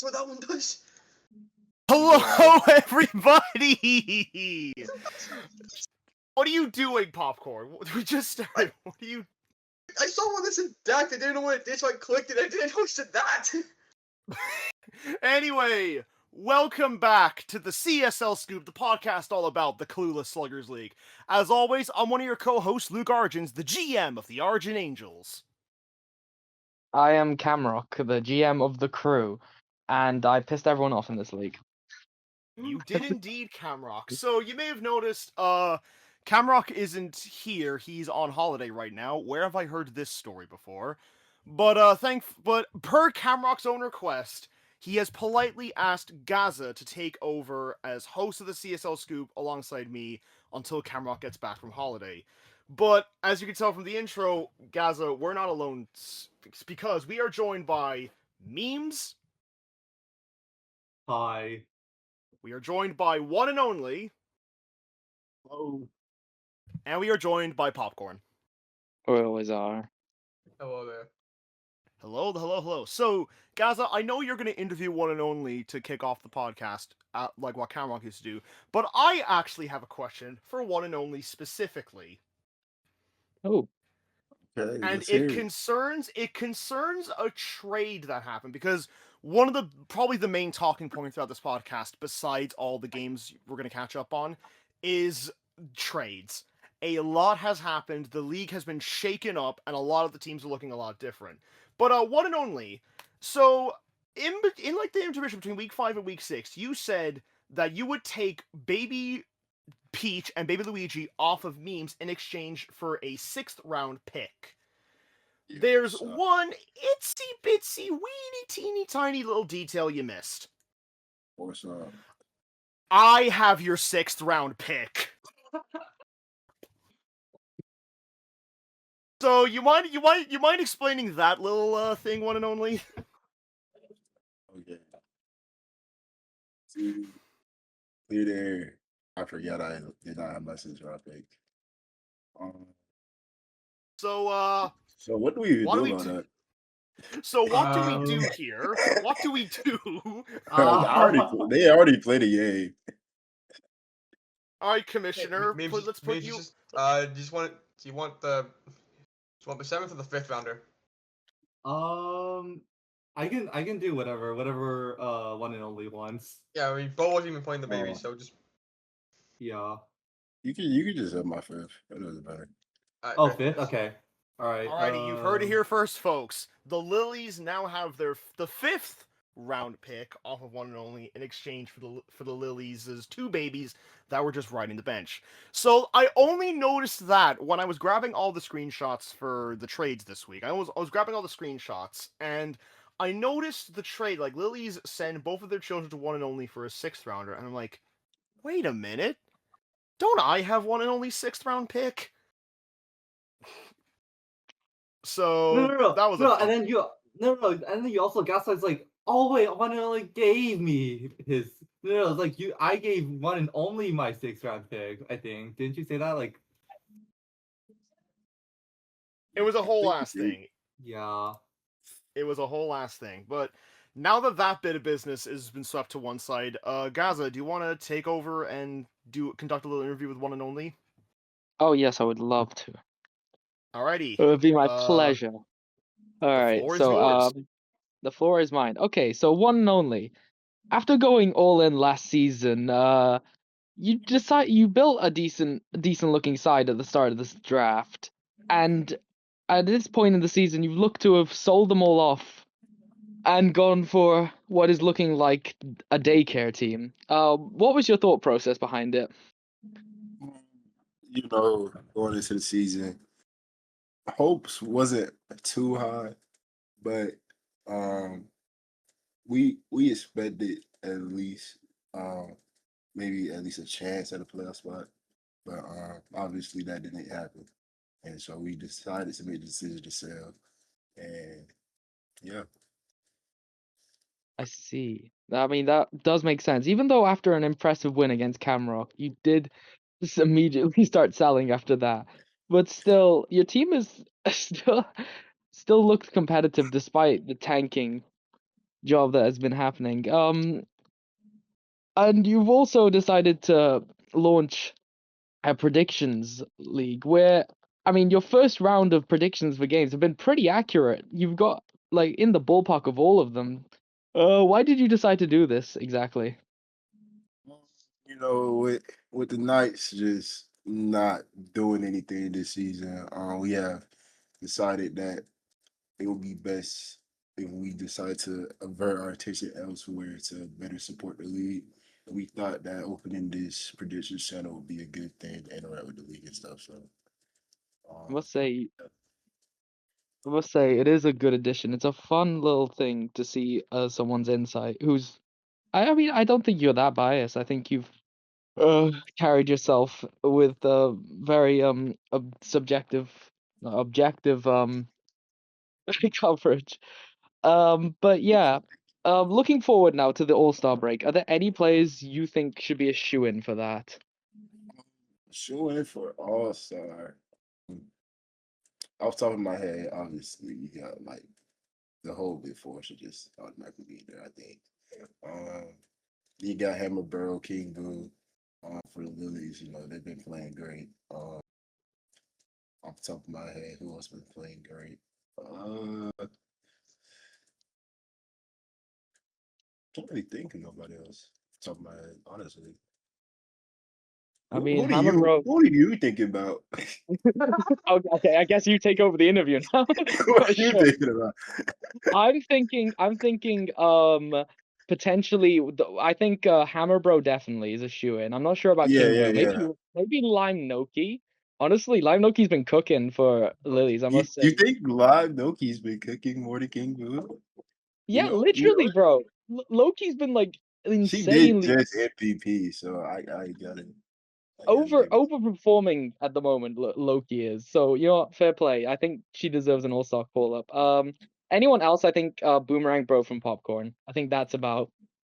That's what that one does. Hello, everybody! What are you doing, Popcorn? We just started. What are you... I saw one that said that. I didn't know what it did, so I clicked it. I didn't know it said that. Anyway, welcome back to the CSL Scoop, the podcast all about the Clueless Sluggers League. As always, I'm one of your co-hosts, Luke Argens, the GM of the Argent Angels. I am Camroc, the GM of the crew, and I pissed everyone off in this league. You did indeed, Camroc. So you may have noticed, Camroc isn't here. He's on holiday right now. Where have I heard this story before? But per Camroc's own request, he has politely asked Gazza to take over as host of the CSL Scoop alongside me until Camroc gets back from holiday. But as you can tell from the intro, Gazza, we're not alone because we are joined by Memes. Hi. We are joined by one and only. Hello. And we are joined by Popcorn. We always are. Hello there. Hello. So, Gazza, I know you're going to interview one and only to kick off the podcast, like what Camroc used to do, but I actually have a question for one and only specifically. Oh. Okay, And it concerns a trade that happened, because one of the probably the main talking points throughout this podcast, besides all the games we're going to catch up on, is trades. A lot has happened, the league has been shaken up, and a lot of the teams are looking a lot different. But one and only, so in like the intermission between week 5 and week 6, you said that you would take Baby Peach and Baby Luigi off of Memes in exchange for a 6th round pick. Yeah, There's so- one itsy bitsy weeny teeny tiny little detail you missed. What's up? I have your 6th round pick. So you mind explaining that little thing, one and only? Okay. See, clear the air. I forgot I did not have my sister pick. So So what do we even What do do we about do? that? So what do we do here? What do we do? They already played a game. All right, Commissioner. Let's put you. Do you want the 7th or the 5th rounder? I can do whatever one and only wants. Yeah, I mean, Bo wasn't even playing the baby, Oh. so just. Yeah. You can just have my 5th. That doesn't matter. Oh, 5th? Okay. Alright. Alrighty, you've heard it here first, folks. The Lilies now have the 5th round pick off of one and only in exchange for the Lilies' 2 babies that were just riding the bench. So I only noticed that when I was grabbing all the screenshots for the trades this week. I was grabbing all the screenshots, and I noticed the trade, like Lilies send both of their children to one and only for a 6th rounder, and I'm like, wait a minute, don't I have one and only 6th round pick? So No. that was and then you also Gaslight's like, oh wait, one and only gave me his. No, it's like I gave one and only my 6th round pick. I think didn't you say that? Like, it was a whole ass thing. yeah. It was a whole ass thing. But now that bit of business has been swept to one side, Gazza, do you want to take over and conduct a little interview with one and only? Oh yes, I would love to. Alrighty. It would be my pleasure. Alright, floor is so yours. the floor is mine. Okay, so one and only. After going all in last season, you built a decent looking side at the start of this draft, and at this point in the season, you've looked to have sold them all off and gone for what is looking like a daycare team. What was your thought process behind it? You know, going into the season, hopes wasn't too high, but we expected at least maybe at least a chance at a playoff spot, but obviously that didn't happen, and so we decided to make the decision to sell, and yeah. I see. I mean, that does make sense. Even though after an impressive win against Camroc, you did just immediately start selling after that. But still, your team is still looked competitive despite the tanking. job that has been happening. And you've also decided to launch a predictions league where, I mean, your first round of predictions for games have been pretty accurate. You've got like in the ballpark of all of them. Why did you decide to do this exactly? You know, with the Knights just not doing anything this season, we have decided that it would be best if we decide to avert our attention elsewhere to better support the league. We thought that opening this predictions channel would be a good thing to interact with the league and stuff. So, I um, must say, it is a good addition. It's a fun little thing to see someone's insight. Who's, I mean, I don't think you're that biased. I think you've carried yourself with very subjective, objective coverage. But yeah, looking forward now to the All-Star break. Are there any players you think should be a shoo-in for that? showing for All Star. Off the top of my head, obviously you got like the whole Big Four should just automatically be there. I think. Um, you got Hammerborough, King Boo, for the Lilies. You know they've been playing great. Off the top of my head, who else been playing great? Can't really think of nobody else. Off the top of my head, honestly. I mean, Who do you thinking about? Okay, I guess you take over the interview now. What are you Sure. thinking about? I'm thinking, potentially, I think Hammerbro definitely is a shoo-in. I'm not sure about Yeah, King yeah, Boo. yeah. Maybe Lime Noki. Honestly, Lime Noki's been cooking for Lilies, I must You say. think Live Noki's been cooking more than King Boo? Yeah, You know, literally, bro. Loki's been like she did insanely just MVP, so I gotta give it. overperforming at the moment. Loki is, so you know what, fair play. I think she deserves an all-star call-up. Anyone else? I think Boomerang Bro from Popcorn. I think that's about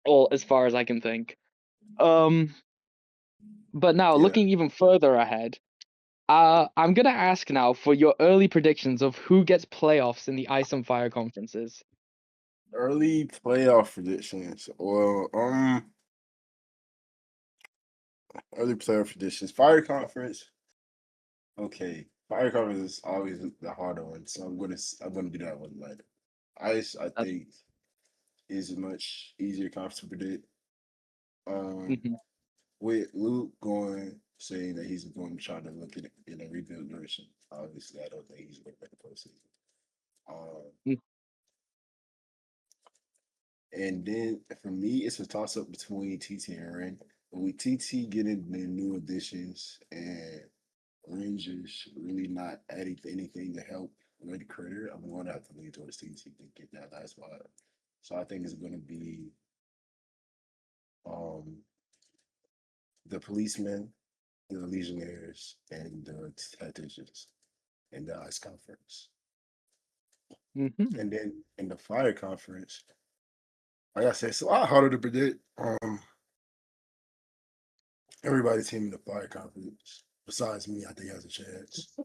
all as far as I can think. But now Yeah, looking even further ahead, I'm gonna ask now for your early predictions of who gets playoffs in the Ice and Fire conferences. early playoff predictions. Well, early playoff predictions. Fire conference. Okay, fire conference is always the harder one, so I'm gonna do that one later. Ice, I That's think, is a much easier conference to predict. Um, mhm, with Luke going saying that he's going to try to look at it in a rebuild direction. Obviously, I don't think he's going to make the postseason. mm, And then for me, it's a toss up between TT and Ren. But with TT getting the new additions and Rangers really not adding anything to help Red Critter, I'm going to have to lean towards TT to get that last spot. So I think it's going to be um, the policemen, the Legionnaires, and the tacticians in the Ice Conference. mhm. And then in the Fire Conference, like I said, it's a lot harder to predict. Everybody's team in the Fire Conference, besides me, I think has a chance.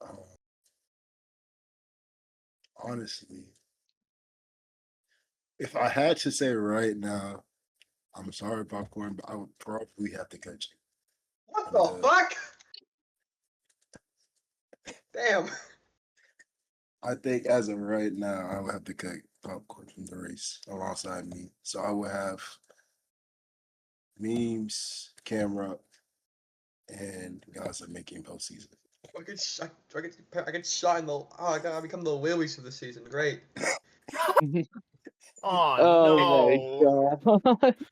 Um, honestly, if I had to say right now, I'm sorry, Popcorn, but I would probably have to catch it. What the fuck? Damn. I think as of right now, I would have to cut Popcorn from the race alongside me. So I would have Memes, Camroc, and Gazza making postseason. I get shot in the. Oh, I become the Willies of the season. Great. Oh Oh no. my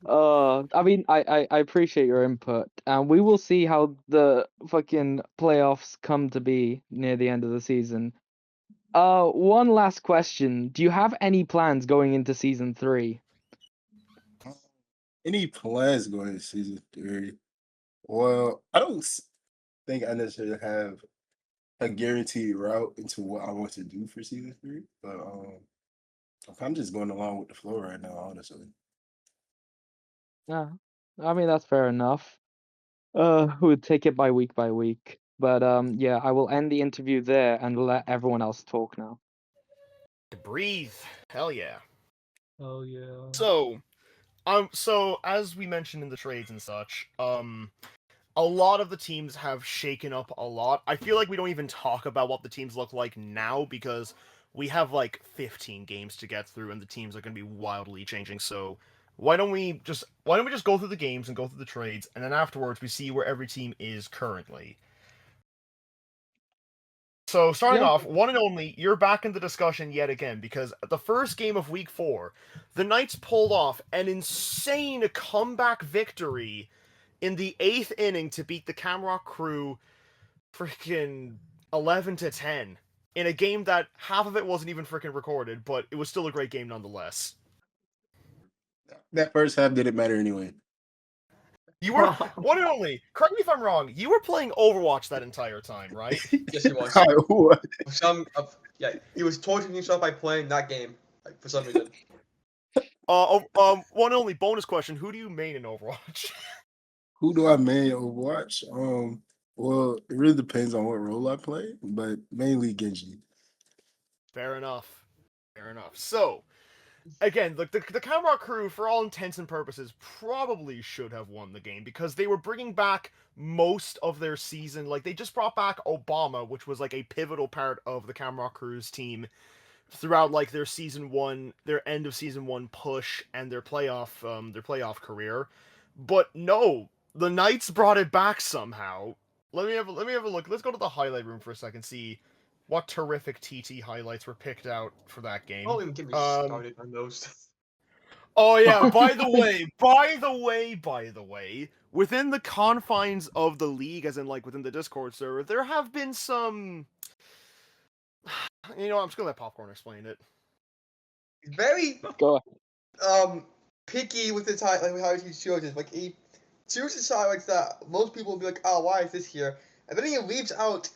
god. I mean, I appreciate your input, and we will see how the fucking playoffs come to be near the end of the season. One last question. Do you have any plans going into season 3? Any plans going into season 3? Well, I don't think I necessarily have a guaranteed route into what I want to do for season 3, but I'm kind of just going along with the flow right now, honestly. Yeah, I mean that's fair enough. We'll take it by week. But yeah, I will end the interview there and let everyone else talk now. Breathe. Hell yeah. Oh yeah. So as we mentioned in the trades and such, a lot of the teams have shaken up a lot. I feel like we don't even talk about what the teams look like now because we have like 15 games to get through and the teams are going to be wildly changing. So why don't we just go through the games and go through the trades, and then afterwards we see where every team is currently. So starting off, one and only, you're back in the discussion yet again because the first game of Week 4, the Knights pulled off an insane comeback victory in the 8th inning to beat the Camroc crew freaking 11-10 in a game that half of it wasn't even freaking recorded, but it was still a great game nonetheless. That first half didn't matter anyway. You were one and only. Correct me if I'm wrong. You were playing Overwatch that entire time, right? Yes, he was. What? He was torturing himself by playing that game for some reason. One and only bonus question: who do you main in Overwatch? Who do I main Overwatch? Well, it really depends on what role I play, but mainly Genji. Fair enough. Fair enough. So, again, the Camroc crew, for all intents and purposes, probably should have won the game because they were bringing back most of their season. Like, they just brought back Obama, which was like a pivotal part of the Camroc crew's team throughout like their season 1, their end of season 1 push and their playoff career. But no, the Knights brought it back somehow. Let me have a look. Let's go to the highlight room for a second, see what terrific TT highlights were picked out for that game. Don't even get me started on those. Oh yeah, by the way, within the confines of the league, as in like within the Discord server, there have been some... You know what, I'm just gonna let Popcorn explain it. He's very Go ahead. picky with his like how he chooses. Like he chooses highlights that most people will be like, oh, why is this here? And then he leaves out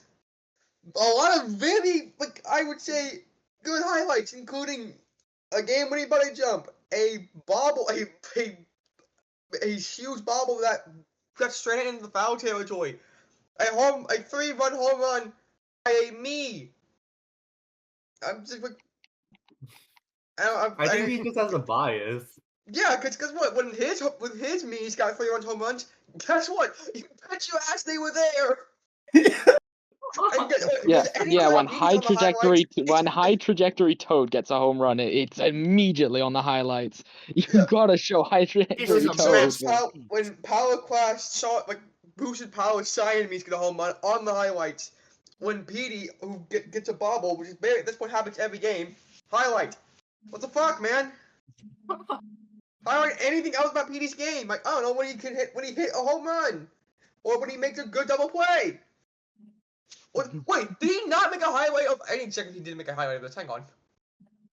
a lot of really, like I would say, good highlights, including a game-winning body jump, a bobble, a huge bobble that got straight into the foul territory, a 3-run home run by a me. I'm just like, I think he just has a bias. Yeah, because what? When his me's got 3-run home runs, guess what? You bet your ass they were there. Yeah. When high trajectory Toad gets a home run, it's immediately on the highlights. You gotta show high trajectory Toad. When Power Clash shot like boosted power Cyan me's get a home run on the highlights. When Petey who gets a bobble, which is at this point happens every game, highlight. What the fuck, man? Highlight anything else about Petey's game. Like I don't know when he hit a home run, or when he makes a good double play. Wait, did he not make a highlight of any second? He didn't make a highlight of this. Hang on.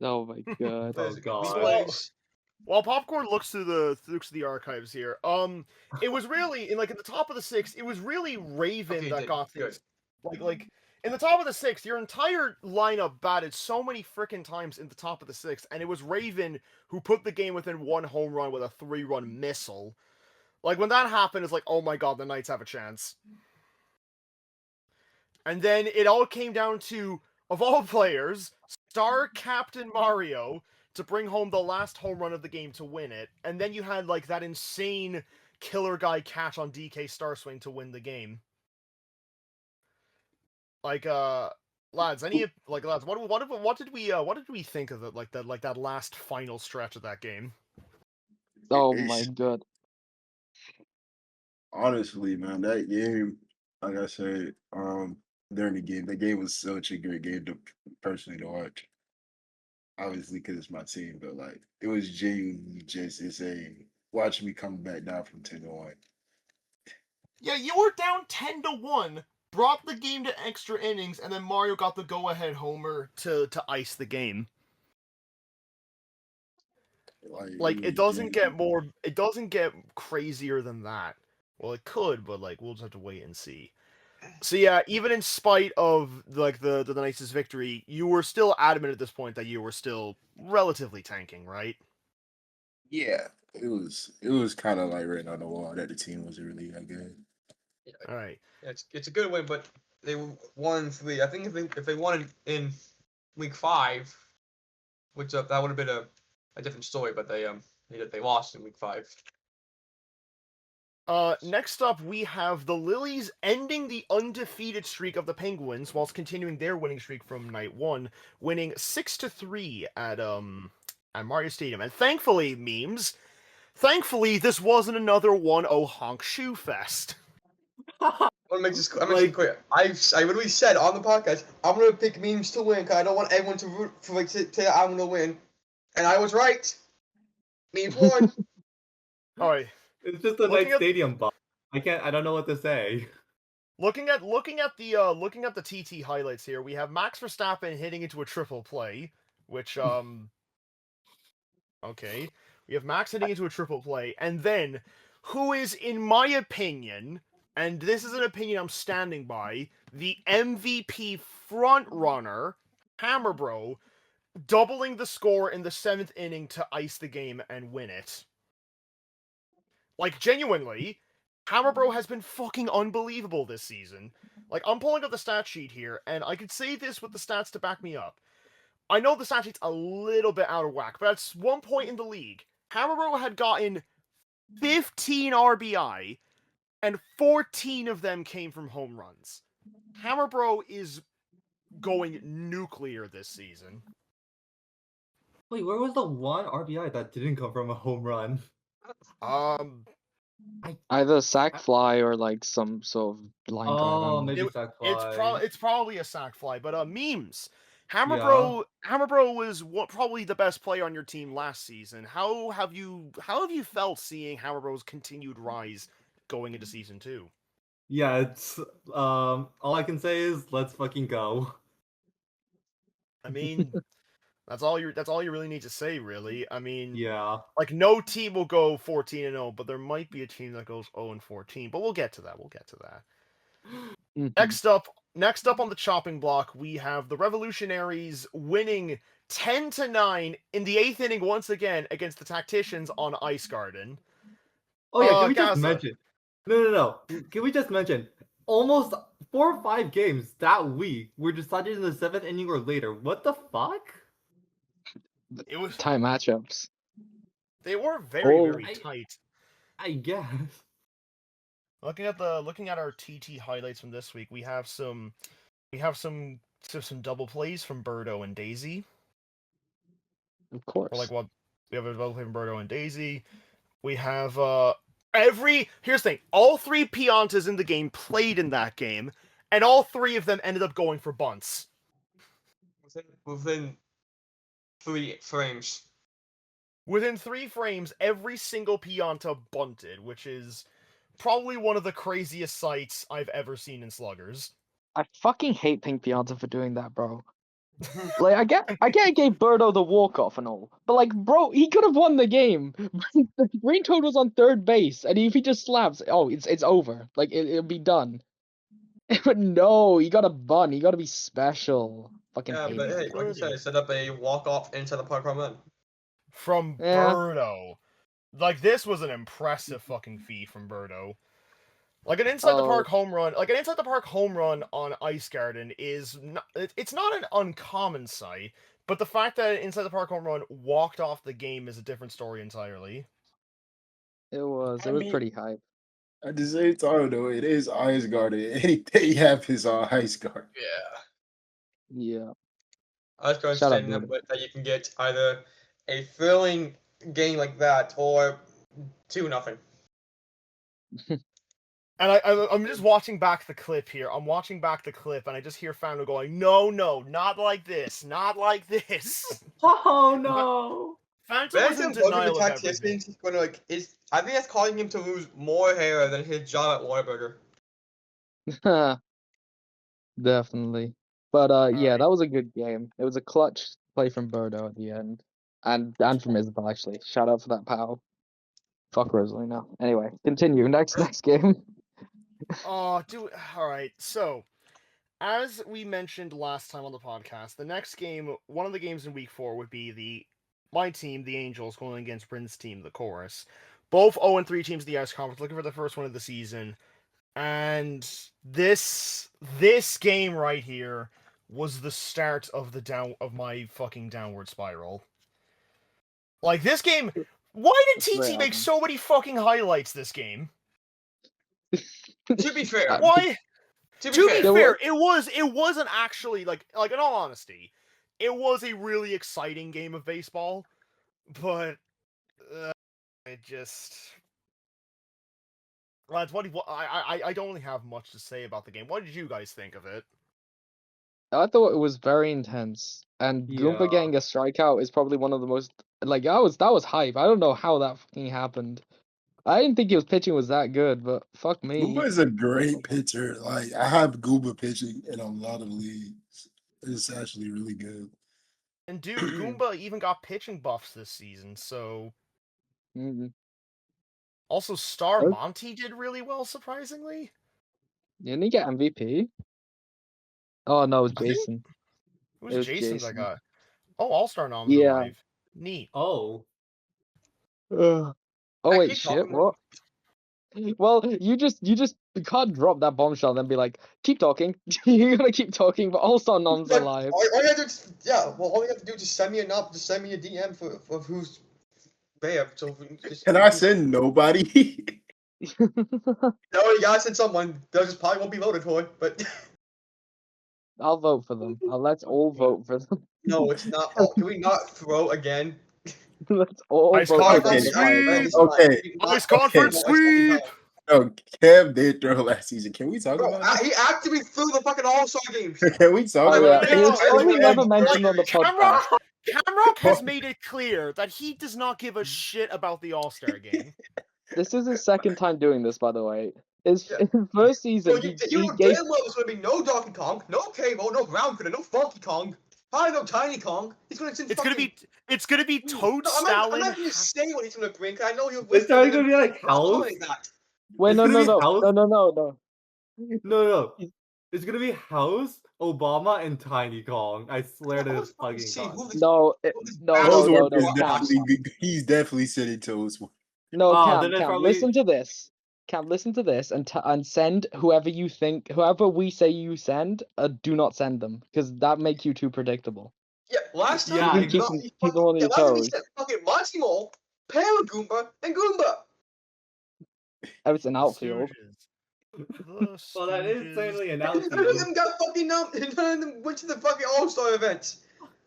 Oh my god. Oh god. While Popcorn looks through the archives here, it was really in the top of the 6th. It was really Raven that got things. Like in the top of the 6th, your entire lineup batted so many freaking times in the top of the 6th, and it was Raven who put the game within 1 home run with a 3-run missile. Like when that happened, it's like, oh my god, the Knights have a chance. And then it all came down to, of all players, star Captain Mario to bring home the last home run of the game to win it. And then you had like that insane killer guy catch on DK Starswing to win the game. Like lads, what did we think of it, that last final stretch of that game? Oh my god. Honestly, man, that game, like I said, during the game was such a great game to personally to watch. Obviously, because it's my team, but like it was genuinely just insane watching me come back down from 10-1. Yeah, you were down 10-1, brought the game to extra innings, and then Mario got the go-ahead homer to ice the game. Like it doesn't get crazier than that. Well, it could, but like we'll just have to wait and see. So yeah, even in spite of like the Knights' victory, you were still adamant at this point that you were still relatively tanking, right? Yeah, it was kind of like written on the wall that the team wasn't really that good. Yeah, All right. Yeah, it's a good win, but they won 3. I think if they won in week 5, which that would have been a different story, but they lost in week 5. Next up, we have the Lilies ending the undefeated streak of the Penguins whilst continuing their winning streak from night 1, winning 6-3 at Mario Stadium. And thankfully, memes, this wasn't another 1-0 honk shoe fest. I'm gonna make this clear. I literally said on the podcast I'm gonna pick memes to win because I don't want everyone to root for say that I'm gonna win, and I was right. Memes won. All right. It's just a nice stadium box. I don't know what to say. Looking at the TT highlights here, we have Max Verstappen hitting into a triple play, which okay. We have Max hitting into a triple play, and then who is, in my opinion, and this is an opinion I'm standing by, the MVP front runner, Hammerbro, doubling the score in the 7th inning to ice the game and win it. Like, genuinely, Hammerbro has been fucking unbelievable this season. Like, I'm pulling up the stat sheet here, and I could say this with the stats to back me up. I know the stat sheet's a little bit out of whack, but at one point in the league, Hammerbro had gotten 15 RBI, and 14 of them came from home runs. Hammerbro is going nuclear this season. Wait, where was the one RBI that didn't come from a home run? Either sack fly or like some sort of line drive. Oh, maybe sack fly. It's probably a sack fly, but memes. Hammerbro was probably the best player on your team last season. How have you felt seeing Hammerbro's continued rise going into season 2? Yeah, it's all I can say is let's fucking go. I mean, that's all you really need to say, really. I mean, yeah, like no team will go 14-0, but there might be a team that goes 0-14. But we'll get to that. Mm-hmm. Next up on the chopping block, we have the Revolutionaries winning 10-9 in the 8th inning once again against the Tacticians on Ice Garden. Oh yeah, can we just mention? No. Can we just mention? Almost 4 or 5 games that week were decided in the 7th inning or later. What the fuck? It was tight matchups. They were very tight. I guess. Looking at our TT highlights from this week, we have some double plays from Birdo and Daisy. Of course. We have a double play from Birdo and Daisy. We have here's the thing, all 3 Piantas in the game played in that game, and all 3 of them ended up going for bunts. Within 3 frames. Within 3 frames, every single Pianta bunted, which is probably one of the craziest sights I've ever seen in Sluggers. I fucking hate Pink Pianta for doing that, bro. Like, I get it gave Birdo the walk-off and all, but like, bro, he could have won the game. The green toad was on 3rd base, and if he just slaps, it's over. Like, it'll be done. But no, you gotta bunt. You gotta be special. Fucking yeah, but hey, like you said, set up a walk-off inside the park home run. From Birdo. Like, this was an impressive fucking feat from Birdo. Like an inside the park home run on Ice Garden it's not an uncommon sight, but the fact that an inside the park home run walked off the game is a different story entirely. It was pretty hype. At the same time, though, it is Ice Garden. Anything happens on Ice Garden. Yeah. Ice Garden standing up that you can get either a thrilling game like that or 2-0. And I'm just watching back the clip here. I'm watching back the clip, and I just hear Fano going, "No, not like this, not like this." Oh no! Phantom was in denial of everything. I think that's causing him to lose more hair than his job at Whataburger. Definitely. But yeah, that was a good game. It was a clutch play from Birdo at the end, and from Isabel actually. Shout out for that pal. Fuck Rosalina. Anyway, continue. Next game. Oh, alright, so, as we mentioned last time on the podcast, the next game, one of the games in week 4 would be my team, the Angels, going against Bryn's team, the Chorus. Both 0-3 teams in the Ice Conference, looking for the first one of the season. And this game right here was the start of my fucking downward spiral. Like, this game, why did TT make so many fucking highlights this game? To be fair, Why? to be To be fair, fair, it wasn't actually like in all honesty, it was a really exciting game of baseball, but it just lads, I don't really have much to say about the game. What did you guys think of it? I thought it was very intense, and Goomba Yeah. getting a strikeout is probably one of the most like that was hype. I don't know how that fucking happened. I didn't think his pitching was that good, but fuck me. Gooba is a great pitcher. Like I have Gooba pitching in a lot of leagues. It's actually really good. And dude, Goomba even got pitching buffs this season, so Mhm. also Star Oh. Monty did really well, surprisingly. Didn't he get MVP? Oh no, it was I think- Jason. It was It was Jason that Jason. got. Oh, All-Star noms Yeah. alive. Neat. Oh. Oh I wait, keep shit, talking. what? Well, you can't drop that bombshell and then be like, keep talking. You gotta keep talking, but also noms Like, alive. all you have to do is, yeah, well, all you have to do is just send me a nub, just send me a DM for who's there. So we can just, Can I send nobody? No, you gotta send someone. They'll just probably won't be voted for, but I'll vote for them. Let's all vote for them. no, it's not. Oh, can we not throw again? Let's all Ice vote for conference them. sweep! Okay. Ice conference sweep! No, Cam did throw last season. Can we talk Bro, about he actively threw the fucking All-Star games. it? Can we talk Oh about yeah, it? it's only never mentioned on the Camroc, podcast. Camroc has made it clear that he does not give a shit about the All-Star game. This is his second time doing this, by the way. His Yeah. first So season, you he know gave damn well there's gonna be no Donkey Kong, no Cable, no Ground Critter, no Funky Kong, probably no Tiny Kong. He's gonna send It's gonna be Toad No, I'm not Stalin. gonna say what he's gonna bring, cause I know he'll It's probably gonna be like I'll House. comment that. Wait, It's no, gonna no, be no, House. no, no, no, no. No. It's gonna be House, Obama, and Tiny Kong. I swear to Let's fucking see God. who this- No, who this no, bastard- no, Toesworth no, is no, definitely he's definitely sending Toesworth. No, Oh, then Cam, it's probably- listen to this. Cam, listen to this, and send whoever we say you send. Do not send them because that make you too predictable. Yeah, last time Yeah, we keep got- them- keep them on your last time we toes. said fucking Monty Mole, Paragoomba, and Goomba. It's an outfield. Well, that is insanely an None of outfield. them got fucking none of them went to the fucking All-Star events.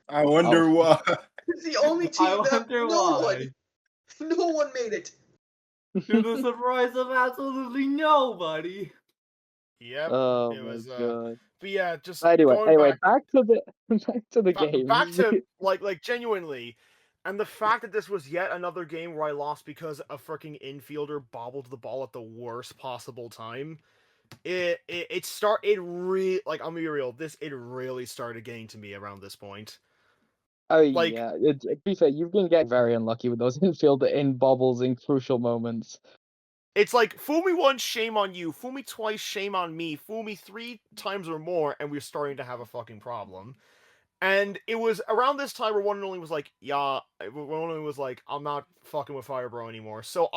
I wonder why. It's the only team I that wonder no why. one made it. To the surprise of absolutely nobody. Yep. Oh it my was. god. But yeah, just Anyway, going back to the game. back to like genuinely, and the fact that this was yet another game where I lost because a freaking infielder bobbled the ball at the worst possible time. It really, like, I'm gonna be real, it really started getting to me around this point. Oh like- yeah, to be fair, you've been getting very unlucky with those infielder in bobbles in crucial moments. It's like, fool me once, shame on you. Fool me twice, shame on me. Fool me 3 times or more, and we're starting to have a fucking problem. And it was around this time where One and Only was like, yeah, One and Only was like, I'm not fucking with Firebro anymore. So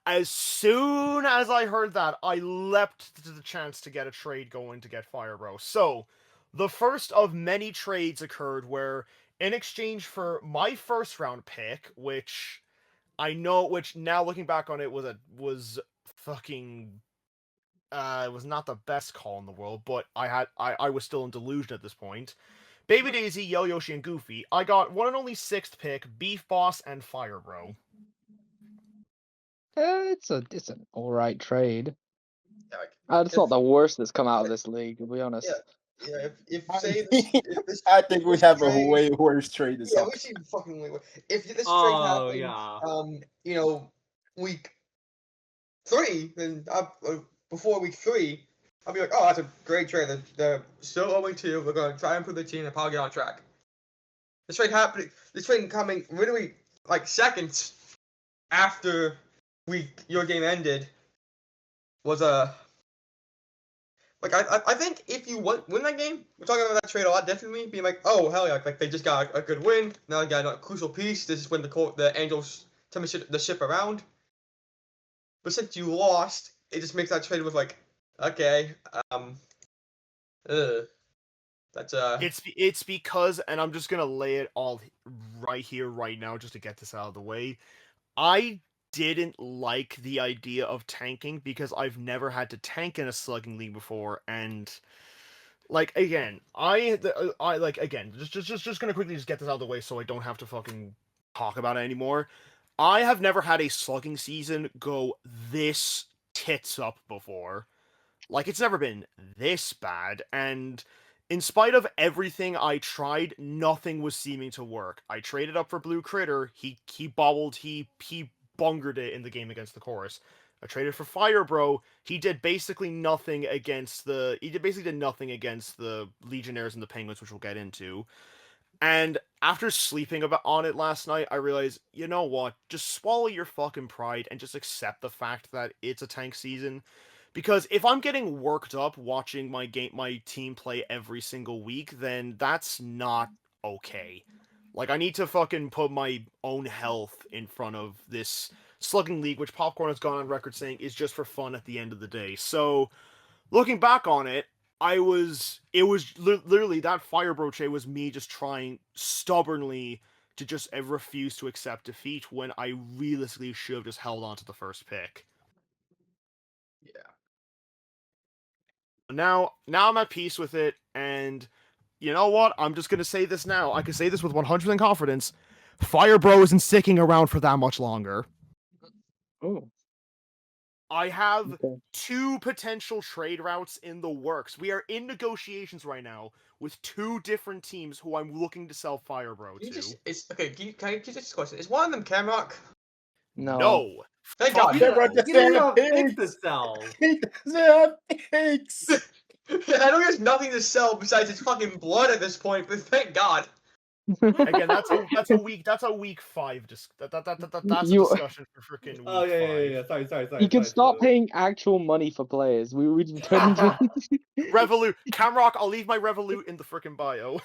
as soon as I heard that, I leapt to the chance to get a trade going to get Firebro. So, the first of many trades occurred where, in exchange for my first round pick, which now looking back on it was fucking it was not the best call in the world, but I was still in delusion at this point. Baby Daisy, Yo Yoshi, and Goofy. I got One and Only 6th pick, Beef Boss, and Firebro. It's an alright trade. Yeah, like, It's not the worst that's come out of this league, to be honest. yeah, if say this, if this I think we this have a trade- way worse trade than Yeah, something. we see fucking way worse. If this trade Oh, happened, yeah. Week 3, then before week 3, I'll be like, oh, that's a great trade. They're still 0-2. We're gonna try and improve the team and probably get on track. This trade coming literally like seconds after your game ended was like I think if you win that game, we're talking about that trade a lot differently, being like, oh hell yeah, like they just got a good win. Now they got a crucial piece. This is when the Angels turn the ship around. But since you lost, it just makes that trade with like, okay, ugh. That's It's because, and I'm just gonna lay it all right here, right now, just to get this out of the way. I didn't like the idea of tanking because I've never had to tank in a slugging league before, and like again, I like again, just gonna quickly just get this out of the way so I don't have to fucking talk about it anymore. I have never had a slugging season go this tits up before. Like, it's never been this bad, and in spite of everything I tried, nothing was seeming to work. I traded up for Blue Critter, he bobbled, he bungered it in the game against the Chorus. I traded for Fire Bro, he basically did nothing against the Legionnaires and the Penguins, which we'll get into. And after sleeping on it last night, I realized, you know what? Just swallow your fucking pride and just accept the fact that it's a tank season. Because if I'm getting worked up watching my team play every single week, then that's not okay. Like, I need to fucking put my own health in front of this slugging league, which Popcorn has gone on record saying is just for fun at the end of the day. So, looking back on it, literally that Fire Broche was me just trying stubbornly to just refuse to accept defeat when I realistically should have just held on to the first pick. yeah. Now I'm at peace with it, and you know what? I'm just gonna say this now. I can say this with 100% confidence. Fire Bro isn't sticking around for that much longer. Oh, I have okay. 2 potential trade routes in the works. We are in negotiations right now with 2 different teams who I'm looking to sell Fire Bro Can you to. just okay? Can I just this question? Is one of them Camroc? No. Thank Fuck God. you. Camroc He doesn't doesn't have have picks to pigs. sell. He doesn't have pigs. I know he has nothing to sell besides his fucking blood at this point, but thank God. Again, that's a week 5. That's a You discussion for freaking week Oh yeah. 5. Sorry. you can sorry, stop sorry. paying actual money for players. We turned into Revolut, Camroc. I'll leave my Revolut in the freaking bio.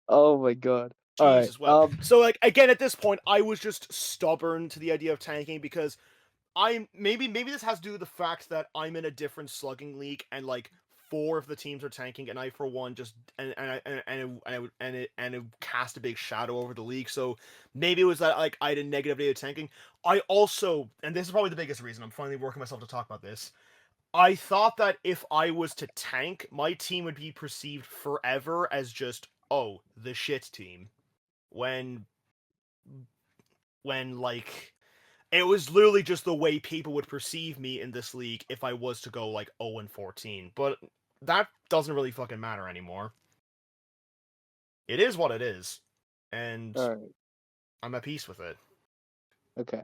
Oh my god. All right. Jesus, well. So like again, at this point, I was just stubborn to the idea of tanking because maybe this has to do with the fact that I'm in a different slugging league and like 4 of the teams are tanking and I for one just it cast a big shadow over the league. So maybe it was that like I had a negative idea of tanking. I also, and this is probably the biggest reason, I'm finally working myself to talk about this. I thought that if I was to tank, my team would be perceived forever as just, oh, the shit team. When like it was literally just the way people would perceive me in this league if I was to go like 0-14. But that doesn't really fucking matter anymore. It is what it is. And All right. I'm at peace with it. Okay.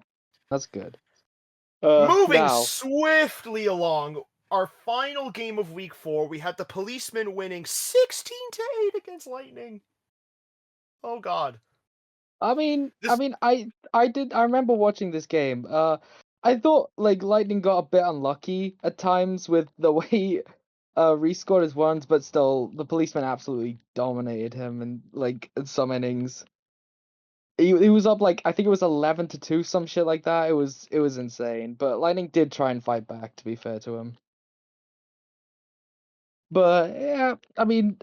That's good. Moving Now, swiftly along, our final game of week 4, we had the Policemen winning 16-8 against Lightning. Oh god. I remember watching this game. I thought like Lightning got a bit unlucky at times with the way Reese scored his ones, but still the Policeman absolutely dominated him in like in some innings. He was up like I think it was 11-2, some shit like that. It was insane. But Lightning did try and fight back, to be fair to him. But yeah, I mean,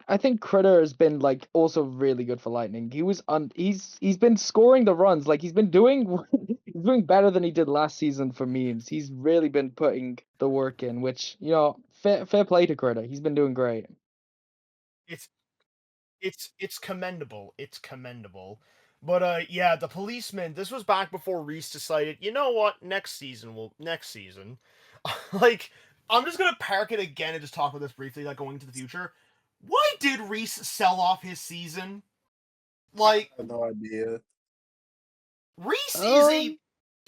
I think Critter has been like also really good for Lightning. He's been scoring the runs. Like he's been doing he's doing better than he did last season for memes. He's really been putting the work in, which, you know, fair play to Critter. He's been doing great. It's commendable. It's commendable. But yeah, the Policemen, this was back before Reese decided, you know what, next season. Like, I'm just gonna park it again and just talk about this briefly, like going into the future. Why did Reese sell off his season? Like, I have no idea. Reese is a Um,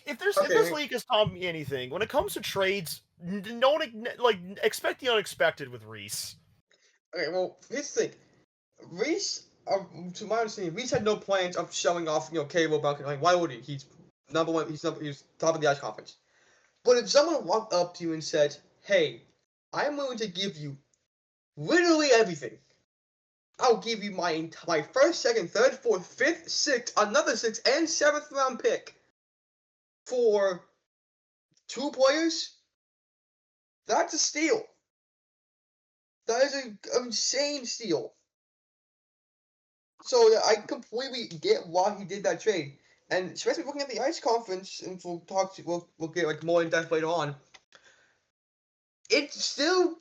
if this Okay. league has taught me anything, when it comes to trades, like expect the unexpected with Reese. Okay, well, here's the thing. Reese, to my understanding, Reese had no plans of showing off, Cable Balcony. Like, why would he? He's number one. He's top of the ice conference. But if someone walked up to you and said, "Hey, I'm willing to give you literally everything. I'll give you my first, second, third, fourth, fifth, sixth, another sixth, and seventh round pick for 2 players," that's a steal. That is an insane steal. So yeah, I completely get why he did that trade. And especially looking at the ice conference, and we'll get like more in depth later on. It's still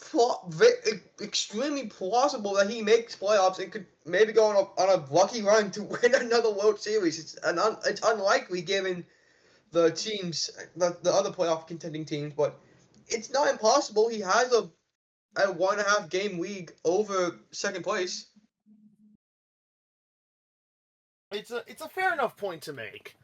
extremely plausible that he makes playoffs and could maybe go on a lucky run to win another World Series. It's unlikely given the teams, the other playoff contending teams, but it's not impossible. He has a 1.5 game league over second place. It's a fair enough point to make.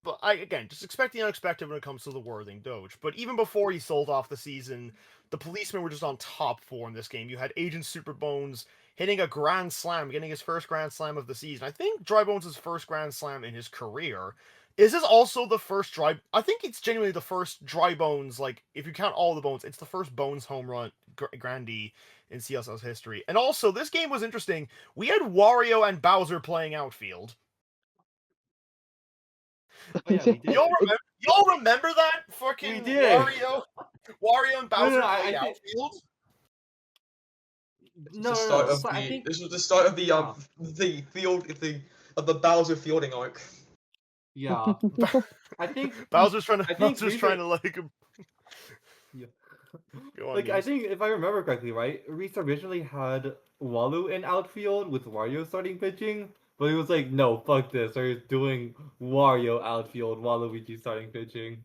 But again, just expect the unexpected when it comes to the Worthing Doge. But even before he sold off the season, the policemen were just on top form this game. You had Agent Superbones hitting a grand slam, getting his first grand slam of the season. I think Drybones' first grand slam in his career. Is this also the first I think it's genuinely the first Drybones, like, if you count all the Bones, it's the first Bones home run grandee in CSL's history. And also, this game was interesting. We had Wario and Bowser playing outfield. Oh, yeah, we did. Y'all remember that? Fucking We did. Wario and Bowser I played think- outfield? No, This no, I think was the start of the field of the Bowser fielding arc. yeah. I think Bowser's trying to I think like Yeah. go on, Like, I Reese. think if I remember correctly, right, Reese originally had Walu in outfield with Wario starting pitching, but he was like, no, fuck this. We're doing Wario outfield, Waluigi starting pitching.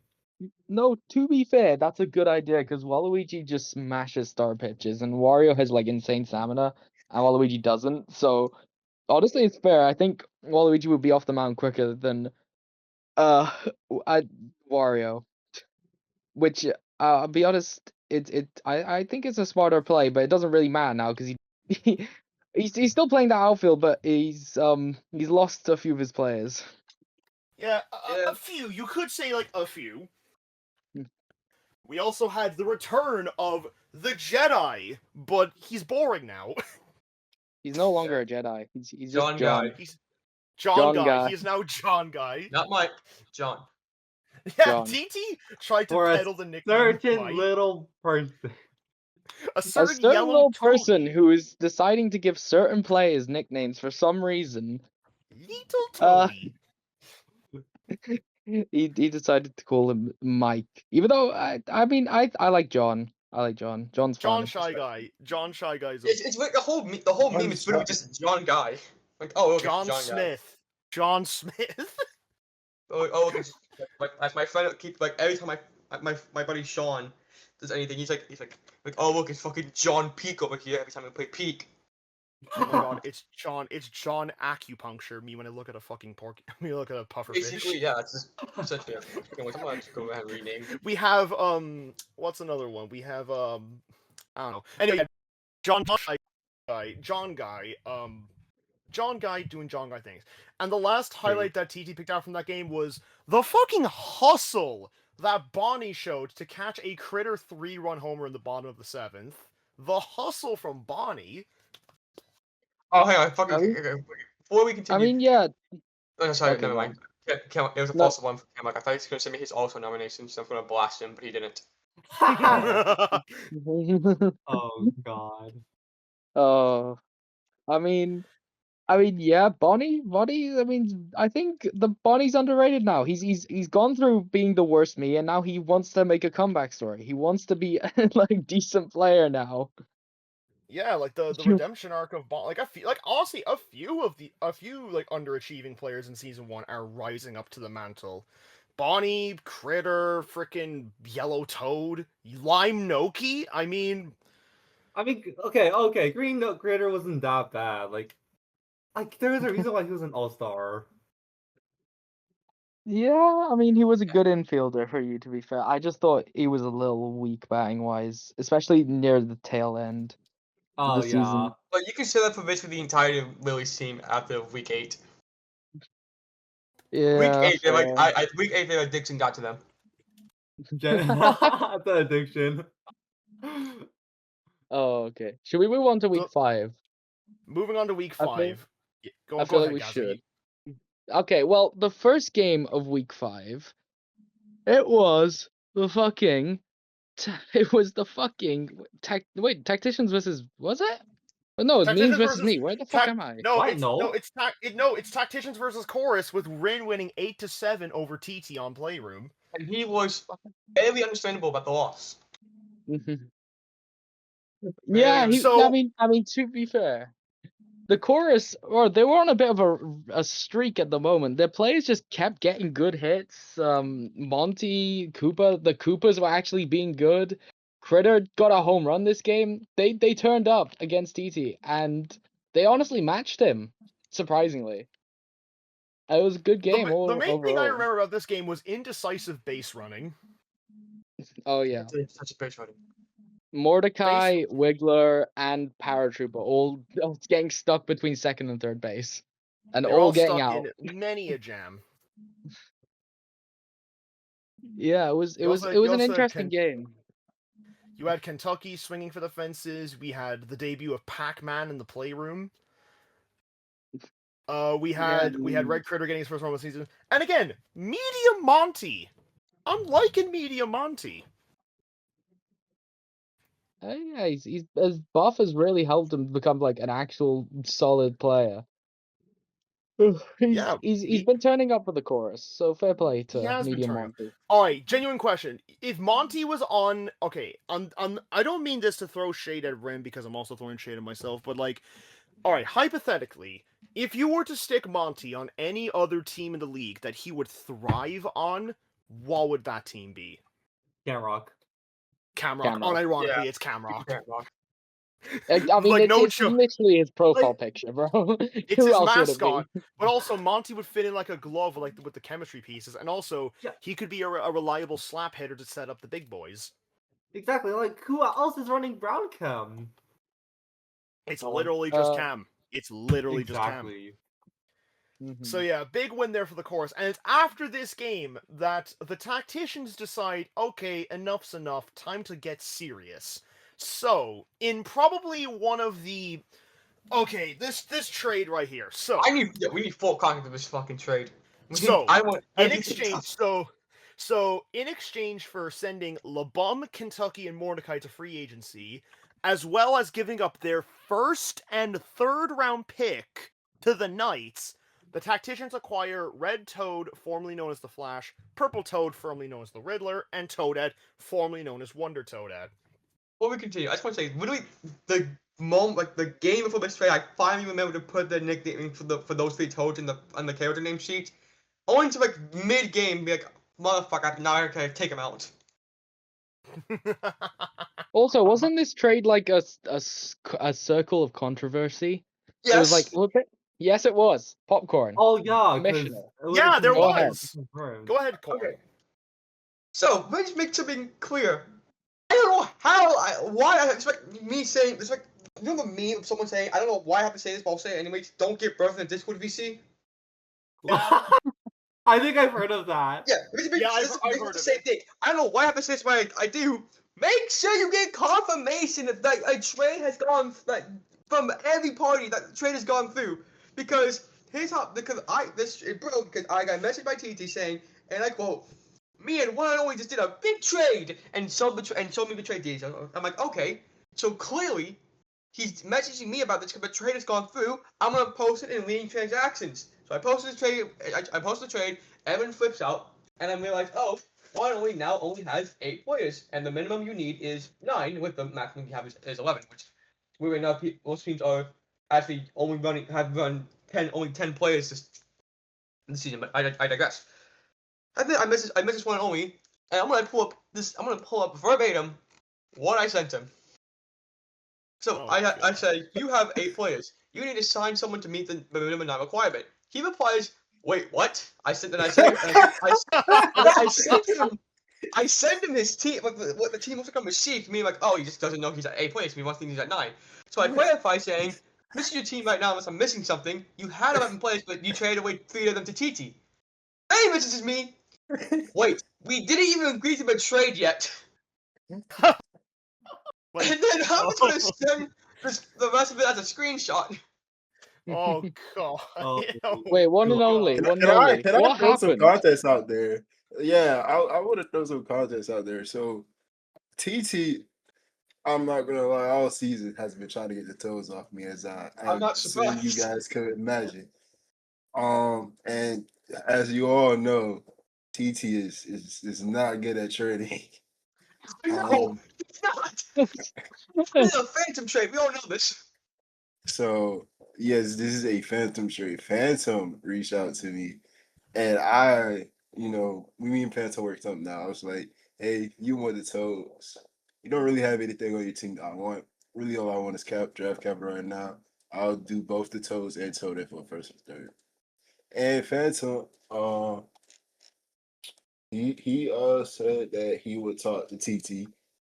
No, to be fair, that's a good idea because Waluigi just smashes star pitches, and Wario has like insane stamina, and Waluigi doesn't. So honestly, it's fair. I think Waluigi would be off the mound quicker than uh Wario. Which I'll be honest, I think it's a smarter play, but it doesn't really matter now because he's still playing the outfield, but he's lost a few of his players. Yeah, Yeah. a few. You could say like a few. Hmm. We also had the return of the Jedi, but he's boring now. He's no longer a Jedi. He's just John John. Guy. He's John, John Guy. Guy. He is now John Guy. Not Mike, John. Yeah, John. TT tried to For a peddle the nickname Certain Mike. little person. A A certain certain yellow little person toady. who is deciding to give certain players nicknames for some reason. Little Uh, toady. He decided to call him Mike, even though I mean I like John. I like John. John's John fun. Shy Guy. John Shy Guy is a It's like the whole meme is literally just John Guy. Like, oh, okay, John John Smith. John Smith. Guy. Oh, okay. Like, as my friend keeps like every time my buddy Sean does anything, he's like oh look, it's fucking John Peak over here every time I play Peak. Oh my god, it's John Acupuncture. Me when I look at a fucking me look at a pufferfish. Basically, yeah, it's just essentially. I'm gonna go ahead and rename. We have what's another one? We have I don't know. Anyway, John Guy doing John Guy things. And the last highlight that TT picked out from that game was the fucking hustle that Bonnie showed to catch a critter 3-run homer in the bottom of the 7th. The hustle from Bonnie. Oh, hang on, fucking. Okay, before we continue. I mean, yeah. Oh, sorry, Okay, never go mind. It was a No. false one for Camroc. I thought he was gonna send me his also nomination, so I'm gonna blast him, but he didn't. Oh god. I mean, yeah, Bonnie. I mean, I think the Bonnie's underrated now. He's gone through being the worst me, and now he wants to make a comeback story. He wants to be like decent player now. Yeah, like the redemption arc of Bonnie. Like honestly, a few like underachieving players in season 1 are rising up to the mantle. Bonnie, Critter, frickin' Yellow Toad, Lime Noki. I mean, okay, Green Note Critter wasn't that bad. Like there was a reason why he was an all-star. Yeah, I mean, he was a good infielder for you, to be fair. I just thought he was a little weak batting wise, especially near the tail end. Oh the yeah. season. But you can say that for basically the entire Lily's team after week 8. Yeah. Week 8, they're fair. like week 8, they're like Dixon got to them. The addiction. Oh, okay. Should we move on to week So- 5? moving on to week I feel- 5. Go I feel ahead, like we Gazza. should. Okay, well, the first game of week 5, it was the fucking it was the fucking Tacticians versus, was it? Oh, no, it's Memes Tacticians versus versus me. Where the fuck am I? No, What? it's No? it's Tacticians versus Chorus with Rin winning 8-7 over TT on Playroom. And he was barely understandable about the loss. Yeah, Very- I so- mean, to be fair, the Chorus, or they were on a bit of a streak at the moment. Their players just kept getting good hits. Monty, Koopa, the Koopas were actually being good. Critter got a home run this game. They turned up against TT, and they honestly matched him, surprisingly. It was a good game The main overall. thing I remember about this game was indecisive base running. Oh yeah. Such a base running. Mordecai, Wiggler, and Paratrooper all getting stuck between second and third base, and They're all getting stuck out. in many a jam. Yeah, it was You an also interesting game. You had Kentucky swinging for the fences. We had the debut of Pac-Man in the Playroom. We had Red Critter getting his first run of the season, and again, Medium Monty. I'm liking Medium Monty. Yeah, he's as buff has really helped him become like an actual solid player. He's been turning up for the Chorus, so fair play to Medium Monty. Alright, genuine question. If Monty was on, okay, I don't mean this to throw shade at Rim because I'm also throwing shade at myself, but like, alright, hypothetically, if you were to stick Monty on any other team in the league that he would thrive on, what would that team be? Camroc. Camroc. Unironically, it's Camroc. I mean, Like, it's literally his profile picture, bro. It's Who his else mascot, would it be? but also Monty would fit in like a glove with the chemistry pieces, and also he could be a reliable slap hitter to set up the big boys. Exactly. Like, who else is running Brown Chem? It's literally just Cam. It's literally exactly. just Cam. So yeah, big win there for the Chorus, and it's after this game that the Tacticians decide, okay, enough's enough, time to get serious. So, in probably one of the... Okay, this trade right here. So we need full content of this fucking trade. In exchange for sending LeBum, Kentucky, and Mordecai to free agency, as well as giving up their first and third round pick to the Knights, the Tacticians acquire Red Toad, formerly known as the Flash, Purple Toad, formerly known as the Riddler, and Toadette, formerly known as Wonder Toadette. Before we continue, I just want to say, literally, the moment, like the game before this trade, I finally remembered to put the nickname for those three toads on the character name sheet. Only to like mid game be like, motherfucker, now I can take him out. Also, wasn't this trade like a circle of controversy? Yes. It was like, yes, it was. Popcorn. Oh yeah, Commissioner. Yeah, there Go was. Go ahead, Corey. Okay. So let's make something clear. I don't know why I expect me saying it's like, you know the meme of someone saying, I don't know why I have to say this, but I'll say it anyways, don't give birth in the Discord VC? I think I've heard of that. Yeah, I've heard the of same it. thing. I don't know why I have to say this, but I do. Make sure you get confirmation that a trade has gone from every party that the trade has gone through. Because here's how, because I got messaged by TT saying, and I quote, me and one and only just did a big trade and showed me the trade details. I'm like, okay, so clearly he's messaging me about this because the trade has gone through. I'm gonna post it in leading transactions. So I posted the trade. I posted the trade. Evan flips out, and I realized, oh, one and only now only has 8 players, and the minimum you need is 9. With the maximum you have is 11, which we right now most teams are actually only run 10 players this season. But I digress. And then I messaged one and only, and I'm gonna pull up verbatim what I sent him. So I said, you have 8 players. You need to sign someone to meet the minimum requirement. He replies, wait, what? I sent him his team, what the team wants to come receive. Me like, oh, he just doesn't know he's at 8 players. He wants to think he's at 9. So I clarify saying, this is your team right now unless I'm missing something. You had 11 players, but you traded away 3 of them to TT. Then he messages me, wait, we didn't even agree to the trade yet. And then I'm just gonna send the rest of it as a screenshot. Oh god. Wait, one and only. Can I What throw some happened? context out there? Yeah, I would have thrown some context out there. So TT, I'm not gonna lie, all season has been trying to get the toes off me I'm not as soon as you surprised. guys could imagine. And as you all know, TT is not good at trading. No, Um, it's not. This is a phantom trade. We all know this. so yes, this is a phantom trade. Phantom reached out to me, and I, me and Phantom worked something out. I was like, hey, you want the toes? You don't really have anything on your team that I want. Really, all I want is draft capital right now. I'll do both the toes and toe there for first and third. And Phantom, he said that he would talk to TT,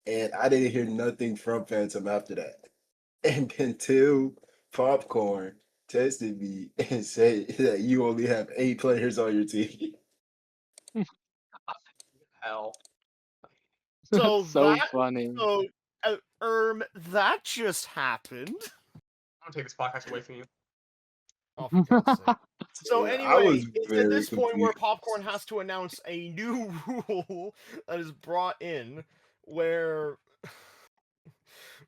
and I didn't hear nothing from Phantom after that. And until Popcorn tested me and said that you only have 8 players on your team. Hell. So That's so that funny. that just happened. I'm gonna take this podcast away from you. Oh, for God's sake. So Yeah, I anyway, was it's at very this point where confused. Popcorn has to announce a new rule that is brought in where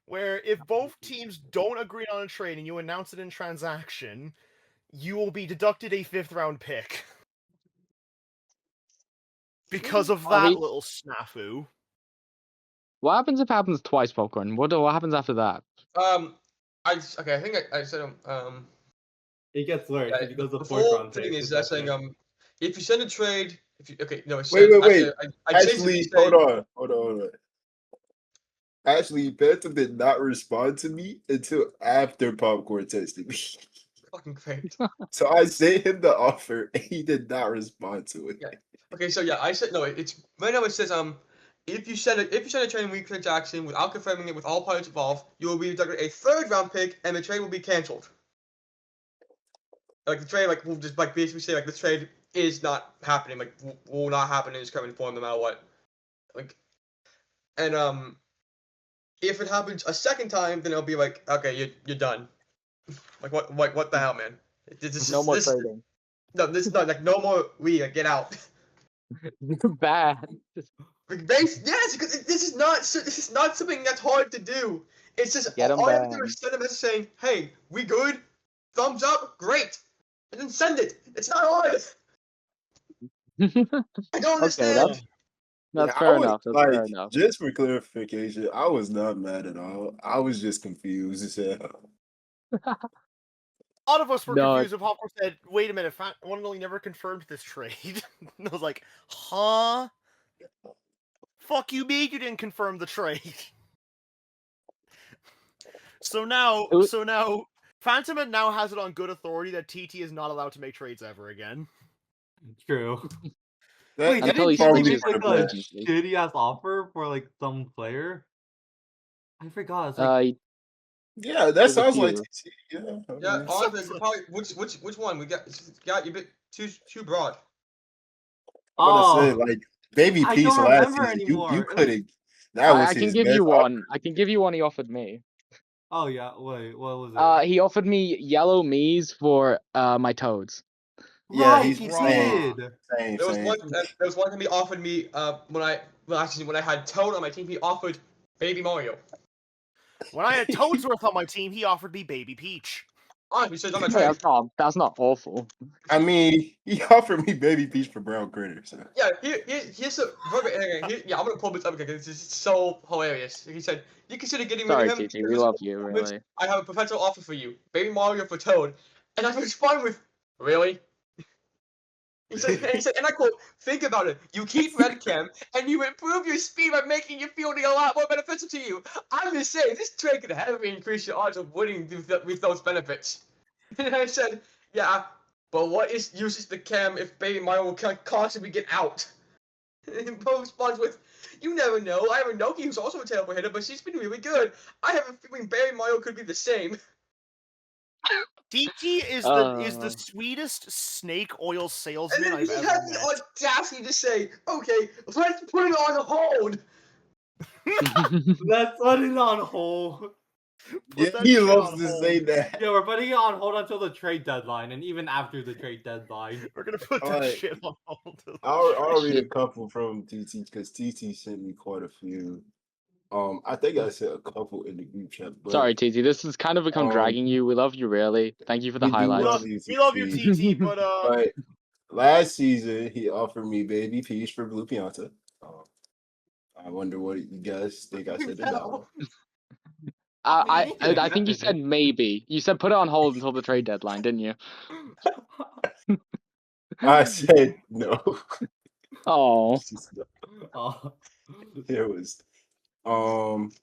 if both teams don't agree on a trade and you announce it in transaction, you will be deducted a 5th round pick. Because of I that mean- little snafu. What happens if it happens twice, Popcorn? What happens after that? I think I said It gets worse if it goes the to fourth full round thing pick. is that saying if you send a trade, if you no, it Wait, said, wait. I changed it Actually, to say, hold on. Actually, Phantom did not respond to me until after Popcorn texted me. fucking great. So I sent him the offer, and he did not respond to it. Yeah. Okay, so I said no. It's right now. It says if you send a trade in week transaction without confirming it with all parties involved, you will be deducted a 3rd round pick, and the trade will be canceled. Like the trade, will just basically say the trade is not happening. Will not happen in its current form, no matter what. And if it happens a second time, then it'll be okay, you're done. What the hell, man? No more trading. No, this is not no more. Get out. You're bad. Yes, because this is not something that's hard to do. It's just Get 'em all you have to do banned. is send a message saying, "Hey, we good? Thumbs up, great," and then send it. It's not hard. I don't understand. That's I fair was enough. That's fair enough. just for clarification, I was not mad at all. I was just confused as hell. A lot of us were No. confused when Popcorn said, wait a minute, One Only never confirmed this trade. And I was like, huh? Fuck you, me, you didn't confirm the trade. So now, Phantom now has it on good authority that TT is not allowed to make trades ever again. True. That, Wait, that's Until he didn't probably make switches for to the a best. agency. shitty ass offer for some player? I forgot. It's Yeah, that There's a sounds like few. TT. Yeah, I Yeah, mean, honestly, probably which one we got you a bit too broad. I'm gonna say oh, Baby I Peace don't last remember season. You anymore. couldn't. That was I can his give best you offer. one. I can give you one he offered me. Oh yeah. Wait, what was it? He offered me yellow Miis for my toads. Yeah, Right, he's he same, did. same, There was same. one time he offered me when I had Toad on my team, he offered Baby Mario. When I had Toadsworth on my team, he offered me Baby Peach. Honestly, said on my Hey, trade. that's not awful. I mean, he offered me Baby Peach for Brown Critter. So. Yeah, here's a I'm gonna pull this up because this is so hilarious. He said, "You consider getting rid Sorry, of him? TT. We love you, really. I have a potential offer for you, Baby Mario for Toad." And I respond with, "Really?" He said, and I quote, "Think about it. You keep Red Cam, and you improve your speed by making your fielding a lot more beneficial to you. I'm just saying, this trade could heavily increase your odds of winning with those benefits." And I said, "Yeah, but what use is the Cam if Baby Mario will constantly get out?" And Bo responds with, "You never know. I have a Noki who's also a teleport hitter, but she's been really good. I have a feeling Baby Mario could be the same." TT is the sweetest snake oil And salesman then I've he ever had met. the audacity to say, "Okay, let's put it on hold." Let's put it on hold. Yeah, that he shit loves on to hold. say that. Yeah, we're putting it on hold until the trade deadline, and even after the trade deadline. We're gonna put that Alright. shit on hold. I'll read a couple from TT because TT sent me quite a few. I think I said a couple in the group chat, but Sorry, TT. This has kind of become dragging you. We love you, really. Thank you for the we do highlights. love you, We love you, TT. TT, but But last season, he offered me baby peach for Blue Pianta. I wonder what you guys think I said to that one. I think you said maybe. You said put it on hold until the trade deadline, didn't you? I said no. Oh, Oh. It was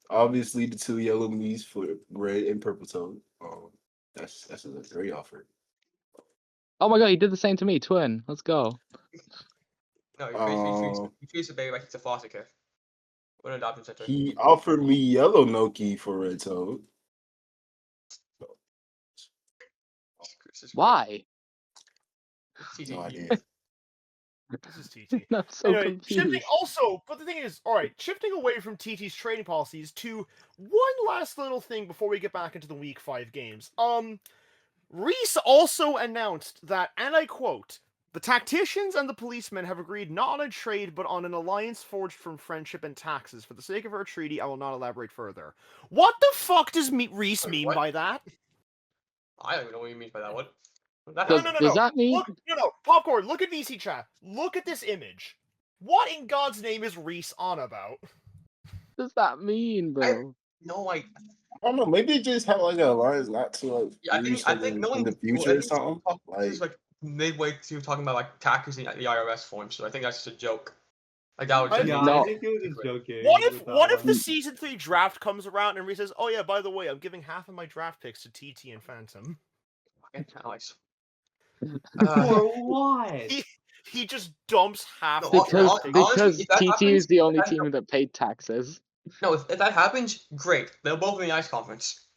obviously the 2 yellow me's for red and purple toad. That's a great offer. oh my god, he did the same to me, twin. Let's go. No, Um, you treat the baby like it's a foster care. Or an adoption center. He offered me yellow Noki for red toad. Why? No idea. this is TT. I'm so Anyway, confused. but the thing is, all right, shifting away from TT's trading policies to one last little thing before we get back into the Week 5 games. Reese also announced that, and I quote, "The tacticians and the policemen have agreed not on a trade, but on an alliance forged from friendship and taxes. For the sake of our treaty, I will not elaborate further." What the fuck does Reese mean by that? I don't even know what he means by that. What? Does that mean? Look, Popcorn, look at VC chat. Look at this image. What in God's name is Reese on about? Does that mean, bro? No, I don't know. Maybe just have like an alliance not to like yeah, I think no in one the future or something. This is like midway to talking about like taxes in the IRS form, so I think that's just a joke. Like that was Yeah, No. I think he was just joking. What if the season 3 draft comes around and Reese says, "Oh yeah, by the way, I'm giving half of my draft picks to TT and Phantom." fucking nice. For what? He just dumps half No, the Because draft picks. honestly, if that TT happens- is the only if that team that paid taxes. No, if that happens, great. They're both in the ice conference.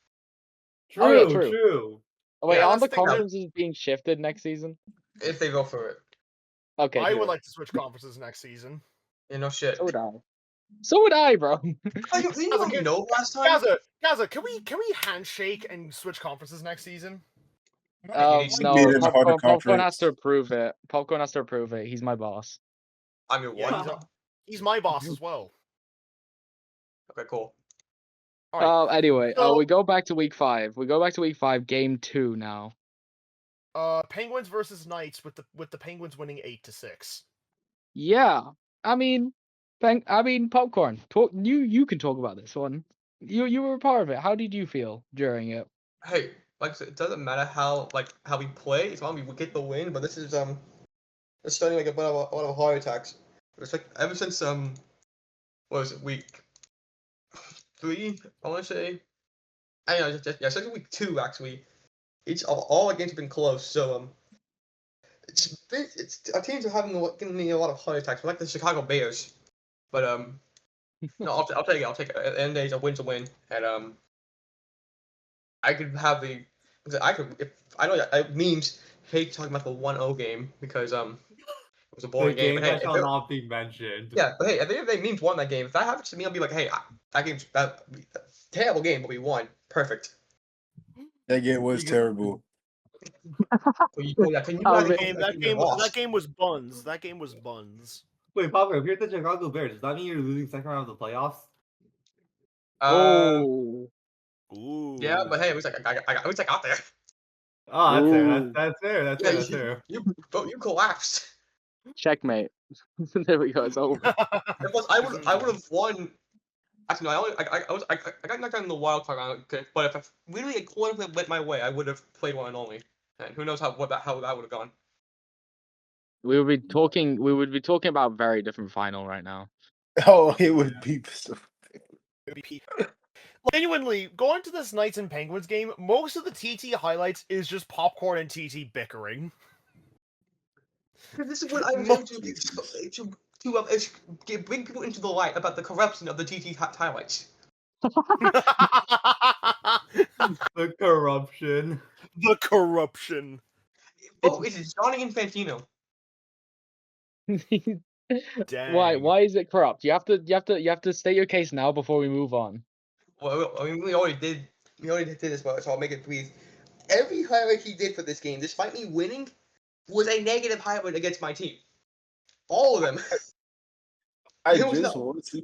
True, Oh, yeah, true. true. Oh, wait, Yeah, aren't the that's the thing, though. conferences being shifted next season? If they go for it. Okay, I good. would like to switch conferences next season. Yeah, no shit. So would I. So would I, bro. Oh, you let me know last time. Gaza, can we handshake and switch conferences next season? No, Being in the harder Popcorn has conference. to approve it. Popcorn has to approve it. He's my boss. I'm your Yeah, one. he's my boss as well. Okay, cool. All right. Anyway, So- we go back to week 5. We go back to week 5, game 2 now. Penguins versus Knights with the Penguins winning 8-6. Yeah, I mean, Popcorn. You can talk about this one. You were a part of it. How did you feel during it? Hey, like I said, it doesn't matter how we play, as long as we get the win. But this is it's starting like a lot of heart attacks. It's like ever since what was it, week 3? I want to say. I don't know, yeah, since week 2 actually. All our games have been close, so it's our teams are giving me a lot of heart attacks. We're like the Chicago Bears, but no, I'll take it. At the end of the day, a win's a win, and I could have if I know memes hate talking about the 1-0 game because it was a The boring game. game But hey, that shall not be mentioned. yeah, but hey, at the end of the day, memes won that game. If that happens to me, I'll be like, hey, that game's terrible game, but we won. Perfect. That game was terrible. That game was buns. That game was buns. Wait, Popper, if you're the Chicago Bears, does that mean you're losing second round of the playoffs? Oh. Ooh. Yeah, but hey, at least I got there. Oh, that's fair. That's fair. You collapsed. Checkmate. There we go. It's over. I would have won. Actually, no, I got knocked out in the wild card round. But if I really went my way, I would have played one and only. And who knows how that would have gone. We would be talking about very different final right now. Oh, it would be so. Genuinely, going to this Knights and Penguins game, most of the TT highlights is just Popcorn and TT bickering. This is what I was to bring people into the light about the corruption of the TT highlights. The corruption. The corruption. Oh, it's Johnny Infantino. Dang. Why is it corrupt? You have to state your case now before we move on. Well, I mean, we already did this, so I'll make it brief. Every highlight he did for this game, despite me winning, was a negative highlight against my team. All of them. I just want to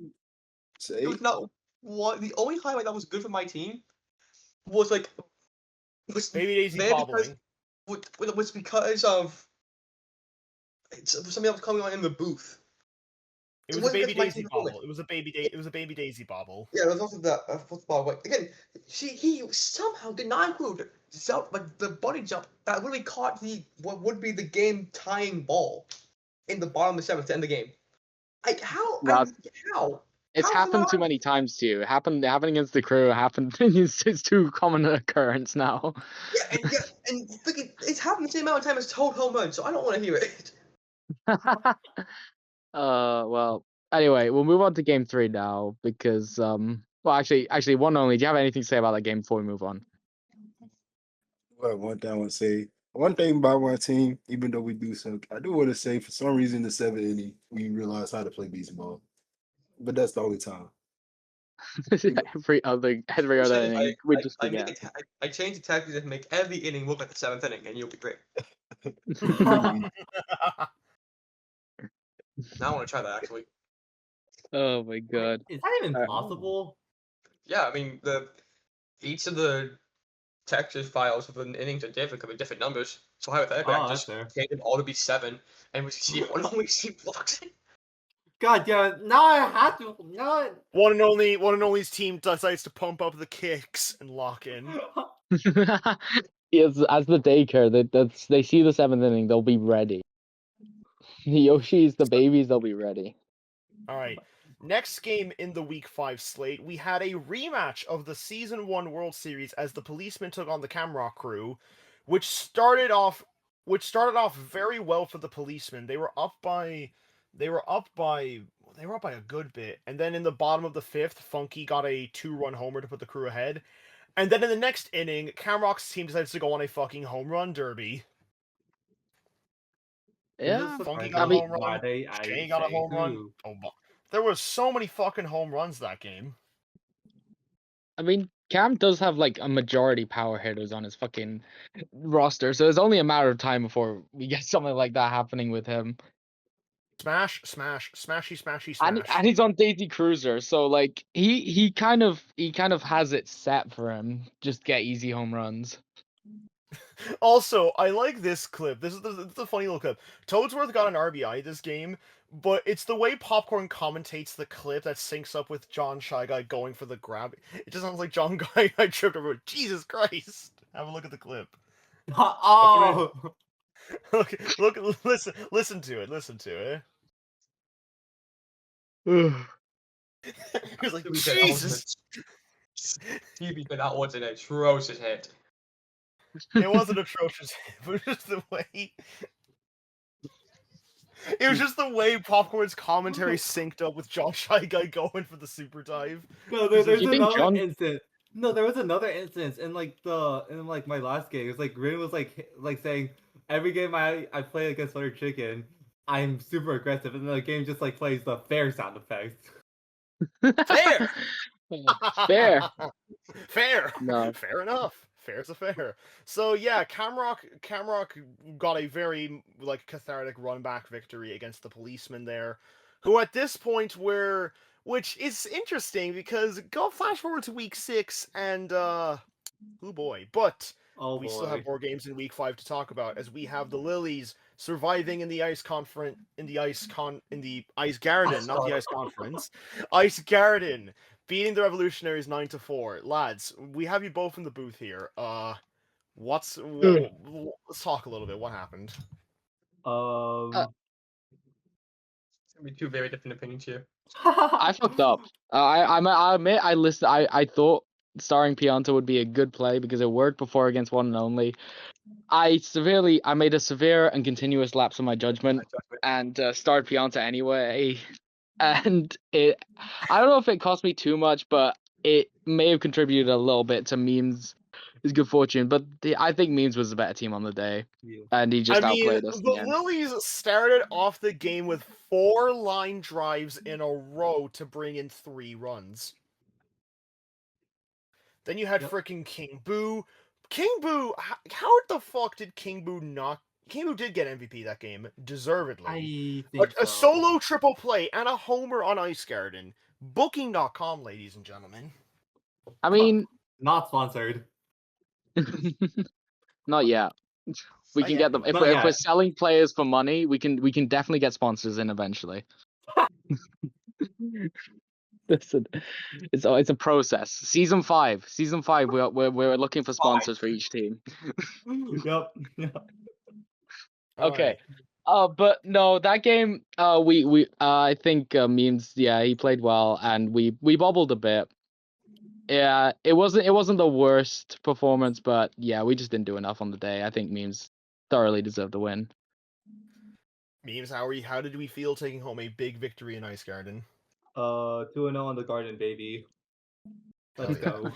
say There was not the only highlight that was good for my team was like Baby Daisy there because bobbling. was because of something else coming on in the booth. It was a wasn't Baby because my Daisy team performance. bobble. It was a Baby Daisy bobble. Yeah, there was also that football. But again, he somehow did not include the body jump that really caught what would be the game tying ball in the bottom of the seventh to end the game. Like how? How? It's How is it happened not too on? many times to you. It happened against the crew. It happened. It's too common an occurrence now. Yeah, and freaking, it's happened the same amount of time as total home run, so I don't want to hear it. Well. Anyway, we'll move on to game 3 now because well, actually, one only. Do you have anything to say about that game before we move on? Well, one thing I want to say, one thing about my team, even though we do suck, I do want to say for some reason the 7th inning we realized how to play baseball, but that's the only time. every other inning, we just forget. I changed the tactics to make every inning look like the 7th inning, and you'll be great. Now I want to try that actually. Oh my god. Is that even Alright. possible? Yeah, I mean each of the Texas files of an innings are different, could be different numbers. So hypothetically, I Oh, can that's just fair. change them all to be 7, and we see one only see blocks. God damn it! Now I have to. No. One and only's team decides to pump up the kicks and lock in. Yes, as the daycare, they see the 7th inning, they'll be ready. The Yoshis, the babies, they'll be ready. All right. Next game in the Week 5 slate, we had a rematch of the Season 1 World Series as the Policemen took on the Camroc crew, which started off very well for the Policemen. They were up by a good bit, and then in the bottom of the 5th, Funky got a 2-run homer to put the crew ahead. And then in the next inning, Camroc's team decides to go on a fucking home run derby. Yeah, Funky I got a mean, home run. why they Shane got a home run. who? Oh, there were so many fucking home runs that game. I mean, Cam does have like a majority power hitters on his fucking roster, so it's only a matter of time before we get something like that happening with him. Smash, smash, smashy, smashy, And smash. he's on Daisy Cruiser, so like he kind of has it set for him. Just get easy home runs. Also, I like this clip. This is a funny little clip. Toadsworth got an RBI this game, but it's the way Popcorn commentates the clip that syncs up with John Shy Guy going for the grab. It just sounds like John Guy tripped over. Jesus Christ! Have a look at the clip. Oh. Look, listen to it. Listen to it. He was like, Jesus! That was an atrocious hit. It wasn't atrocious. It was just the way. It was just the way Popcorn's commentary synced up with John Shy Guy going for the super dive. No, there's You think another John- instance. No, there was another instance in my last game. It was like Rin was like saying every game I play against Butter Chicken, I'm super aggressive, and then the game just like plays the fair sound effects. Fair. Fair. Fair. No. Fair enough. Fair's a fair. So yeah, Camroc got a very like cathartic run back victory against the Policemen there, who at this point which is interesting because go flash forward to week 6 and oh boy, but Oh we boy. still have more games in week 5 to talk about as we have the Lilies surviving in the Ice Garden, not the Ice Conference, Ice Garden, beating the Revolutionaries 9-4. Lads, we have you both in the booth here. Let's talk a little bit. What happened? It's gonna be two very different opinions here. I fucked up. I admit I listened. I thought starring Pianta would be a good play because it worked before against One and Only. I made a severe and continuous lapse in my judgment and started Pianta anyway. And I don't know if it cost me too much, but it may have contributed a little bit to Memes' good fortune. But I think Memes was the better team on the day, and he just outplayed us. The Lilies started off the game with 4 line drives in a row to bring in 3 runs. Then you had freaking King Boo. King Boo, how the fuck did King Boo not? King Boo did get MVP that game, deservedly. I think A solo triple play and a homer on Ice Garden. Booking.com, ladies and gentlemen. I mean, Not sponsored. not yet. We Not can yet, get them not if yet. we're, Not if we're yet. selling players for money. We can definitely get sponsors in eventually. Listen, it's a process. Season 5, we're looking for sponsors for each team. Yep. Okay. Alright. But no, that game, I think Memes, yeah, he played well, and we bobbled a bit. Yeah, it wasn't the worst performance, but yeah, we just didn't do enough on the day. I think Memes thoroughly deserved the win. Memes, how did we feel taking home a big victory in Ice Garden? 2-0 on the Garden, baby. Let's Hell yeah. go.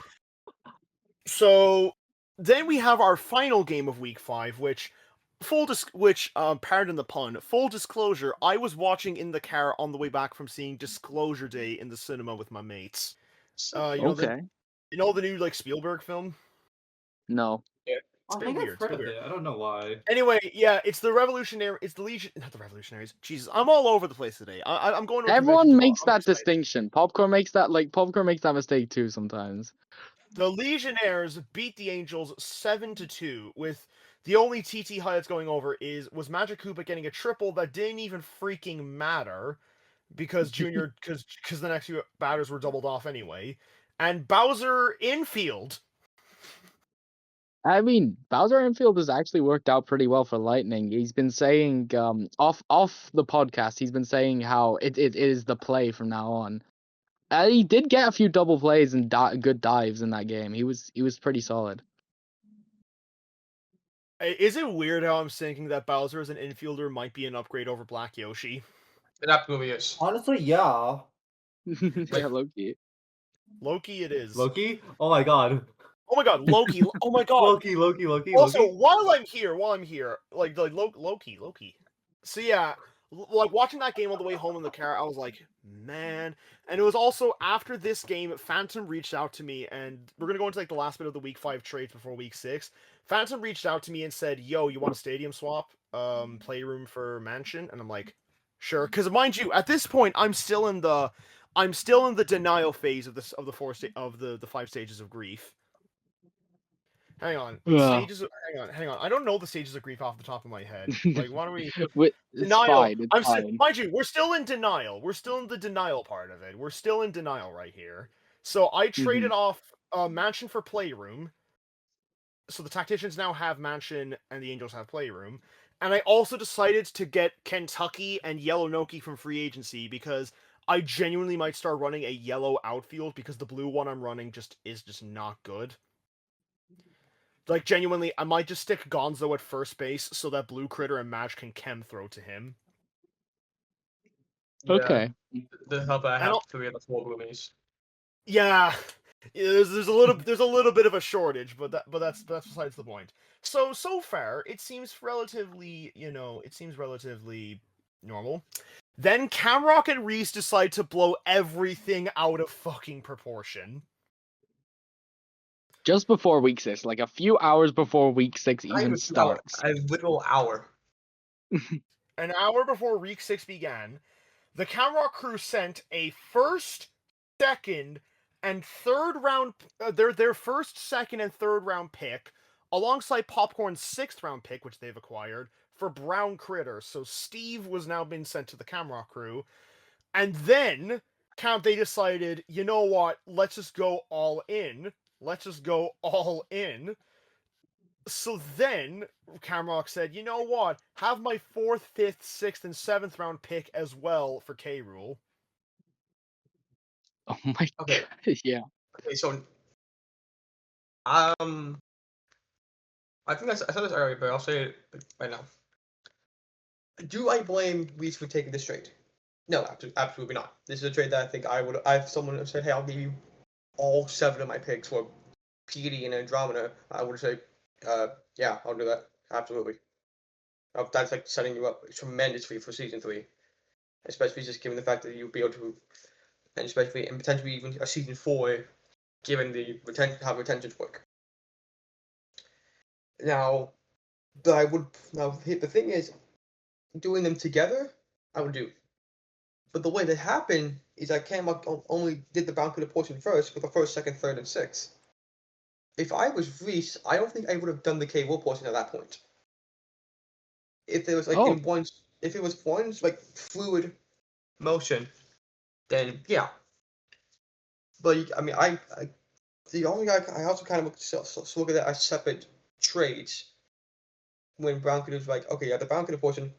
So then we have our final game of week 5, which pardon the pun, full disclosure, I was watching in the car on the way back from seeing Disclosure Day in the cinema with my mates. Okay. You know the new like Spielberg film? No. It's a I bit think I've weird. It's a heard bit of weird. it. I don't know why. Anyway, yeah, it's the not the Revolutionaries. Jesus, I'm all over the place today. I'm going to a convention Everyone tomorrow. makes I'm that excited. distinction. Popcorn makes that mistake too sometimes. The Legionnaires beat the Angels 7-2, with the only TT highlights going over was Magic Koopa getting a triple that didn't even freaking matter because because the next few batters were doubled off anyway, and Bowser infield. I mean, Bowser Infield has actually worked out pretty well for Lightning. He's been saying off the podcast, he's been saying how it is the play from now on. He did get a few double plays and good dives in that game. He was pretty solid. Is it weird how I'm thinking that Bowser as an infielder might be an upgrade over Black Yoshi? It absolutely is. Honestly, yeah. Yeah, Loki. Loki, it is. Loki? Oh my god. Oh my god, Loki! Oh my god! Loki. Also, while I'm here, like Loki. So yeah, like watching that game on the way home in the car, I was like, man. And it was also after this game, Phantom reached out to me, and we're gonna go into like the last bit of the week 5 trades before week 6. Phantom reached out to me and said, "Yo, you want a stadium swap? Playroom for Mansion?" And I'm like, sure. Because mind you, at this point, I'm still in the denial phase of this of the the 5 stages of grief. Hang on. Yeah. Hang on. I don't know the stages of grief off the top of my head. Like, why don't we It's denial? fine. It's fine. Mind you, we're still in denial. We're still in the denial part of it. We're still in denial right here. So I traded off Mansion for Playroom. So the Tacticians now have Mansion and the Angels have Playroom. And I also decided to get Kentucky and Yellow Noki from free agency because I genuinely might start running a yellow outfield because the blue one I'm running is just not good. Like, genuinely, I might just stick Gonzo at first base so that Blue Critter and Madge can chem throw to him. Okay. The help I And have I'll- 3 of the 4 roomies. Yeah, there's a little bit of a shortage, but that's besides the point. So far, it seems relatively normal. Then Camroc and Reese decide to blow everything out of fucking proportion. Just before week 6, like a few hours before week 6 even starts. A literal hour. An hour before week 6 began, the Camroc crew sent a first, second, and third round their first, second, and third round pick, alongside Popcorn's 6th round pick, which they've acquired, for Brown Critter. So Steve was now been sent to the Camroc crew. And then they decided, you know what, let's just go all in. So then Camroc said, you know what, have my 4th, 5th, 6th, and 7th round pick as well for K. Rool. Oh my Okay. god. Yeah. Okay, so I think I said this earlier, but I'll say it right now. Do I blame Reese for taking this trade? No, absolutely not. This is a trade that I think if someone said, hey, I'll give you all 7 of my picks for PD and Andromeda, I would say, yeah, I'll do that. Absolutely. That's like setting you up tremendously for season 3. Especially just given the fact that you'll be able to, and especially, and potentially even a season 4, given how retentions work. Now, the thing is, doing them together, I would do. But the way that happened is that Camroc only did the bounty portion first with the first, second, third, and sixth. If I was Reese, I don't think I would have done the K-Roll portion at that point. If there was like Oh. if it was one like fluid motion, then yeah. But I mean, the only guy I also kind of look at that as separate trades. When Brown could was like, okay, yeah, the Brown could portion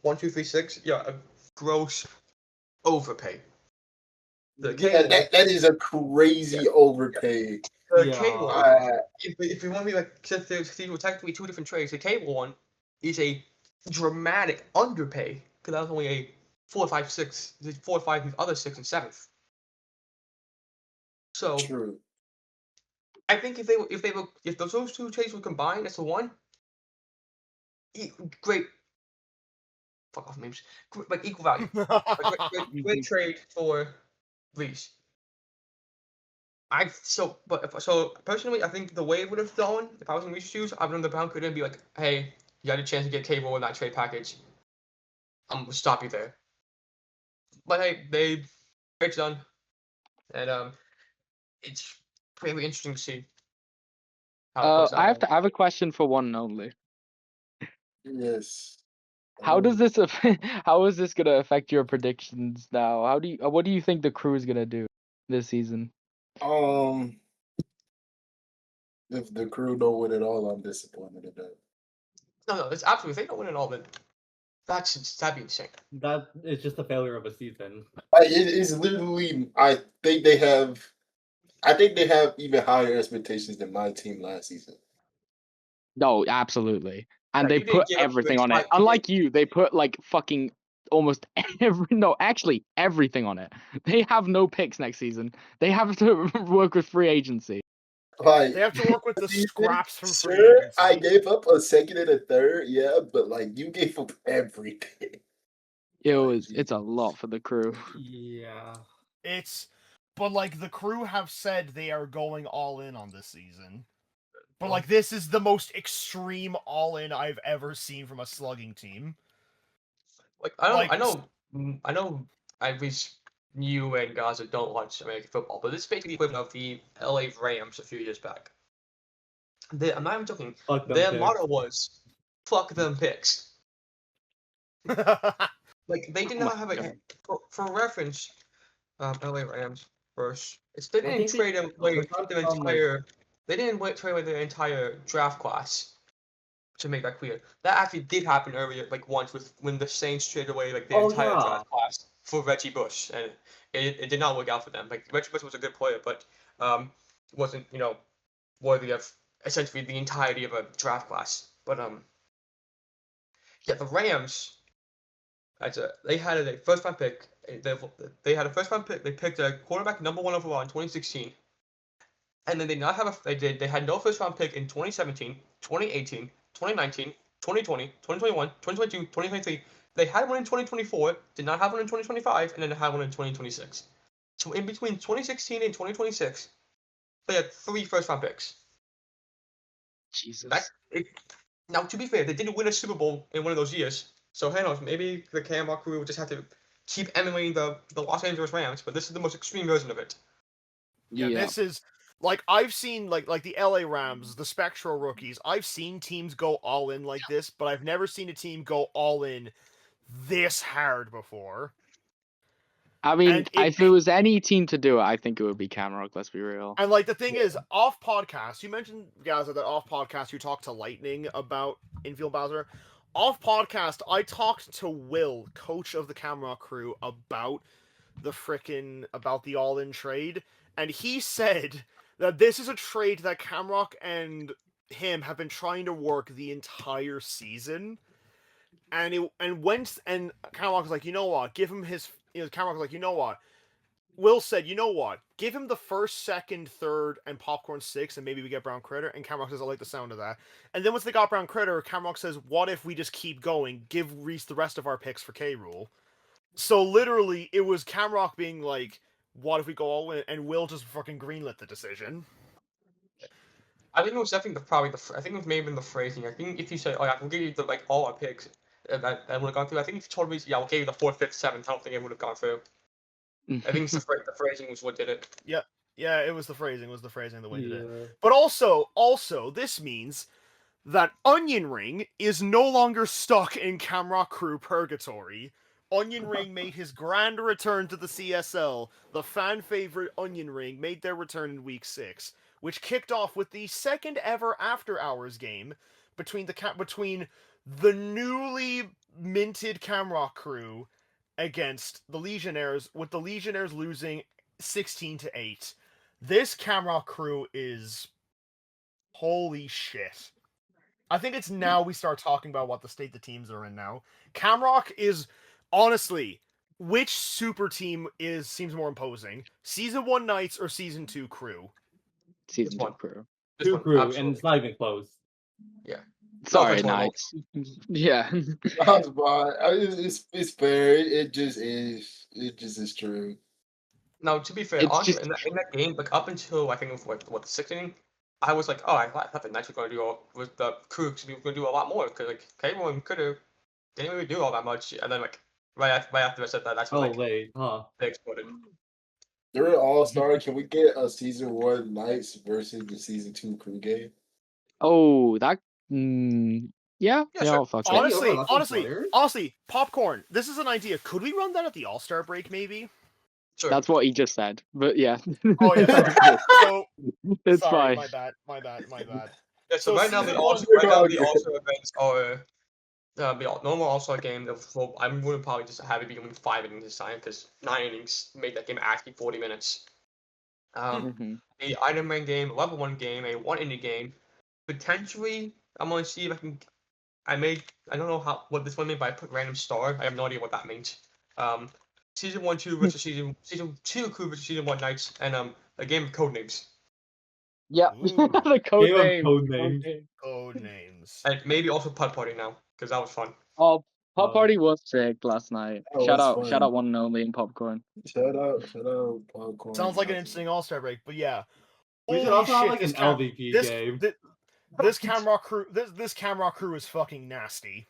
1, 2, 3, 6, yeah, a gross overpay. The that is a crazy overpay. The Yeah. cable, if you want to be like, since there's technically two different trades, the cable one is a dramatic underpay because that was only a 4, 5, 6, 4, 5, the other 6 and 7th. So True. I think if those two trades were combined as the one, great. Fuck off memes. Like equal value. Great trade for Reese. So personally, I think the way it would have gone if I was in Reese's shoes, I would have done the Brown could be like, hey, you had a chance to get Cable in that trade package. I'm gonna stop you there. But hey, it's done, and it's really interesting to see. How it plays out. I have a question for one and only. Yes. How does this how is this gonna affect your predictions now? What do you think the crew is gonna do this season? If the crew don't win it all, I'm disappointed in that. No, it's absolutely. If they don't win it all, then that'd be insane. That is just a failure of a season. It is literally. I think they have even higher expectations than my team last season. No, absolutely. And Yeah, they put everything on it. Unlike you, they put like fucking almost everything on it. They have no picks next season. They have to work with free agency. Like, They have to work with the scraps from free sure, agency. I gave up a second and a third, yeah, but like you gave up everything. It's a lot for the crew. Yeah. But like the crew have said they are going all in on this season. But like this is the most extreme all in I've ever seen from a slugging team. Like I know at least you and Gaza don't watch American football, but this is basically the equivalent of the LA Rams a few years back. I'm not even joking. Their motto was "fuck them picks." Like they did not have a for reference. LA Rams first. They didn't trade away their entire. They didn't trade away their entire draft class. To make that clear, that actually did happen earlier, like once when the Saints traded away like their entire draft class for Reggie Bush, and it did not work out for them. Like Reggie Bush was a good player, but wasn't worthy of essentially the entirety of a draft class. But yeah, the Rams, they had a first round pick. They had a first round pick. They picked a quarterback number 1 overall in 2016, and then they had no first round pick in 2017, 2018. 2019, 2020, 2021, 2022, 2023. They had one in 2024, did not have one in 2025, and then they had one in 2026. So in between 2016 and 2026, they had 3 first-round picks. Jesus. Now, to be fair, they didn't win a Super Bowl in one of those years. So, who knows, maybe the Camroc crew will just have to keep emulating the Los Angeles Rams, but this is the most extreme version of it. Yeah, this is... Like, I've seen, like the LA Rams, the Spectral rookies, I've seen teams go all in like this, but I've never seen a team go all in this hard before. I mean, if it was any team to do it, I think it would be Camroc, let's be real. And, like, the thing is, off podcast, you mentioned, Gazza, that off podcast you talked to Lightning about Infield Bowser. Off podcast, I talked to Will, coach of the Camroc crew, about the all-in trade, and he said that this is a trade that Camroc and him have been trying to work the entire season, and Camroc was like, you know what, give him his. Camroc was like, you know what. Will said, you know what, give him the first, second, third, and Popcorn 6, and maybe we get Brown Critter. And Camroc says, I like the sound of that. And then once they got Brown Critter, Camroc says, what if we just keep going, give Reese the rest of our picks for K-Rule? So literally, it was Camroc being like, what if we go all in? And Will just fucking greenlit the decision. I think it was definitely I think it was maybe in the phrasing. I think if you say, oh yeah, we'll give you all our picks, that would have gone through. I think if you told me, yeah, we'll give you the 4th, 5th, 7th, I don't think it would have gone through. I think it's the phrasing was what did it. Yeah, it was the phrasing that winded it. Yeah. But also, this means that Onion Ring is no longer stuck in Camroc Crew purgatory. Onion Ring made his grand return to the CSL. The fan favorite Onion Ring made their return in Week 6, which kicked off with the second ever After Hours game between the newly minted Camroc Crew against the Legionnaires, with the Legionnaires losing 16-8. This Camroc Crew is holy shit. I think it's now we start talking about what the state the teams are in now. Camroc is, honestly, which super team seems more imposing? Season 1 Knights or Season 2 Crew? Season 2 one. Crew. This Two one, crew, absolutely. and it's not even close. Sorry, normal. Knights. Yeah. That's fine. It's fair. It just is. It just is true. Now, to be fair, It's honestly, just- in that game, like up until I think it was what the 6th inning, I was like, oh, I thought the Knights were going to do with the crew going to do a lot more because like everyone could have didn't really do all that much, and then like right after I said that, that's when Oh like wait, huh? they exploded. During All-Star, can we get a Season 1 Knights versus the Season 2 crew game? Oh, that. Yeah, Yeah, yeah, sure. I'll fuck it. Any overlapping Honestly, Popcorn, this is an idea. Could we run that at the All-Star break, maybe? Sure. That's what he just said. But yeah. Oh, yeah, sorry. So, It's sorry, fine. my bad. Yeah, so So right now season the one- All-Star events are the normal All-Star game. Well, I'm going to probably just have it be only 5 innings this time because 9 innings made that game actually 40 minutes. Mhm. The Iron Man game, level 1 game, a 1-inning game. Potentially, I'm going to see if I can. I don't know what this one means, but I put random star. I have no idea what that means. Season 1 2 versus season 2 crew versus Season 1 Knights, and a game of code names. Yeah. Ooh. The code Game of name. code names. Code names. And maybe also Putt Party now, because that was fun. Oh, Pop Oh. Party was sick last night. Oh, shout that's out, fun. shout out, one and only in Popcorn. Shout out, Popcorn. Sounds like an interesting All-Star break, but yeah. We should Holy also have shit, like an this cam- LVP this, game. This Camroc crew, this Camroc crew is fucking nasty.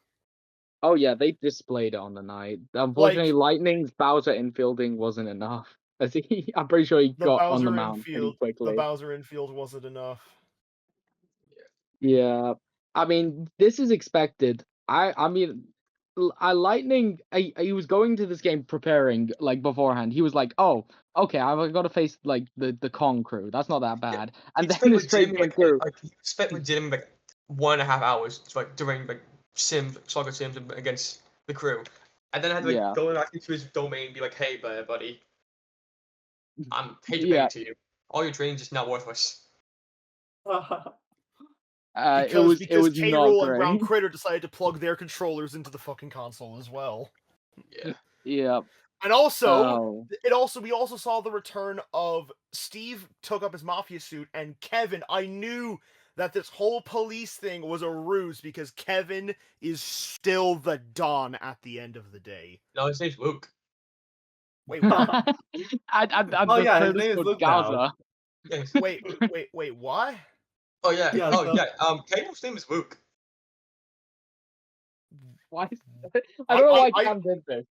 Oh yeah, they displayed it on the night. Unfortunately, Lightning's Bowser infielding wasn't enough. I'm pretty sure he The got on the Bowser mound pretty infield, quickly. the Bowser infield wasn't enough. Yeah, I mean, this is expected. I mean, Lightning. He was going to this game preparing like beforehand. He was like, "Oh, okay, I've got to face like the Kong crew. That's not that bad." And then this trade went through. He spent legitimately like 1.5 hours like during like soccer sims against the crew, and then I had to Yeah. go back into his domain and be like, "Hey, buddy, I'm hate to Yeah. bring it to you. All your training's just not worthless." Because it was K. not Rool and Brown great. Critter decided to plug their controllers into the fucking console as well. Yeah. Yeah. And also, Oh. we also saw the return of Steve took up his Mafia suit, and Kevin. I knew that this whole police thing was a ruse because Kevin is still the Don at the end of the day. No, his name's Luke. Wait, what? Oh, yeah, his name is Luke now. Gaza. Yes. wait, what? Oh yeah. Yeah, Oh so- yeah. Cable's name is Luke. Why? I don't know why I- Cam did this.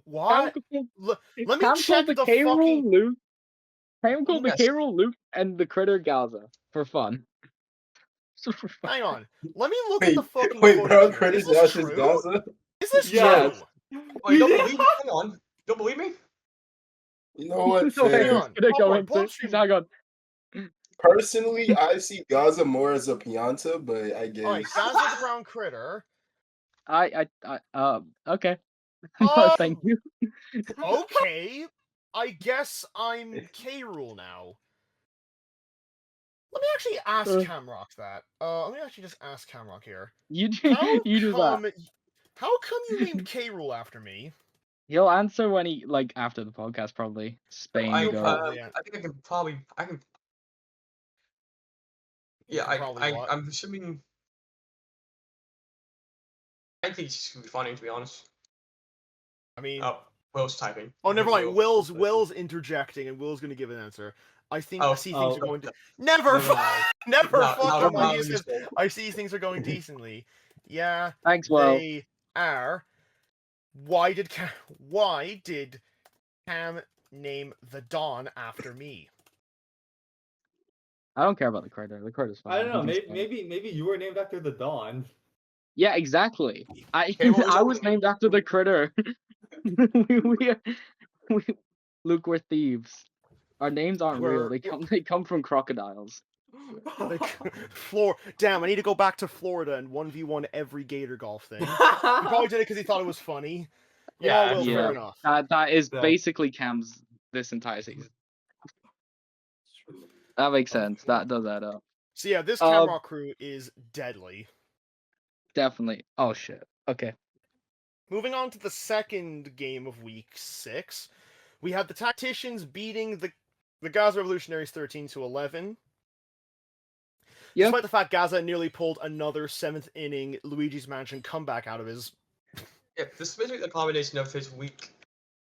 What? Cam Let me Cam check called the K. Rool fucking. Luke. Cam called the Yes. K. Rool Luke and the Critter Gaza for fun. For fun. Hang on. Let me look at the fucking. Wait, footage Brown here. Critter Is this Dash is true? Gaza? Is this Yes. true? Oh, you don't believe me? Hang on. You don't believe me? You know what? No, Fair. hang on. Gonna go Popcorn, into. pull up stream. Hang on. Personally, I see Gaza more as a Pianta, but I guess. Alright, Gaza the Brown Critter. Okay. Um, Thank you. Okay. I guess I'm K. Rool now. Let me actually ask Camroc that. Let me actually just ask Camroc here. You How you do that. How come you named K. Rool after me? He'll answer when he after the podcast probably. Spain I, go. I think I can. Yeah, I'm assuming. I think it's gonna be funny, to be honest. I mean, Oh, Will's typing. oh, never mind. Will. Will's interjecting, and Will's going to give an answer. I see things are going to never, Never mind. never No, fucking no, like no, you said. I see things are going decently. Yeah, Thanks, Will. are why did Cam name the Dawn after me? I don't care about the critter. The critter's fine. I don't know. He can Maybe you were named after the Dawn. Yeah, exactly. Okay, what was I your was name? named after the critter. we, we, Luke, we're thieves. Our names aren't real. They come from crocodiles. Damn, I need to go back to Florida and 1v1 every Gator golf thing. He probably did it because he thought it was funny. Yeah, well, fair enough. That is Yeah. basically Cam's this entire season. That makes sense. That does add up. So yeah, this Camroc crew is deadly. Definitely. Oh shit. Okay. Moving on to the second game of week 6, we had the Tacticians beating the Gazza Revolutionaries 13-11. Yeah. Despite the fact Gazza nearly pulled another 7th inning Luigi's Mansion comeback out of his. Yeah, this is basically the combination of his week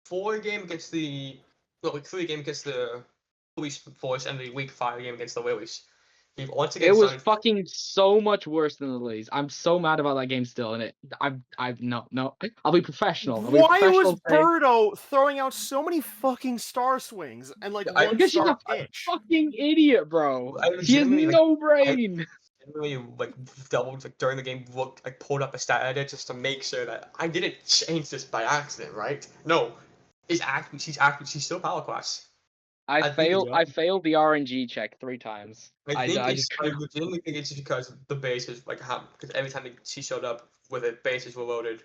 4 game against week 3 game against the Police Force and the week 5 game against the Willies. He once again It was fucking so much worse than the Lilies. I'm so mad about that game still, and no. I'll be professional. Why was Birdo throwing out so many fucking star swings and like one Because she's star a pitch? fucking idiot, bro. I She has legitimately, no brain. Really doubled during the game, pulled up a stat edit just to make sure that I didn't change this by accident, right? No, she's still power class. I failed the RNG check 3 times. I legitimately think it's just because the bases because every time she showed up with it, bases were loaded.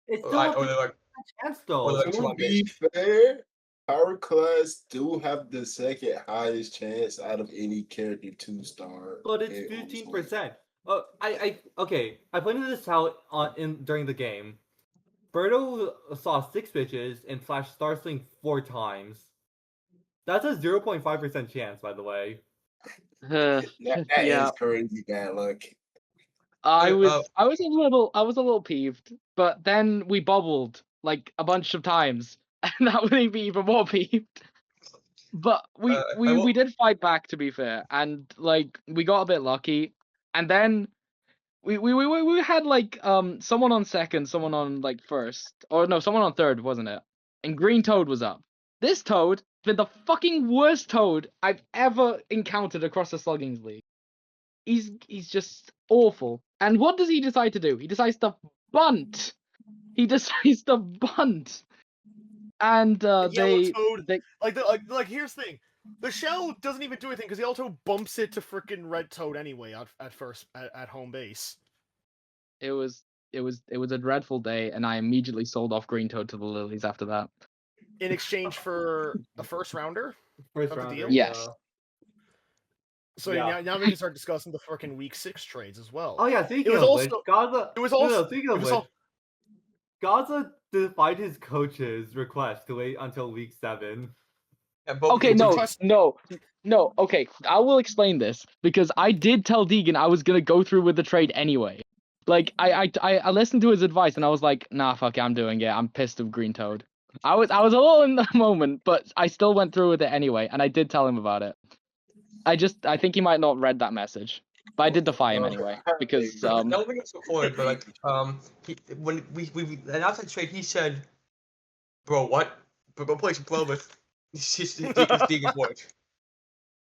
It's still a chance though. To be fair, power class do have the second highest chance out of any character to start. But it's 15%. Okay. I pointed this out during the game. Birdo saw 6 pitches and flashed Star Swing 4 times. That's a 0.5% chance, by the way. That is crazy bad luck. I was a little peeved, but then we bobbled like a bunch of times, and that would make me even more peeved. But we did fight back, to be fair, and like we got a bit lucky, and then we had like someone on second, someone on like first, or no, someone on third, wasn't it? And Green Toad was up. This Toad been the fucking worst Toad I've ever encountered across the Sluggings League. He's just awful. And what does he decide to do? He decides to bunt. And here's the thing. The shell doesn't even do anything because he also bumps it to frickin' Red Toad anyway at home base. It was a dreadful day, and I immediately sold off Green Toad to the Lilies after that. In exchange for a first rounder? First rounder, deal? Yes. So now we can start discussing the frickin' week 6 trades as well. Oh yeah, speaking of which, Gazza defied his coach's request to wait until week 7. Okay, no. Okay, I will explain this because I did tell Deegan I was gonna go through with the trade anyway. Like I listened to his advice and I was like, nah, fuck it, I'm doing it. I'm pissed of Green Toad. I was a little in the moment, but I still went through with it anyway, and I did tell him about it. I think he might not read that message, but I did defy him anyway because I don't think it's recorded, but when we announced the trade, he said, "Bro, what? Bro, play some Clovis." Deegan's word.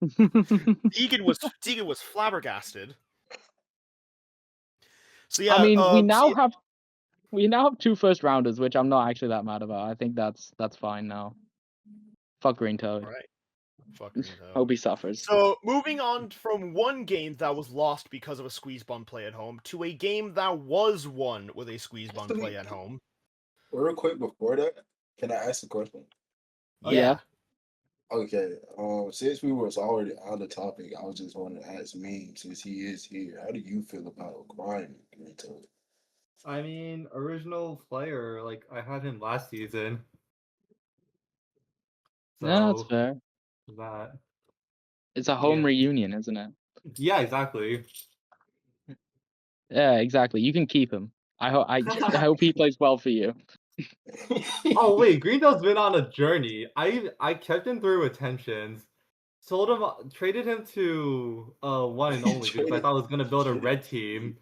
Deegan was flabbergasted. So yeah, I mean, we now have 2 first rounders, which I'm not actually that mad about. I think that's fine now. Fuck Green Toad. All right. Fuck Green Toad. Hope he suffers. So moving on from one game that was lost because of a squeeze bun play at home to a game that was won with a squeeze bun play at home. Real quick before that, can I ask a question? Yeah. Okay. Since we was already on the topic, I was just wanting to ask me, since he is here, how do you feel about acquiring Green Toad? I mean, original player, like I had him last season. So, yeah, that's fair. It's a home reunion, isn't it? Yeah, exactly. Yeah, exactly. You can keep him. I hope he plays well for you. Oh wait, Green Toad's been on a journey. I kept him through retentions, sold him, traded him to One and Only because I thought I was gonna build a red team,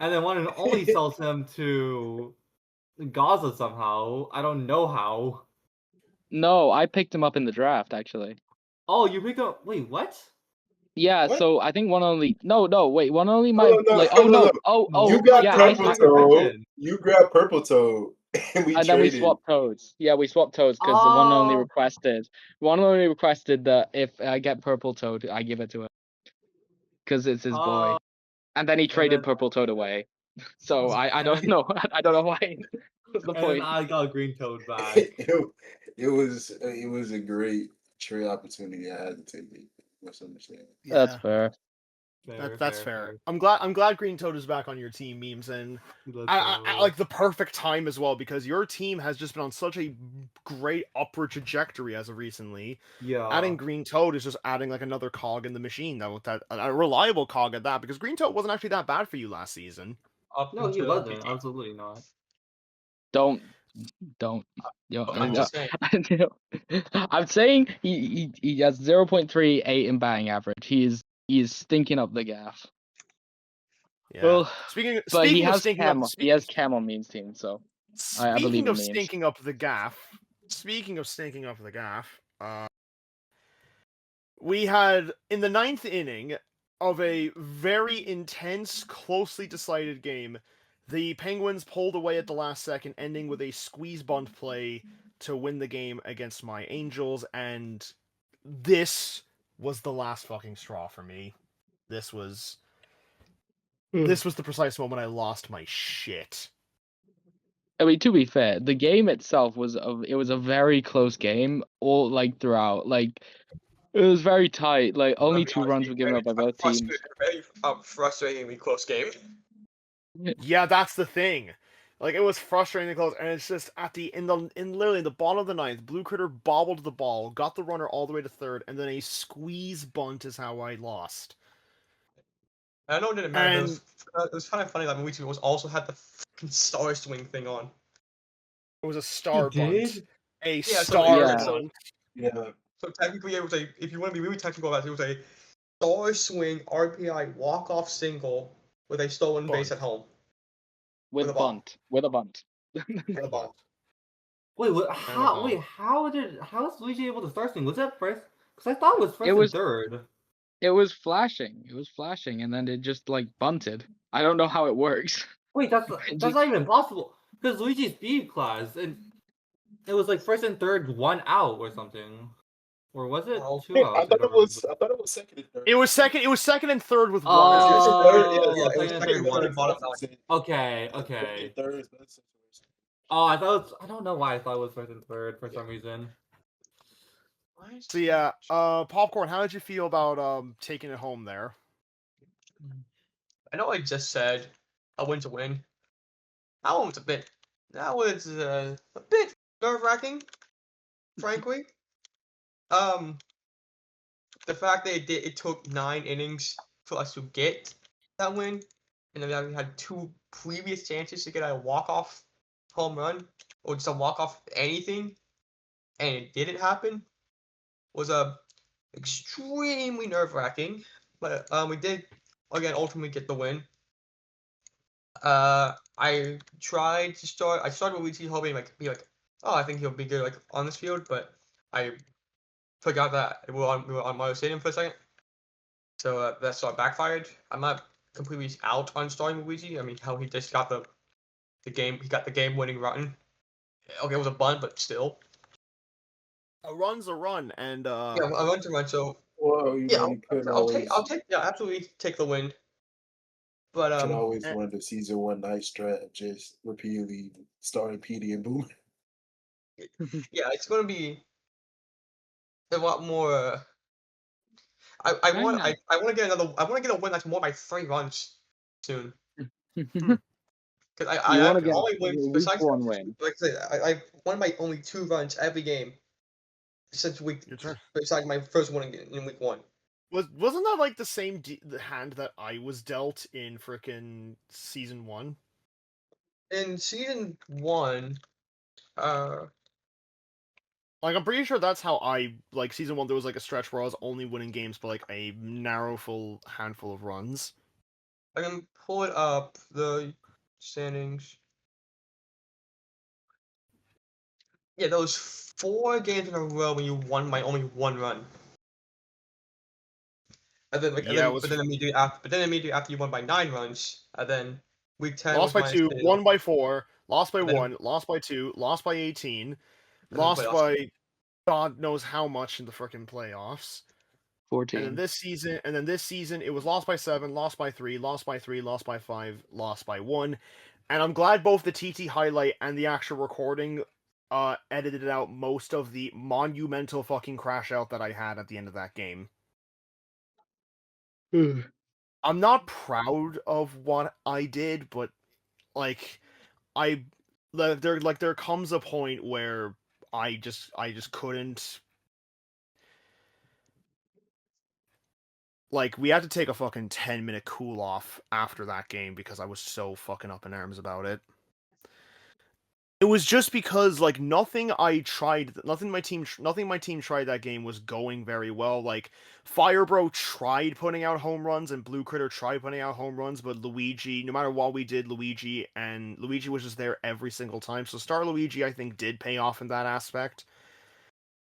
and then One and Only sells him to Gazza somehow. I don't know how. No, I picked him up in the draft actually. Oh, you picked up. Wait, what? Yeah, What? so I think one only. No, wait, one only No, might no, like. no, Oh no, no. no. No, You Oh got yeah. you Purple have Toad. protection. You grabbed Purple Toad, and we And then we traded. swapped toads. Yeah, we swapped toads because the Oh, one only requested that if I get purple toad, I give it to him because it's his boy. oh, And then he and traded then purple toad away. So I and don't then know. I don't know why. What's the and then point? I got Green Toad back. It was a great trade opportunity. I had to take it. Must understand. That's Yeah, fair. that's fair. I'm glad Green Toad is back on your team, memes, and Let's I go. like the perfect time as well because your team has just been on such a great upward trajectory as of recently. Yeah. Adding Green Toad is just adding like another cog in the machine, though. That a reliable cog at that, because Green Toad wasn't actually that bad for you last season. Up No, he until wasn't. Absolutely not. Don't. Yo, I'm just saying. I'm saying he has 0.38 in batting average. He is stinking up the gaff. Yeah. Well, Speaking but he speaking of has stinking up, He has Cam on memes team, so I believe speaking in of memes. stinking up the gaff. Speaking of stinking up the gaff, we had in the ninth inning of a very intense, closely decided game, the Penguins pulled away at the last second, ending with a squeeze bunt play to win the game against my Angels, and this was the last fucking straw for me. This was the precise moment I lost my shit. I mean, to be fair, the game itself was a very close game, all like throughout. Like it was very tight. Like only 2 runs were given up by both teams. Very frustratingly close game. Yeah, that's the thing. Like it was frustrating close, and it's just at the in literally the bottom of the ninth, Blue Critter bobbled the ball, got the runner all the way to third, and then a squeeze bunt is how I lost. I know it didn't matter, And but it was kind of funny that Luigi was also had the fucking star swing thing on. it was a He star bunt. did? A Yeah, star Yeah. bunt. Yeah. So technically, it was a. If you want to be really technical about it, it was a star swing RPI walk off single with a stolen base Bunt. at home With a ball. bunt. With a bunt. With a ball. Wait, what? And a How? ball. Wait, how was Luigi able to start swing? Was that first? Because I thought it was first was- and third. It was flashing. It was flashing, and then it just like bunted. I don't know how it works. Wait, that's not even possible. Because Luigi's speed class, and it was like first and third, 1 out or something. Or was it Well, 2 outs? I thought it was second and third. It was second and third with Oh, runners. It was third, yeah, it it was was second and third and bottom nine. Okay. Third is best situation. Oh, I don't know why I thought it was first and third for some reason. So yeah, Popcorn, how did you feel about taking it home there? I know I just said a win to win. That one was a bit nerve wracking, frankly. The fact that it took 9 innings for us to get that win, and then we had 2 previous chances to get a walk-off home run or just a walk-off anything, and it didn't happen, was extremely nerve-wracking. But we did again ultimately get the win. I started with Luigi hoping be like, oh, I think he'll be good like on this field, but I forgot that we were on Mario Stadium for a second. So that sort of backfired. I'm not completely out on starting Luigi. I mean, how he just got the game. He got the game-winning run. Okay, it was a bunt, but still. A run's a run, and Yeah, a run to run. So Well, yeah, you couldn't absolutely take the win. But can always and- run the season 1 night strat, just repeatedly starting PD and Boom. yeah, it's gonna be a lot more. I want to get a win that's more by 3 runs soon. Because You want to I get only a win week besides 1 win. like I said, I won by only 2 runs every game since Your turn. besides my first one in week 1. Wasn't that like the same the hand that I was dealt in frickin' season 1? In season 1, Like I'm pretty sure that's how I like season 1. There was like a stretch where I was only winning games by like a narrow full handful of runs. I can pull it up the standings. Yeah, those 4 games in a row when you won by only 1 run. And then like, Yeah, it was but then immediately after you won by 9 runs, and then week 10 lost was by 2, -2, won by 4, lost by and then 1, lost by 2, lost by 18, and then lost playoffs. by God knows how much in the frickin' playoffs. And then 14. this season, it was lost by 7, lost by 3, lost by 3, lost by 5, lost by 1. And I'm glad both the TT highlight and the actual recording edited out most of the monumental fucking crash out that I had at the end of that game. I'm not proud of what I did, but like there comes a point where I just couldn't. Like, we had to take a fucking 10-minute cool off after that game because I was so fucking up in arms about it. It was just because like nothing my team tried that game was going very well. Like, Firebro tried putting out home runs and Blue Critter tried putting out home runs, but Luigi, no matter what we did, Luigi was just there every single time. So Star Luigi, I think, did pay off in that aspect.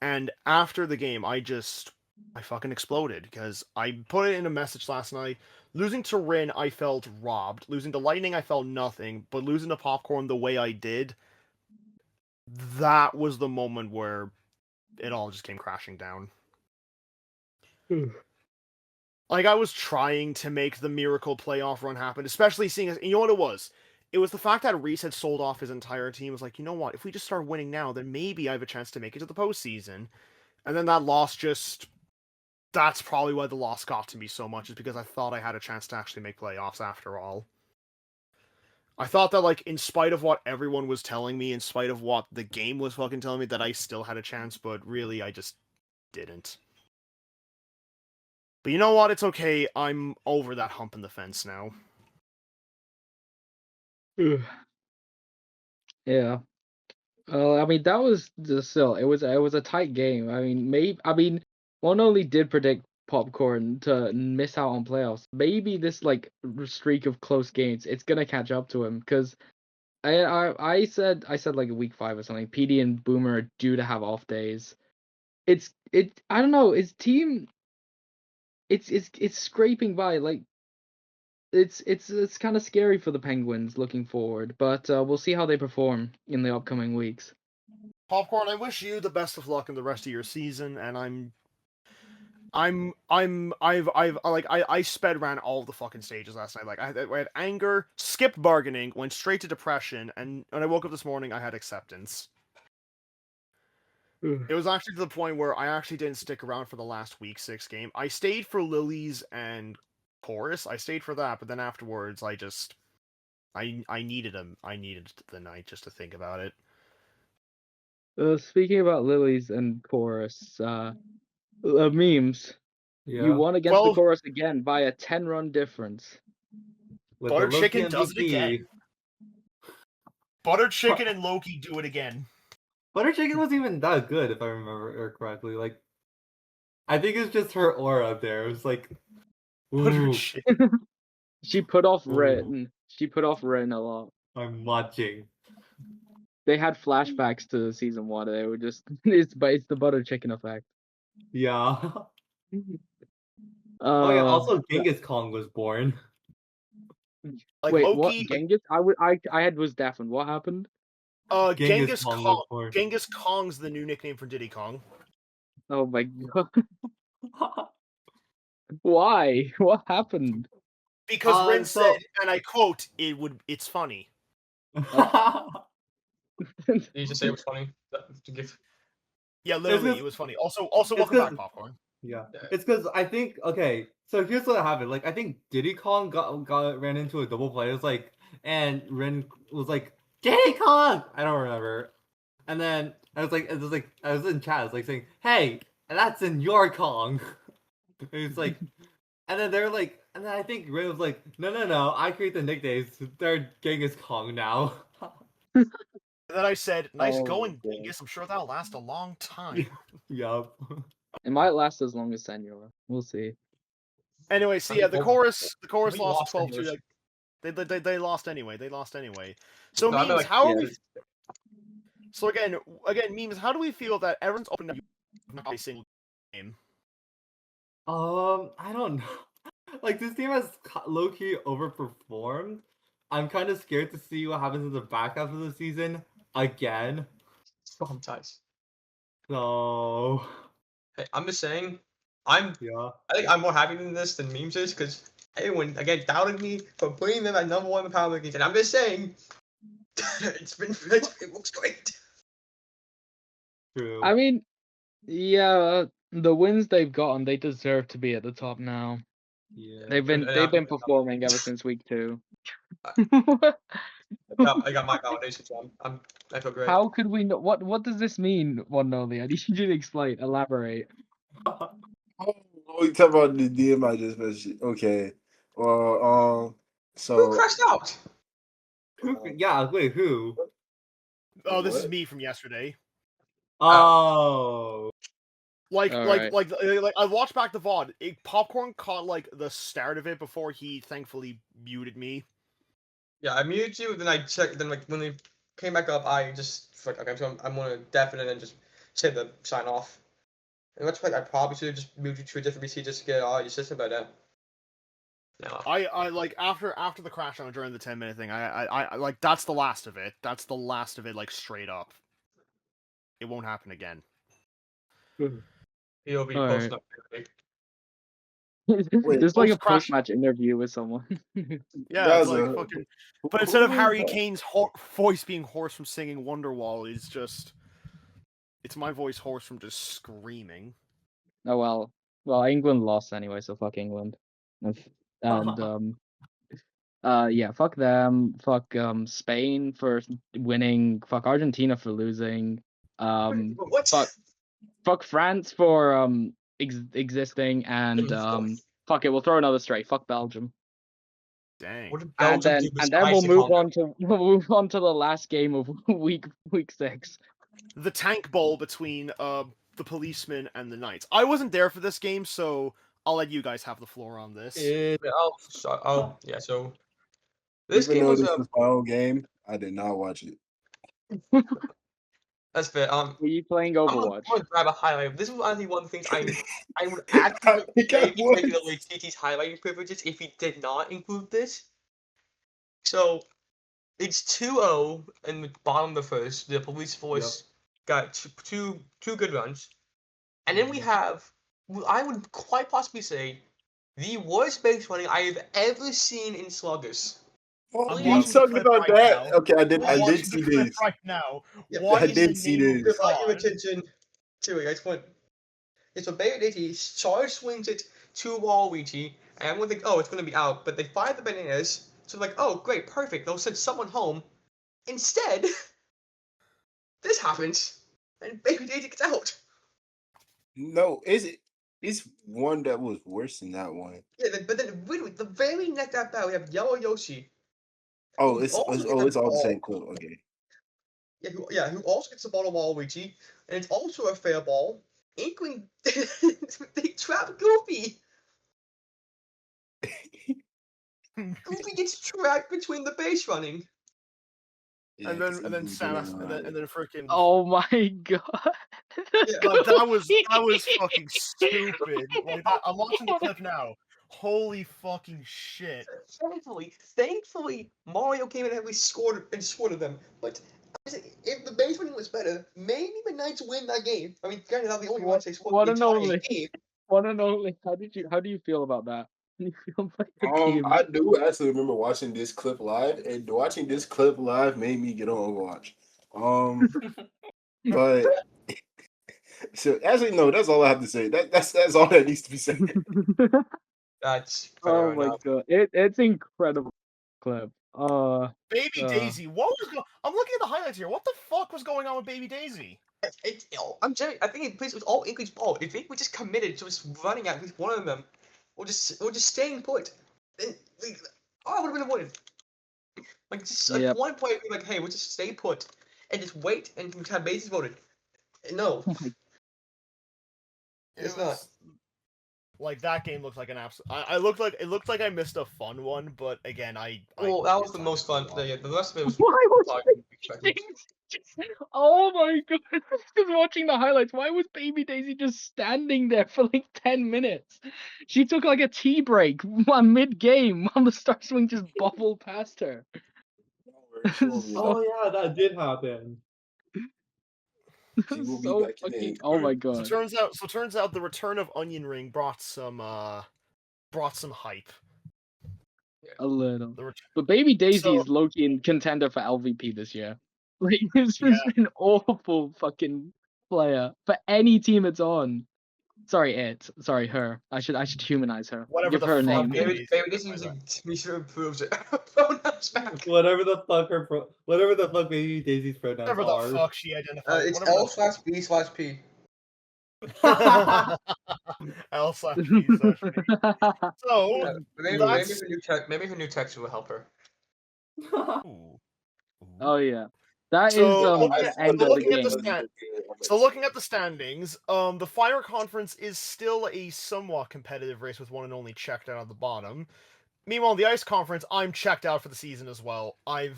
And after the game, I fucking exploded because I put it in a message last night. Losing to Rin, I felt robbed. Losing to Lightning, I felt nothing. But losing to Popcorn the way I did, that was the moment where it all just came crashing down. Like, I was trying to make the miracle playoff run happen, especially seeing as, you know what it was? It was the fact that Reese had sold off his entire team. It was like, you know what? If we just start winning now, then maybe I have a chance to make it to the postseason. And then that loss just... That's probably why the loss got to me so much, is because I thought I had a chance to actually make playoffs after all. I thought that, like, in spite of what everyone was telling me, in spite of what the game was fucking telling me, that I still had a chance, but really, I just didn't. But you know what? It's okay. I'm over that hump in the fence now. Yeah. I mean, that was just still. It was a tight game. I mean, one only did predict Popcorn to miss out on playoffs. Maybe this like streak of close games, it's gonna catch up to him because I said like week 5 or something. PD and Boomer are due to have off days. I don't know. His team. It's scraping by like. It's kind of scary for the Penguins looking forward, but we'll see how they perform in the upcoming weeks. Popcorn, I wish you the best of luck in the rest of your season, and I sped ran all the fucking stages last night. Like, I had anger, skipped bargaining, went straight to depression, and when I woke up this morning, I had acceptance. It was actually to the point where I actually didn't stick around for the last week 6 game. I stayed for Lilies and Chorus. I stayed for that, but then afterwards, I needed the night just to think about it. Speaking about Lilies and Chorus, memes. Yeah. You won against the Well- Chorus again by a 10-run difference. With Butter the Loki Chicken does it MVP. again. Butter Chicken and Loki do it again. Butter Chicken wasn't even that good, if I remember her correctly. Like, I think it's just her aura up there. It was like, Butter ooh, Chicken. She put off Ooh. Rin. She put off Rin a lot. I'm watching. They had flashbacks to season 1. They were just it's the Butter Chicken effect. Yeah. Oh yeah. Uh, Also, Genghis Kong was born. Like, wait, Loki, what? Genghis? I had was deafened. What happened? Genghis Kong Kong. was born. Genghis Kong's the new nickname for Diddy Kong. Oh my god! Why? What happened? Because Rin so- said, and I quote, it's funny. Did you just say it was funny? To give... Yeah, literally, just- it was funny. Also, it's welcome back, 'cause- Popcorn. Yeah, Yeah. it's because I think So here's what happened. Like, I think Diddy Kong ran into a double play. It was like, and Rin was like, Diddy Kong. I don't remember. And then I was like, I was in chat. I was like saying, hey, that's in your Kong. It's like, and then they're like, and then I think Rin was like, no, I create the nicknames. They're Genghis Kong now. And then I said, nice Oh, going, God. Genghis. I'm sure that'll last a long time. Yup. It might last as long as Senor. We'll see. Anyway, so yeah, the chorus We lost lost 12-2. anyways. Like, they lost anyway. So No, I mean, memes, like, how are yeah. we? So again, memes. How do we feel that everyone's opening up every single game? I don't know. Like, this team has low-key overperformed. I'm kind of scared to see what happens in the back half of the season again. Traumatized. So, Hey, I'm just saying, yeah. I think I'm more happy than this than memes is because everyone again doubted me for putting them at number 1 in the power rankings, and I'm just saying, it looks great. True. I mean, yeah, the wins they've gotten, they deserve to be at the top now. Yeah. They've been performing ever since week 2. I got my validation, so I feel great. How could we not? What does this mean, One Only? I need you to explain, elaborate. Oh, we talk about the DM I just mentioned. Okay. Well, Who so crashed out? Yeah, wait, who? Oh, this is what? me from yesterday. Oh. Like Alright. I watched back the VOD. Popcorn caught like the start of it before he thankfully muted me. Yeah, I muted you, then I checked. Then like when they came back up, I just like okay, so I'm gonna deafen it and just say the sign off. And that's like I probably should have just moved you to a different PC just to get all your system by then. No. I like after the crash on during the 10-minute thing. I like that's the last of it. That's the last of it. Like straight up, it won't happen again. He'll be Alright. posting up. Wait, There's like a post-crash- post-match interview with someone. Yeah, it's like Gazza, fucking. who- But instead of who is Harry that? Kane's voice being hoarse from singing Wonderwall, it's my voice hoarse from just screaming. Oh well, England lost anyway, so fuck England. And yeah, fuck them. Fuck Spain for winning. Fuck Argentina for losing. What? Fuck France for existing, and fuck it, we'll throw another straight. Fuck Belgium. Dang. What did And Belgium then do we'll besides move Hungary? on to the last game of week 6. The tank bowl between the policeman and the knights. I wasn't there for this game, so I'll let you guys have the floor on this. Yeah. So this Even game though was this was my own game, I did not watch it. that's fair. Were you playing I'm gonna Overwatch? grab a highlight. This is honestly one of the things I would actually I think I maybe was. take away TT's highlighting privileges if he did not include this. So it's 2-0 in the bottom of the first. The police force got two good runs, and then we have I would quite possibly say the worst base running I have ever seen in Sluggers. Oh, I'm you watching the talking clip about right that? now. Okay, I did Watching see the clip this. right now. Yeah, What I is did the see name of this. Divide your God? attention to it. I just want. It's a Bayer DT. Charge swings it to Waluigi, and everyone thinks, oh, it's going to be out. But they fire the bananas, so like, oh, great, perfect. They'll send someone home. Instead, this happens, and Baby Daisy gets out. No, is it? It's one that was worse than that one. Yeah, but then literally, the very next at bat, we have Yellow Yoshi. Oh, Who it's also gets a it's all the ball. same clip. Okay. Who also gets the ball to Waluigi, and it's also a fair ball. Inkling, they trap Goofy. Goofy gets trapped between the base running. Yeah, And 'cause then Eagles Santa, didn't and ride. then freaking. Oh my god. Like, that was fucking stupid. Like that, I'm watching the clip now. Holy fucking shit! Thankfully, Mario came in and we scored at them. But if the base running was better, maybe the Knights win that game. I mean, granted, I'm the only ones they scored One the and entire only. game. One and only. How do you feel about that? How do you feel about your team? I do actually remember watching this clip live, and watching this clip live made me get on Overwatch. But so actually, no, that's all I have to say. That's all that needs to be said. That's fair Oh my enough. god. It's incredible clip. Baby Daisy, what was going? I'm looking at the highlights here. What the fuck was going on with Baby Daisy? I think it was all English ball. If we just committed to just running at least one of them, or just staying put, then I would have been avoided. Like just Yep. one point, be like, hey, we'll just stay put and just wait and have bases voted. No, Oh my it's not. Like that game looked like an absolute. It looked like I missed a fun one, but again, Well, that was the most fun. Why Yeah, the rest of it was. Why was fine. Oh my god! Just watching the highlights. Why was Baby Daisy just standing there for like 10 minutes? She took like a tea break mid game while the Star Swing just bobbled past her. She won't be So- back. Oh yeah, that did happen. She will be so back in fucking. the Oh my game. So god! turns out the return of Onion Ring brought some hype. A little. The ret- But Baby Daisy So- is low-key in contender for LVP this year. Like, this Yeah. has been an awful fucking player for any team it's on. Sorry, her. I should humanize her. Whatever Give the her a fuck name. it Baby, this is Misha proves it. Pronouns back. Whatever the fuck Baby Daisy's pronouns Whatever the are. fuck she identifies. It's whatever L/B/P. the L/B/P. So Maybe that's- her new text will help her. Ooh. Oh yeah, that is So, the end of the looking at the game. So looking at the standings, the Fire Conference is still a somewhat competitive race with one and only checked out at the bottom. Meanwhile, the Ice Conference, I'm checked out for the season as well. I'm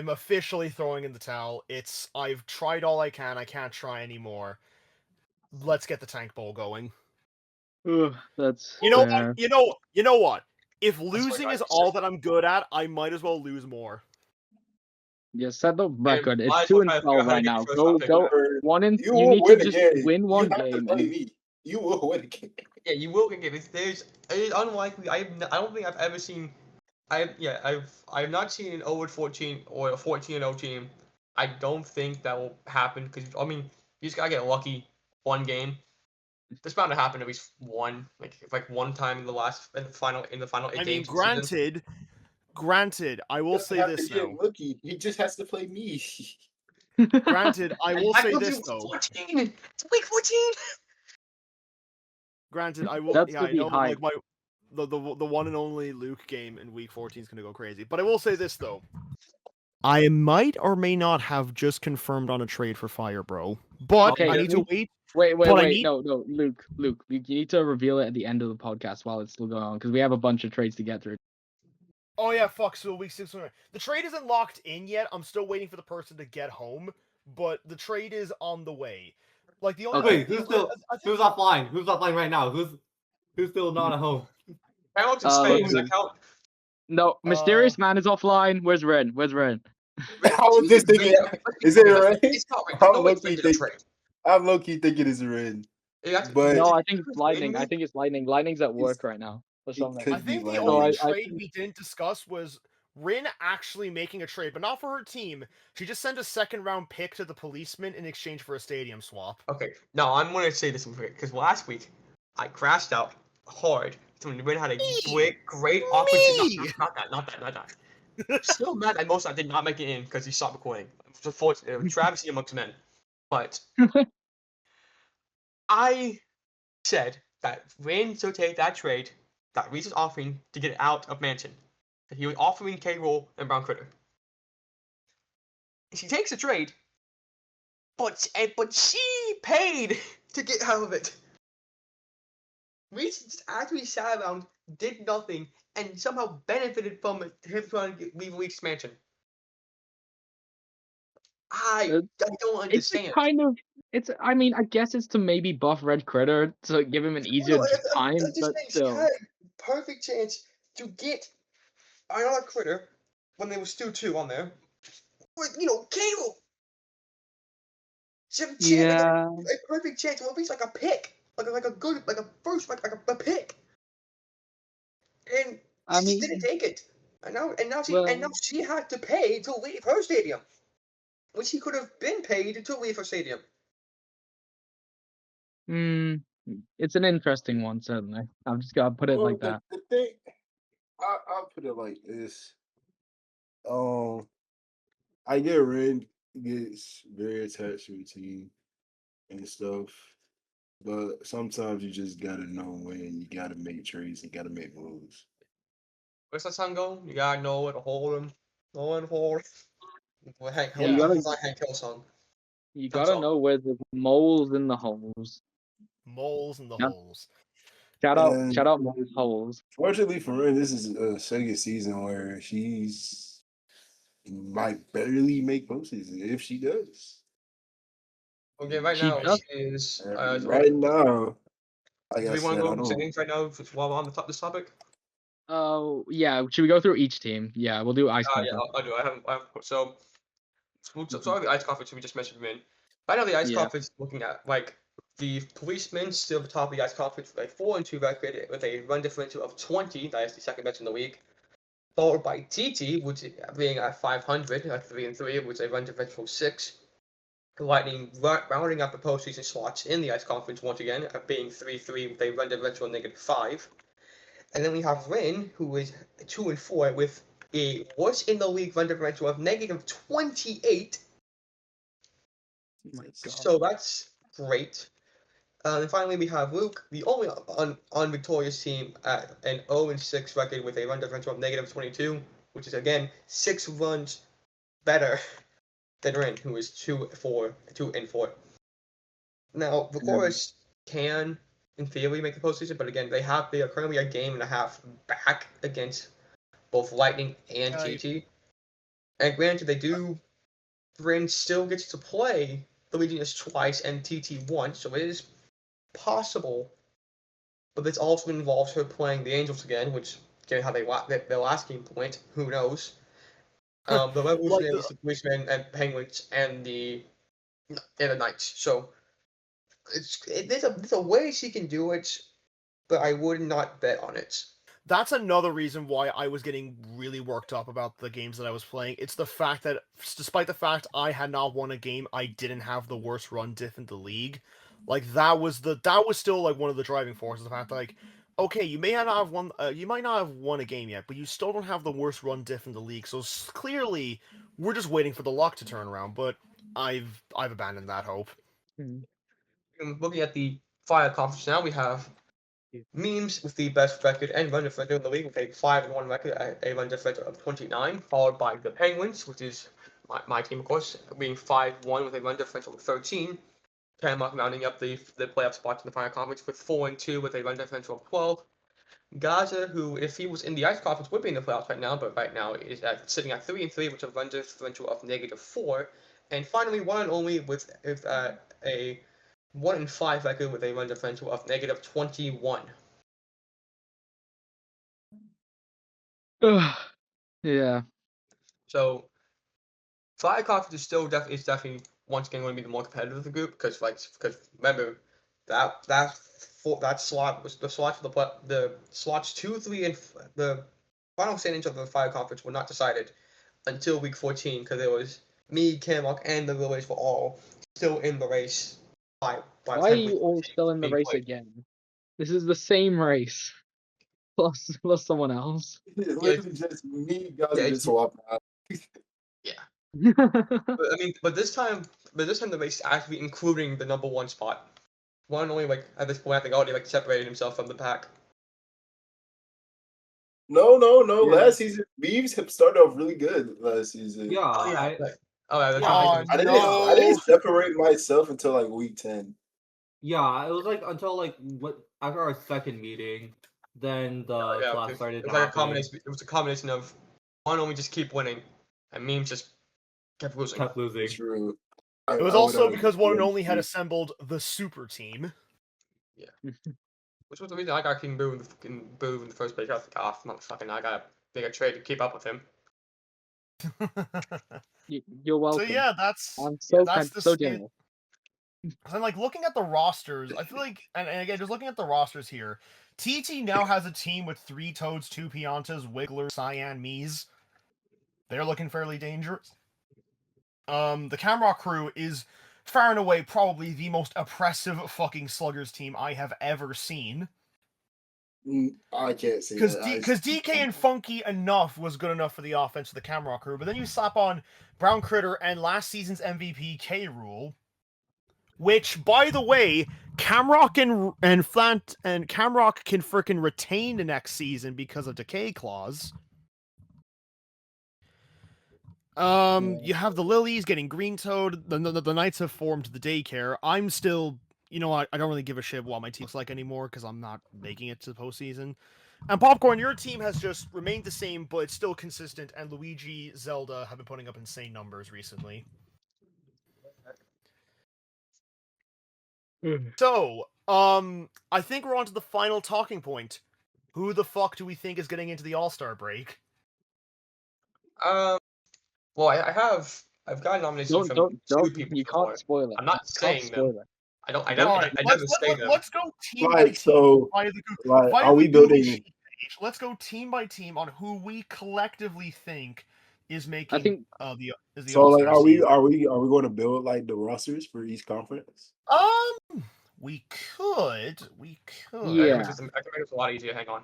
officially throwing in the towel. I've tried all I can. I can't try anymore. Let's get the Tank Bowl going. Ugh, that's You know fair. what? You know what? If what losing I is said. all that I'm good at, I might as well lose more. Yeah, set the record. might It's as well 2 and try to figure out 12 how to right get now. the first Go round pick. go one and You you will need win to the just game. win one you have game. To play And me. You will win the game. Yeah, you will get it. It is unlikely. I don't think I've ever seen. I've not seen an 0-14 or a 14-0 team. I don't think that will happen because I mean you just gotta get lucky one game. This bound to happen at least one, like one time in the final 8 I mean, games. Of the season. granted, I will say this now. Rookie. He just has to play me. Granted, I will And say that this goes though. 14. It's week 14. Granted, I will. That's Yeah, gonna I be know. hype. Like the one and only Luke game in week 14 is gonna go crazy. But I will say this though. I might or may not have just confirmed on a trade for Fire, bro. But Okay, I need to wait. wait, But I wait. need- No, Luke, you need to reveal it at the end of the podcast while it's still going on because we have a bunch of trades to get through. Oh yeah, fuck. So week 6. The trade isn't locked in yet. I'm still waiting for the person to get home. But the trade is on the way. Like the only. Wait, who's offline? Who's offline right now? Who's still not at home? Camroc's in Spain. Does that Luke. count? No, mysterious man is offline. Where's Ren? Where's Ren? How is this thing? Is it Ren? It's not right. I'm No way low-key it's a trade. I'm low key thinking it's Ren. But No, I think it's lightning. I think it's lightning. Lightning's at work right now. For some could reason. I think be the Lightning. only I trade we didn't discuss was Rin actually making a trade, but not for her team. She just sent a second-round pick to the policeman in exchange for a stadium swap. Okay, no, I'm gonna say this because last week I crashed out hard. So when Rin had a great opportunity. Not that. Still mad that most I did not make it in because he stopped recording. It's unfortunate. Travesty amongst men. But I said that Rin should take that trade that Reese was offering to get out of Mansion. That he was offering K-Roll and Brown Critter. She takes the trade, but she paid to get out of it. Reese just actually sat around, did nothing, and somehow benefited from him trying to leave Reese's Mansion. I don't understand. It's kind of. I mean, I guess it's to maybe buff Red Critter to give him an easier time, but still. She had a perfect chance to get another Critter when there was still 2 on there. But, Cable. She had a perfect chance, or at least like a pick, like a first, like a pick. And she just didn't take it. And now she had to pay to leave her stadium, which she could have been paid to leave her stadium. It's an interesting one, certainly. I'm just gonna put it like that. The thing, I'll put it like this. I get Ren gets very attached to the team and stuff, but sometimes you just gotta know when you gotta make trades and gotta make moves. Where's that song go? You gotta know where to hold him. Know when to hold. Well, Hank, Yeah. it's like Hank Hill song. You gotta know where the moles in the holes. Moles in the Yeah. holes. Shout And out Moses Holes. fortunately for her, this is a second season where she's might barely make postseason if she does. Okay, right She now does. she is. And right now, like Do I we want said, to go I over the don't. standings right now while we're on this topic? Oh, yeah. Should we go through each team? Yeah, we'll do ice Yeah, conference. I'll do. I haven't. So the ice conference we just mentioned in. Right now, the ice Yeah. conference looking at like the policemen still at the top of the ice conference with a 4-2 record with a run differential of 20. That is the second best in the league. Followed by TT, which is being at 500 at 3-3, which is a run differential of 6. The Lightning rounding up the postseason slots in the ice conference once again at being 3-3 with a run differential of -5. And then we have Rin, who is 2-4 with a worst in the league run differential of -28. Oh my God. So that's great. And finally, we have Luke, the only unvictorious team at an 0-6 record with a run differential of -22, which is again 6 runs better than Rin, who is 2-4. Now, the chorus can, in theory, make the postseason, but again, they are currently a game and a half back against both Lightning and TT. And granted, Rin still gets to play the Legionnaires twice and TT once, so it is possible. But this also involves her playing the Angels again, which, given how their last game went, who knows? The Revolutionaries, the Policemen, and Penguins, and the Knights. So there's a way she can do it, but I would not bet on it. That's another reason why I was getting really worked up about the games that I was playing. It's the fact that, despite the fact I had not won a game, I didn't have the worst run diff in the league. Like that was still like one of the driving forces. The fact that, like, okay, you might not have won a game yet, but you still don't have the worst run diff in the league. So clearly, we're just waiting for the luck to turn around. But I've abandoned that hope. Looking at the Fire Conference now, we have Memes with the best record and run differential in the league with a 5-1 record at a run differential of 29, followed by the Penguins, which is my team, of course, being 5-1 with a run differential of 13. Camroc rounding up the playoff spots in the Fire Conference with 4-2 with a run differential of 12. Gaza, who, if he was in the Ice Conference, would be in the playoffs right now, but right now is sitting at 3-3 with a run differential of -4. And finally, one and only with a 1-5 record with a run differential of -21. Yeah. So, Fire Conference is still definitely once again going to be the more competitive of the group because remember that slot was the slots for the slots 2, 3, and the final standings of the Fire Conference were not decided until week 14 because it was me, Camroc, and the Lilies were all still in the race. Why are you all still in the race again? This is the same race. Plus someone else. It's literally just me, guys, Yeah, just swapping out. But this time the race is actually including the number 1 spot. One and only, like, at this point, I think already like separated himself from the pack. No. Yeah. Last season, Beavs have started off really good last season. Yeah, That's I right. didn't separate myself until like week 10. yeah. It was like until like after our second meeting, then the class started. It was like a combination. It was a combination of one and only just keep winning, and Memes just kept losing. Kept losing. True. It was also because one and only had assembled the super team. Yeah. Which was the reason I got King Boo in the first place. I was like, oh, motherfucking, I gotta make a trade to keep up with him. You're welcome. So yeah, that's so generous. And like looking at the rosters, I feel like, and again, just looking at the rosters here, TT now has a team with 3 Toads, 2 Piantas, Wiggler, Cyan, Mies. They're looking fairly dangerous. The Camroc crew is far and away probably the most oppressive fucking Sluggers team I have ever seen. I can't say Because that. because DK and Funky enough was good enough for the offense of the Camroc crew, but then you slap on Brown Critter and last season's MVP K Rule, which, by the way, Camroc and Flant and Camroc can frickin' retain the next season because of Decay Clause. You have the Lilies getting Green Toad. The Knights have formed the Daycare. I'm still you know what? I don't really give a shit what my team's like anymore because I'm not making it to the postseason. And Popcorn, your team has just remained the same, but it's still consistent. And Luigi, Zelda have been putting up insane numbers recently. So, I think we're on to the final talking point. Who the fuck do we think is getting into the All-Star break? Well, I've got a nomination from two people You so can't far. spoil it. I'm not You can't saying them. spoil it. I don't. I All never. right, I never say them. let's go team by Like, team. so, Via the like, are we Google building? sheet page. Let's go team by team on who we collectively think is making I think the So, All-Star like, are we season. going to build like the rosters for each conference? We could. Yeah. I can make it a lot easier. Hang on.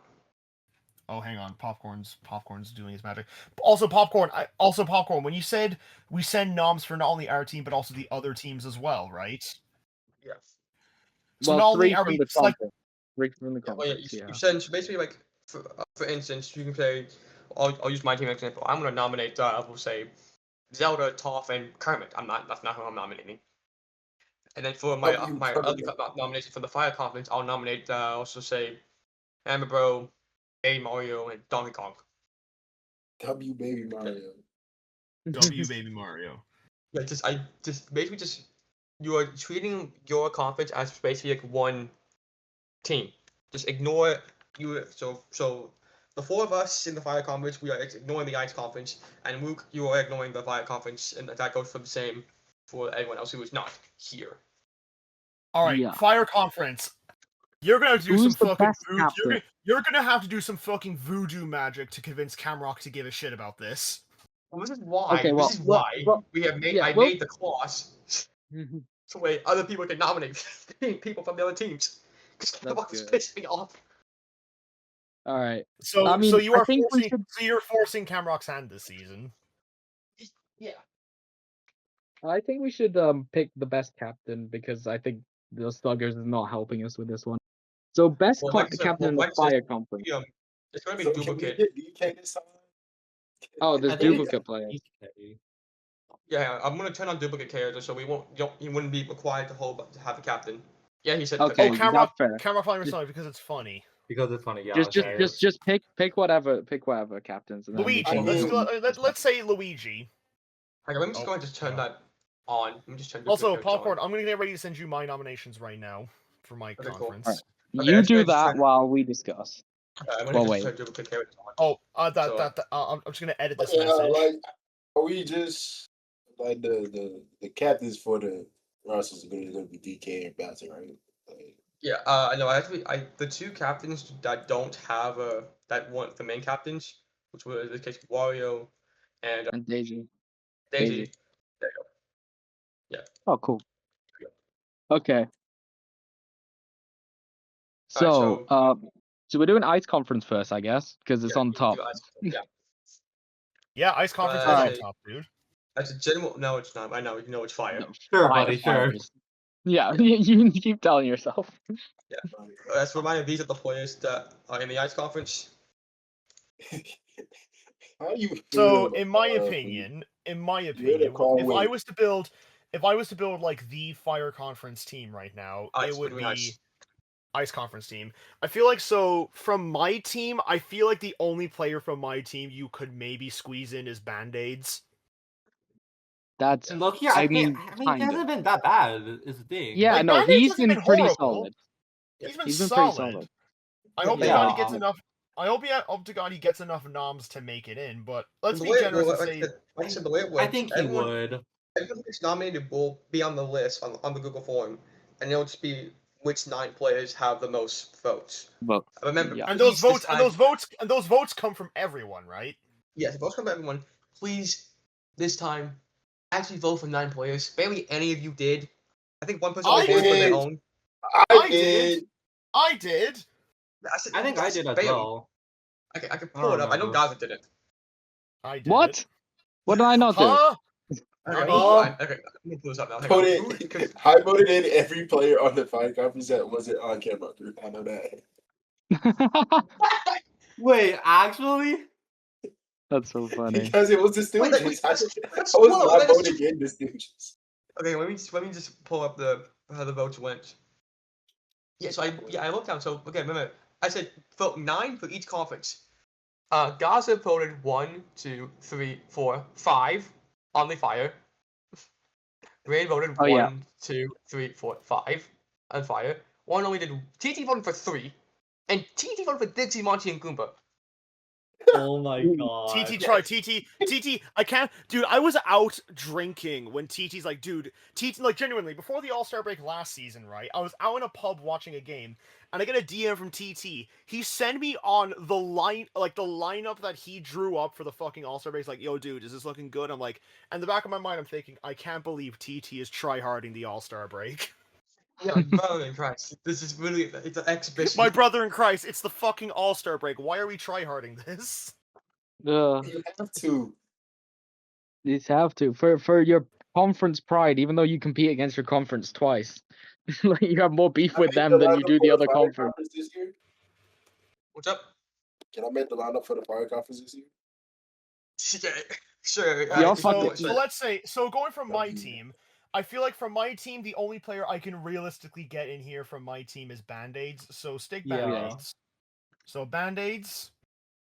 Oh, hang on. Popcorn's doing his magic. Also, Popcorn. When you said we send noms for not only our team but also the other teams as well, right? Yes. So not only three are from we the select. conference. Three from the Yeah, well, yeah, conference. you send so basically like for instance, you can say I'll use my team as an example. I'm gonna nominate we'll say Zelda, Toph, and Kermit. That's not who I'm nominating. And then for my other nomination for the Fire Conference, I'll nominate also say Hammer Bro, A Mario, and Donkey Kong. W Baby Mario. W Baby Mario. Yeah, you are treating your conference as basically like one team. Just ignore you. So the four of us in the Fire Conference, we are ignoring the Ice Conference, and Luke, you are ignoring the Fire Conference, and that goes for the same for everyone else who is not here. All right, Yeah. Fire Conference. You're gonna have to do Who's some the fucking best captain? you're gonna have to do some fucking voodoo magic to convince Camroc to give a shit about this. Well, this is why. Okay, this is why we have made. yeah, I well- made the clause so way other people can nominate people from the other teams. Because Camroc good. pissed me off. All right. So, I mean, so you I are think we forcing, should- so you're forcing Camroc's hand this season. Yeah. I think we should pick the best captain because I think the Sluggers is not helping us with this one. So best Well, like I said- captain in well, the like I said, Fire Conference. It's gonna be So can we duplicate. get DK this time? Oh, there's I think duplicate players. Yeah, I'm gonna turn on duplicate characters so you wouldn't be required to have a captain. Yeah, he said. Okay, Oh, that's fair. Camroc finally responded because it's funny. Because it's funny. Yeah. Just pick whatever captains. And then we Luigi, can- let's say Luigi. Hang on, let me just go ahead and just turn that on. Let me just turn Also, duplicate characters Popcorn, on. I'm gonna get ready to send you my nominations right now for my cool. conference. Alright. Okay, You let's go do ahead and that turn- while we discuss. I'm Well, gonna wait. just turn duplicate characters on. Oh, I'm just gonna edit this message. Like, are we just like the captains for the rosters are gonna be DK and Batter, right? Like, Yeah, I know. The two captains that don't have that one the main captains, which were in this case Wario and And Daisy. Daisy. There you go. Oh, cool. Yeah. Okay. Alright, So we're doing Ice Conference first, I guess, because it's Yeah, on you top. do Ice- Yeah, Yeah, Ice Conference is Alright. on top, dude. that's a general. No, it's not. I know. You know, it's fire. No. Sure, Fire, buddy. fire Sure. is- Yeah, you keep telling yourself. As a reminder, these are the players that are in the Ice Conference. how you So, feel, in my uh, opinion, call if win. I was to build like the Fire Conference team right now, Ice it would would be be nice. Ice Conference team. I feel like from my team, I feel like the only player from my team you could maybe squeeze in is Band-Aids. That's And look here, I I mean, mean, he kinda. hasn't been that bad. Is the thing. Yeah, Like, no, Band-Aids he's hasn't been been pretty horrible. solid. He's been He's been solid. pretty solid. I hope to Yeah. God he gets enough. I hope to God he gets enough noms to make it in. But let's be generous and say like I said, the way it works, I think he would. Everyone who gets nominated will be on the list on the Google form, and it'll just be which 9 players have the most votes. But Remember, yeah. and those please votes come from everyone, right? Yes, votes come from everyone. Please, this time, actually vote for 9 players. Barely any of you did. I think one person I only voted for their did. own. I did. I did. I think I did as barely. well. I can pull it up. I know remember. Gaza did it. I did. What? What did I not do? Huh? Okay, Nani? okay, let me pull this up now. Hang Put on. it. I voted in every player on the Fire Conference that wasn't on camera. I know that. Wait, actually? That's so funny. Because it was the Wait, Stooges. I that's- was whoa, not that is voting in the Stooges. Okay, let me just pull up how the votes went. Yeah, so I looked down. So okay, remember I said vote 9 for each conference. Gaza voted 1, 2, 3, 4, 5 on the fire. Raid voted Oh, yeah. 1, 2, 3, 4, 5 on fire. One only did. TT voted for 3, and TT voted for Dixie, Monty, and Goomba. Oh my god. TT tried. TT. I can't, dude. I was out drinking when TT's like, dude. TT, like, genuinely, before the All-Star break last season, right? I was out in a pub watching a game, and I get a DM from TT. He sent me on the lineup that he drew up for the fucking All-Star break. He's like, yo, dude, is this looking good? I'm like, in the back of my mind, I'm thinking, I can't believe TT is tryharding the All-Star break. Yeah, brother in Christ, this is really it's an exhibition. My brother in Christ, it's the fucking All-Star break. Why are we tryharding this? You have to. You have to for your conference pride, even though you compete against your conference twice. Like, you have more beef with them than you do the other conference. This year? What's up? Can I make the lineup for the fire conference this year? Yeah, sure. Y'all So let's say, going from my team, I feel like from my team, the only player I can realistically get in here from my team is Band-Aids. So stick Yeah. Band-Aids. So Band-Aids.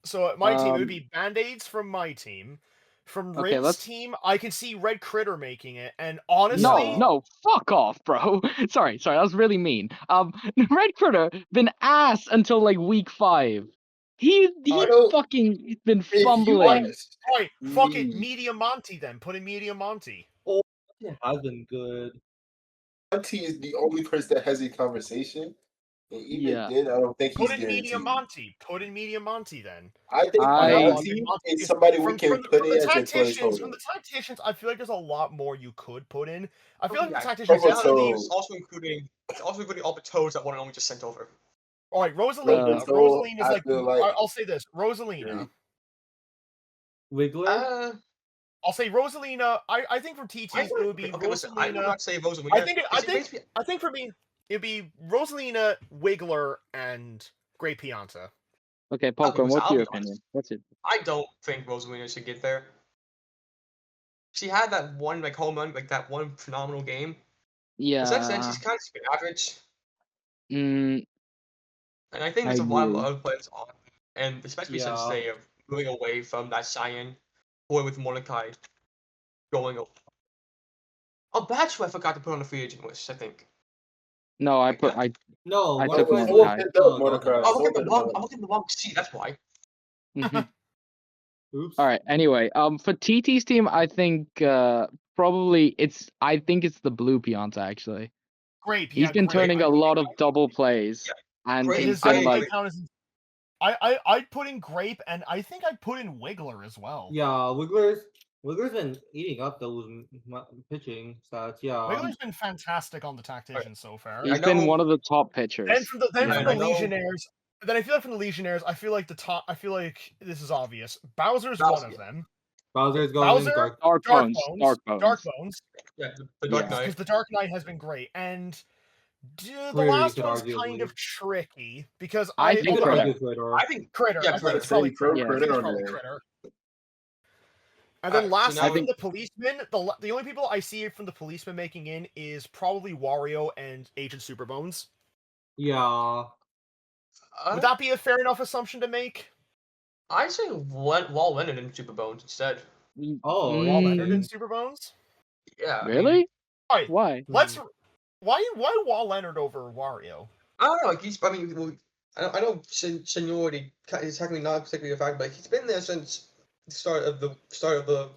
So my team, it would be Band-Aids from my team. From Okay, Rin's team, I can see Red Critter making it, and honestly, No, fuck off, bro. Sorry, that was really mean. Red Critter been ass until like week 5. He don't- fucking been If you fumbling. ask Alright, fuck it, me, Media Monty then. Put in Media Monty. It has been good. Monty is the only person that has a conversation, and even Yeah. then, I don't think he's Put in Media guaranteed. Monty. Put in Media Monty then. I think I- Monty is somebody we can put in as a placeholder. From the tacticians, I feel like there's a lot more you could put in. I feel Oh, like yeah. the tacticians. Provotoad. It's also including all the toads that one and only just sent over. All right, Rosalina. Provotoad, Rosalina is I like. feel like I'll say this. Rosalina. great. Wiggler? I'll say Rosalina. I think for TTs I it would be okay, listen, I would Rosalina. not say Rosalina. I think for me it'd be Rosalina, Wiggler, and Grey Pianta. Okay, Popcorn, listen, what's I'll your be honest. opinion? What's it? I don't think Rosalina should get there. She had that one home run, that one phenomenal game. Yeah. Since then, she's kind of been average, Mm, and I think I there's a lot of agree. other players on, and especially since Yeah. they are moving away from that Cheyenne boy with Mordecai going. Oh, Bachelor, I forgot to put on the free agent list. I think. no, I Like, No, I what took if one was guy. the I'm looking at the wrong seat. That's why. Mhm. Oops. All right. Anyway, for TT's team, I think probably I think it's the blue Pianta actually. Great. He's been turning a lot of double plays, and Grape he's is been great. like, I'd put in Grape, and I think I'd put in Wiggler as well. Yeah, Wiggler's been eating up those pitching stats. Yeah. Wiggler's been fantastic on the tactician so far. he's been one of the top pitchers. Then from the I know- Legionnaires, then I feel like from the Legionnaires, I feel like this is obvious. Bowser's one of them. Bowser's going in Bowser, dark. Dark Bones. Yeah, the Dark Yeah. Knight. Because the Dark Knight has been great, and the Critter, last you could one's argue, kind like- of tricky because I You think could Critter. argue Critter. I think Critter. Yeah, I think Critter. it's probably Throw Critter. I think Critter it's on probably there. Critter. And then So lastly, now- from the policemen, the only people I see from the policemen making in is probably Wario and Agent Superbones. Yeah. Would that be a fair enough assumption to make? I'd say Wall Leonard and Superbones instead. Oh, Wall Mm, Leonard and Superbones? Yeah. I mean, Really? Alright, Why? why Wall Leonard over Wario? I don't know. Like I know seniority is technically not particularly a fact, but he's been there since the start of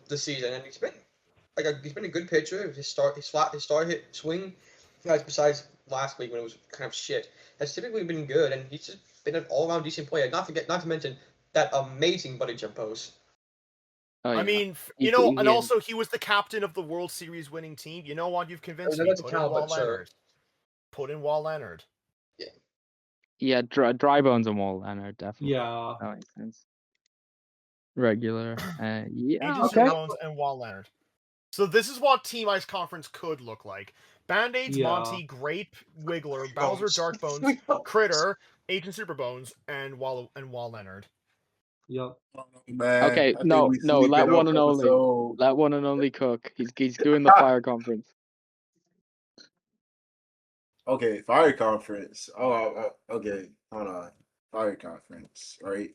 the season, and he's been a good pitcher. His start hit swing, besides last week when it was kind of shit, has typically been good, and he's just been an all around decent player. Not to mention that amazing buddy jump pose. Oh, yeah. I mean, He- and he- also he was the captain of the World Series winning team. You know what? You've convinced me. That's a Put in talent, Wall sure. Leonard. Put in Wall Leonard. Yeah, dry bones and Wall Leonard definitely. Yeah. That makes sense. Regular. Yeah. Agent Okay. Superbones and Wall Leonard. So this is what Team Ice Conference could look like. Band-Aids, Yeah. Monty, Grape, Wiggler, Bowser, Dark Bones, Critter, Agent Superbones, and Wall Leonard. Yep. Man, Okay, I think no, we no, sleeping let on one and only. episode. Let one and only cook. He's doing the fire conference. Okay, Fire Conference. Okay. Hold on. Fire Conference, right?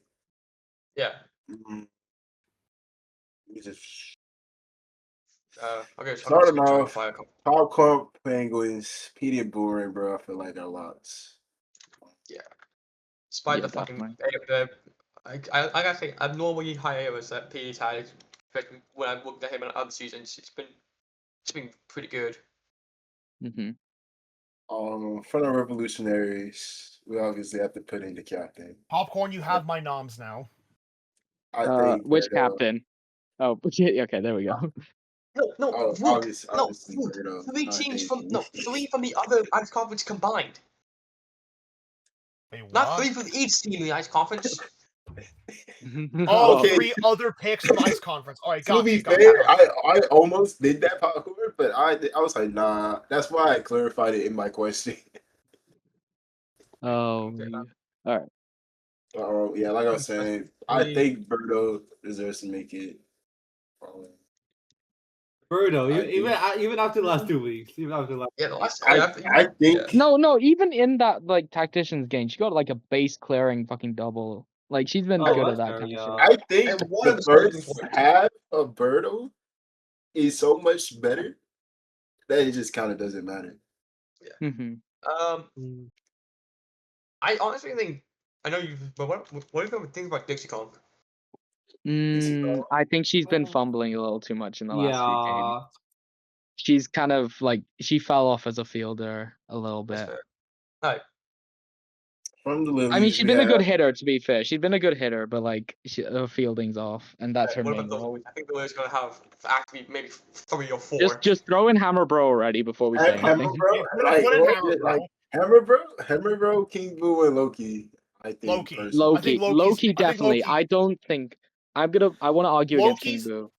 Yeah. Mm, let me just Okay, so I'm starting just trying to off. fire a couple. Popcorn Penguins, Petey and Boomerang, bro. I feel like they're lots. Despite Yeah, the fucking definitely. I gotta say abnormally high errors that Pete's had, especially when I looked at him in other seasons, it's been pretty good. Mm-hmm. For the Revolutionaries, we obviously have to put in the captain. Popcorn, you have my noms now. I think Which Berto. captain? Oh, okay, there we go. No, Oh, Luke, obviously Luke. Berto. Three Not teams Daisy. three from the other ice conference combined. Wait, Not what? three from each team in the ice conference. Oh, Okay. 3 other picks from the ice conference. All right, To be gotcha. fair, I almost did that popcorn, but I was like, nah. That's why I clarified it in my question. Oh, all right. Yeah, like I was saying, I Really- think Berto deserves to make it. Birdo, I think- even after the last 2 weeks, even after the last. Yeah, the last I think No, even in that like tacticians game, she got like a base clearing fucking double. Like she's been Oh, good at that's that fair, kind yeah. of I think And one of the the starting first points. half of Berto is so much better that it just kind of doesn't matter. shit. Hmm. Mm. I honestly think I know you, but what do you think about Dixie Kong? I think she's been fumbling a little too much in the last few games. Yeah. She's kind of like she fell off as a fielder a little That's bit. fair. Alright. From the I mean, Lilies, she's we been a have good hitter, to be fair. She's been a good hitter, but like her fielding's off, and that's her What main about the role. I think the Warriors gonna have actually maybe 3 or 4. Just throw in Hammer Bro already before we say Hammer anything. Bro. Yeah, Like, put in what- Hammer, bro. like Hammer Bro, King Boo, and Loki. I think Loki. personally. I think Loki definitely. Loki- I don't think I want to argue against King Loki's- Boo.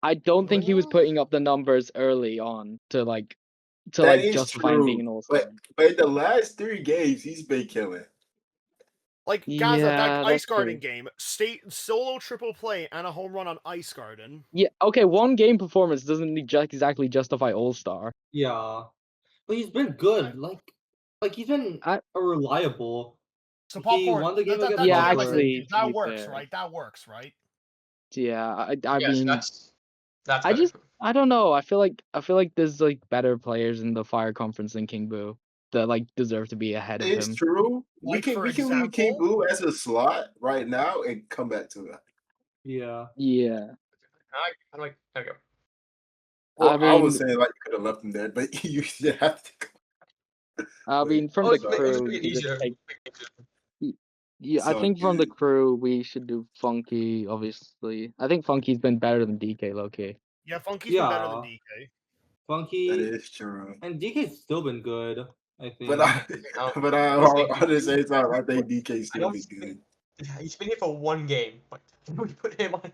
I don't think he was putting up the numbers early on to That is justify him being an true. all-star. But in the last 3 games, he's been killing. Like Yeah, Gazza, that that's Ice Garden true. game, state solo triple play and a home run on Ice Garden. Yeah, okay, one game performance doesn't exactly justify all-star. Yeah. But he's been good. Like he's been I- a reliable. So He Popcorn, won the game that, against that, Yeah, game I Buffalo. sent actually, you, to that be works, fair. right? That works, right? Yeah, I Yes, mean, that's I better. I don't know. I feel like there's like better players in the Fire Conference than King Boo that like deserve to be ahead of It's him. true. Like, for We can leave King example- Boo as a slot right now and come back to that. Yeah. Yeah. I'm like, there we go. Well, I I was mean, saying like you could have left him there, but you should have to. from Oh, the it's make crew, it we just easier. take. Yeah, I So think from the good. crew we should do Funky. Obviously, I think Funky's been better than DK Loki. Yeah, Funky's been better than Yeah. DK. Funky That is true. and DK's still been good, I think. But at the same time, I think DK still be good. He's been here for 1 game. Like, we put him on.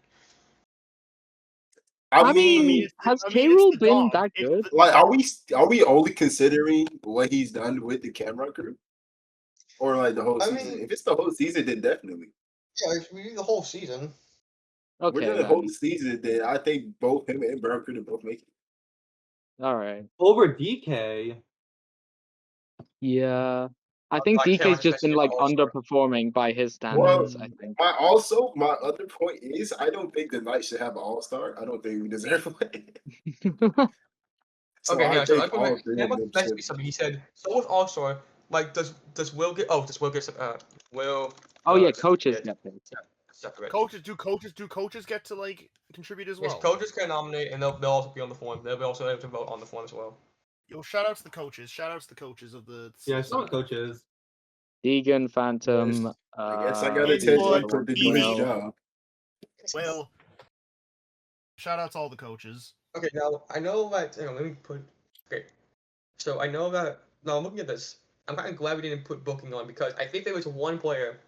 I mean, it's- has I mean, K. it's Rool the been dog. that It's good? the- Like, are we only considering what he's done with the Camroc crew, or like the whole I season? mean- If it's the whole season, then definitely. Yeah, if we do the whole season. We're Okay, doing the whole then. season, then I think both him and Brown could have both make it. All right. Over DK. Yeah, I think I can't DK's just been especially like All-Star. underperforming by his Well, standards. I think. my other point is, I don't think the Knights should have an All Star. I don't think we deserve one. So Okay, I yeah, so think all three of Camroc them messaged should. me something. He said, so with All-Star, like, does Will get, Will get, Will. Oh yeah, just- coaches yeah, get picked. separate. do coaches get to like contribute as Yes, well? coaches can nominate, and they'll also be on the form. They'll be also able to vote on the form as well. Yo, shout outs to the coaches. Shout outs to the coaches of the. Yeah, some coaches. Deegan, Phantom. I guess I gotta It's tell good. Jacob to do Easy. his job. Well, shout outs to all the coaches. Okay, now I know that. Hang on, let me put. Okay, so I know that. Now I'm looking at this. I'm kind of glad we didn't put booking on because I think there was one player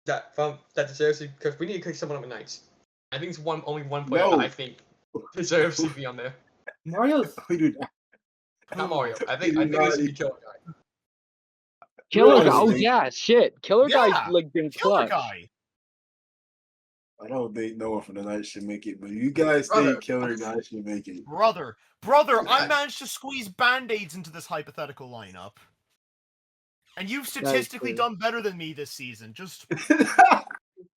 that deserves to, because we need to kick someone up at nights. I think it's only one player No. that I think deserves to be on there. Mario's We do not. Not Mario. I He think did this not- should be Killer Guy. Killer Guy. Oh Honestly. yeah, shit. Killer Yeah, Guy's like been Killer clutch. guy. I don't think no one from the Knights should make it, but you guys Brother. think Killer Guy should make it. Brother, I Yeah. managed to squeeze band-aids into this hypothetical lineup. And you've statistically true. done better than me this season. Just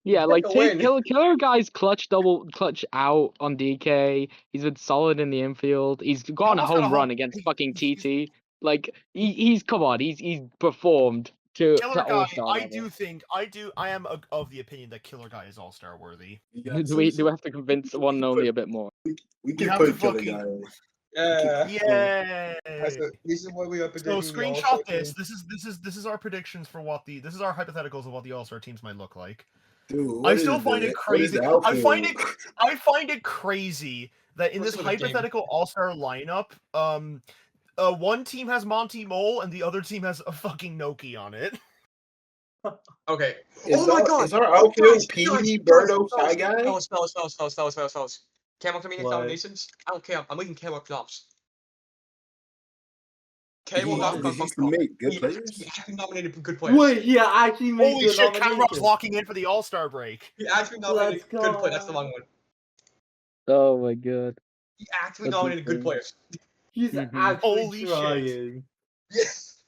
Yeah, like a win. Killer Guy's clutch out on DK. He's been solid in the infield. He's gotten a Almost got a home home- run against fucking he's- TT. Like he's come on, he's performed to Killer Guy, all-star I level. am of the opinion that Killer Guy is all-star worthy. Do we have to convince one and only a bit more? We can have put to Killer fucking- Guy in. Yay! This is what we are So predicting. the screenshot All-Star this. team. This is our predictions for this is our hypotheticals of what the All-Star teams might look like. Dude, I still find it crazy. I find it crazy that in What's this with the game? hypothetical All-Star lineup, one team has Monty Mole and the other team has a fucking Noki on it. Okay. Is Oh my our- god! is our outfield Guys, PD, guys, Birdo, Shy Guy? Fellas. Camroc to me What? nominations? I don't care. I'm making Camroc drops. He Camroc used to make good players. He actually nominated good players. Wait, he actually made Holy the shit, Camroc's nomination. locking in for the All-Star break. He actually nominated Let's good players. That's the go. wrong one. Oh my god. He actually That's nominated good insane. players. He's Mhm. actually Holy shit. trying. Yes.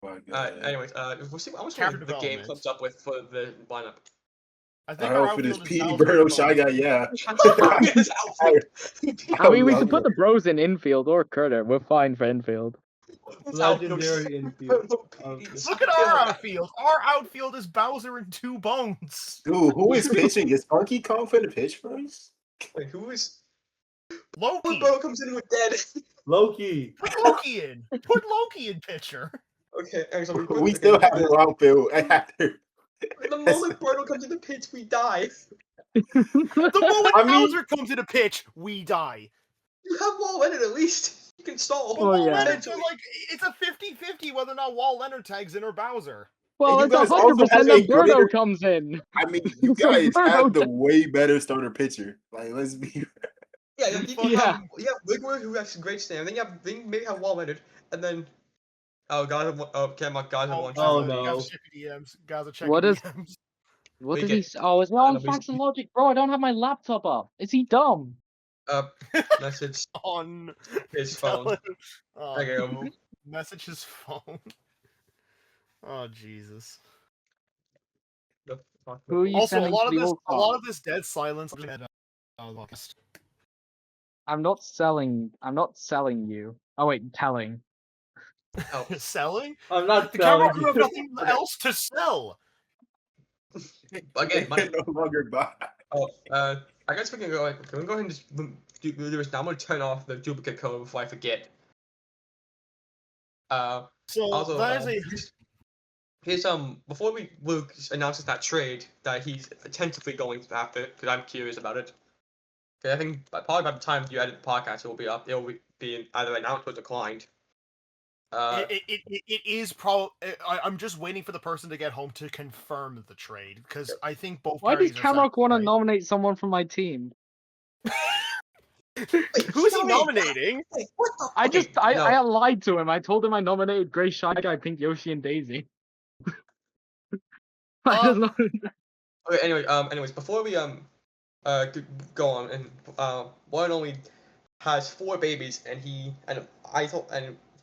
My God. Anyways, we'll see. I want to see Character what the game development. comes up with for the lineup. I think Our our outfit is outfield PD, Bowser Birdo, and Shy Guy. Bowser. Yeah. His outfit. I mean, we can put the bros in infield or Curter. We're fine for infield. His outfield. Legendary infield. Look at our outfield. Our outfield is Bowser and 2 Bones. Dude, who is pitching? Is Funky confident to pitch for us? Wait, who is? Loki. Bro comes in with dead. Loki. Put Loki in. Put Loki in pitcher. Okay, so We still have no outfield after. The moment Birdo comes in the pitch, we die. The moment I mean- Bowser comes in a pitch, we die. You have Wall Leonard at least. You can stall. But Oh, Wall yeah. Leonard's like, it's a 50-50 whether or not Wall Leonard tags in or Bowser. Well, you it's guys 100% also have that a greater- Birdo comes in. I mean, you So guys Birdo have the does- way better starter pitcher. Like, let's be. Yeah, you Yeah. have Wigward who has great stand. Then you maybe have Wall Leonard, and then Camroc guys have one. Oh, shot. no. Gaza checking DMs. Gaza checking What is- DMs. What We did get- he say? Oh, it's wrong we- facts and logic. Bro, I don't have my laptop up. Is he dumb? Message On his phone. Oh, Okay, no. Message his phone. Oh Jesus. Who are you Also, a sending lot to of the this, All-Star? a lot of this dead silence. I'm not selling you. Oh wait, telling. Oh. Selling? I'm not The telling camera have you. nothing else to sell. Again, money. no longer buy. I guess we can go. Can we go ahead and just do this now? I'm gonna turn off the duplicate code before I forget. So Also, that is a here's before Luke announces that trade that he's tentatively going after, because I'm curious about it. Okay, I think probably by the time you edit the podcast, it will be up. It will be either announced or declined. it is probably. I'm just waiting for the person to get home to confirm the trade because I think both. Why does parties are Camroc want to satisfied. nominate someone from my team? Who's he nominating? Wait, what the? I Okay, just I no. lied to him. I told him I nominated Gray Shy Guy, Pink Yoshi, and Daisy. I just know. Okay, anyways, before we go on, and one and only has 4 babies, and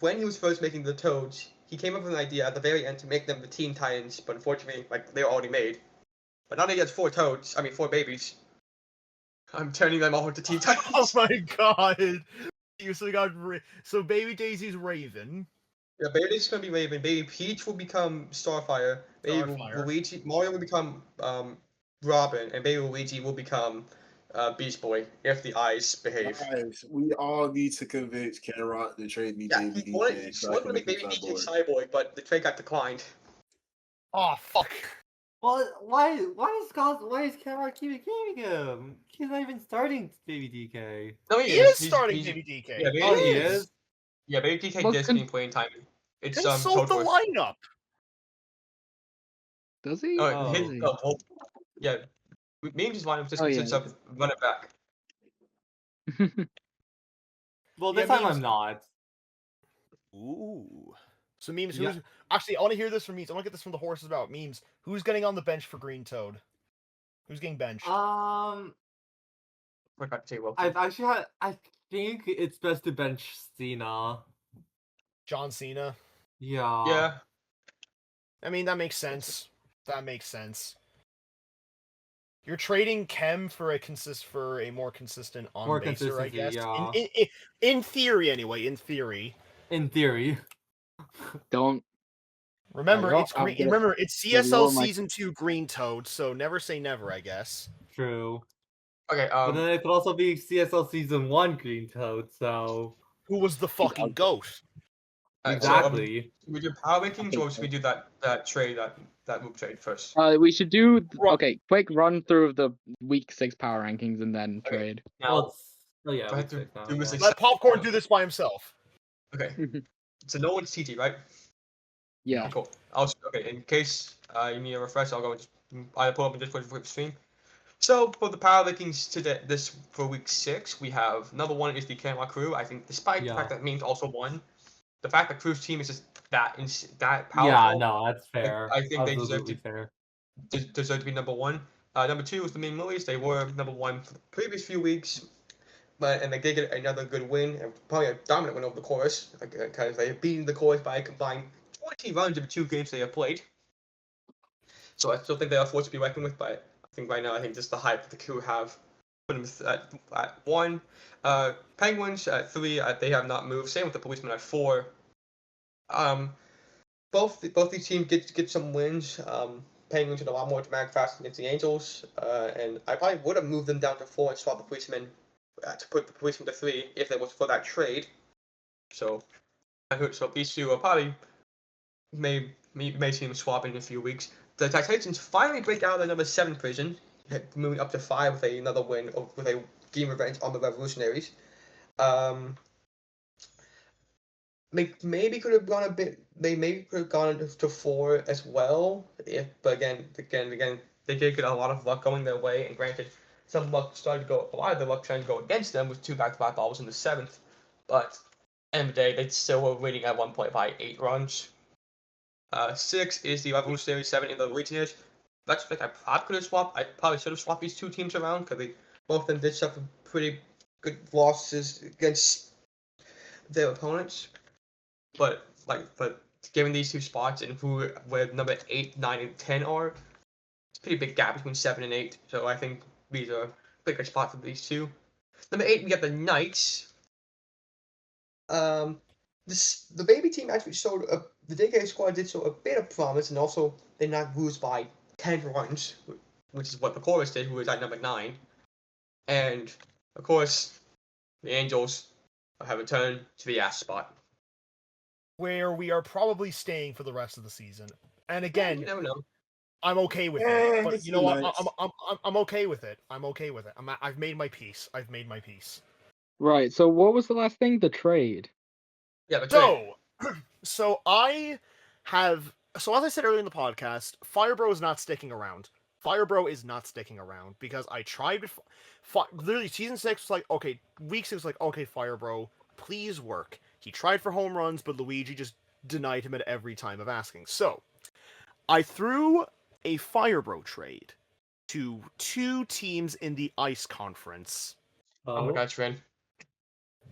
when he was first making the Toads, he came up with an idea at the very end to make them the Teen Titans, but unfortunately, like they were already made. But now that he has 4 babies, I'm turning them all into Teen Titans. Oh my god! You so got so Baby Daisy's Raven. Yeah, Baby Daisy's gonna be Raven. Baby Peach will become Starfire. Baby Starfire. Mario will become Robin, and Baby Luigi will become Beast Boy if the eyes behave. Guys, we all need to convince Camroc to trade me Yeah, Baby he wanted DK. to make Baby DK Cyborg, but the trade got declined. Oh fuck! Well, why is Camroc keeping him? He's not even starting Baby DK. No, He is He's- starting he's- Baby DK. Yeah, Baby Oh, DK he is? Yeah, Baby DK Well, is being playing time. It's Consult the Toad Force. lineup. Does he? Oh, Does he? Yeah. Me and his lineup just Oh, yeah. consists of run it back. Well, Yeah, this time memes- I'm not. Ooh. So memes. Yeah. Who's actually? I want to hear this from memes. I want to get this from the horses about memes. Who's getting on the bench for Green Toad? Who's getting benched? Forgot to say well. I've actually had. I think it's best to bench Cena. John Cena. Yeah. Yeah. I mean, that makes sense. That makes sense. You're trading Chem for a more consistent on More baser, I consistency, guess. yeah. In theory, anyway. In theory. In theory. Don't. Remember, it's I'm green. gonna- Remember, it's gonna CSL lower my- Season 2 Green Toad. So never say never, I guess. True. Okay. But then it could also be CSL Season 1 Green Toad, so... Who was the fucking ugly. goat? Exactly. So, we do power rankings, think or should we do that trade that move trade first? We should do Ru- okay. Quick run through of the week 6 power rankings and then Okay. trade. Now, Well, yeah, go ahead week to 6 now. do this yeah. Let Popcorn do this by himself. Okay. So no one's TT, right? Yeah. Cool. Okay. In case you need a refresh, I'll go either pull up and just put it stream. So for the power rankings today, for week 6, we have number 1 is the Camroc crew. I think, despite the fact that Memes also won, the fact that Crew's team is just that powerful. Yeah, no, that's fair. I think they Absolutely fair. deserve to be number 1. Number 2 is the Meme Lilies. They were number 1 for the previous few weeks, and they did get another good win, and probably a dominant win over the Chorus, because they have beaten the Chorus by a combined 20 runs of the 2 games they have played. So I still think they are forced to be reckoned with, but I think right now, I think just the hype that the Crew have put them at 1. Penguins at 3, they have not moved. Same with the Policemen at 4. Both these teams get some wins. Penguins did a lot more dramatic fast against the Angels, and I probably would have moved them down to 4 and swapped the Policemen to put the Policemen to 3 if it was for that trade. So these two are probably may see them swapping in a few weeks. The Titans finally break out of the number 7 prison, moving up to 5 with another win with a game revenge on the Revolutionaries. Maybe could have gone a bit. They maybe could have gone to 4 as well. But again, they did get a lot of luck going their way. And granted, some luck started to go. A lot of the luck started to go against them with 2 back-to-back balls in the 7th. But end of the day, they still were winning at one point by 8 runs. 6 is the Revolutionary, 7 in the Legionnaires. That's like I probably could have swapped. I probably should have swapped these 2 teams around because both of them did suffer pretty good losses against their opponents. But given these 2 spots and where number 8, 9, and 10 are, it's a pretty big gap between 7 and 8. So I think these are bigger spots for these 2. Number 8, we got the Knights. The baby team actually showed the JK squad did show a bit of promise, and also they not lose by 10 runs, which is what the Chorus did, who was at number 9. And of course, the Angels have returned to the ass spot, where we are probably staying for the rest of the season. And again, you never know. I'm okay with it. But it's you know the what? I'm okay with it. I'm okay with it. I've made my peace. Right. So what was the last thing? The trade. Yeah, but trade. So I have. So as I said earlier in the podcast, Firebro is not sticking around. Firebro is not sticking around because I tried. Literally, season 6 was like, okay. Week 6 was like, okay, Firebro, please work. He tried for home runs, but Luigi just denied him at every time of asking. So I threw a Firebro trade to 2 teams in the Ice Conference. Oh my God, Rin.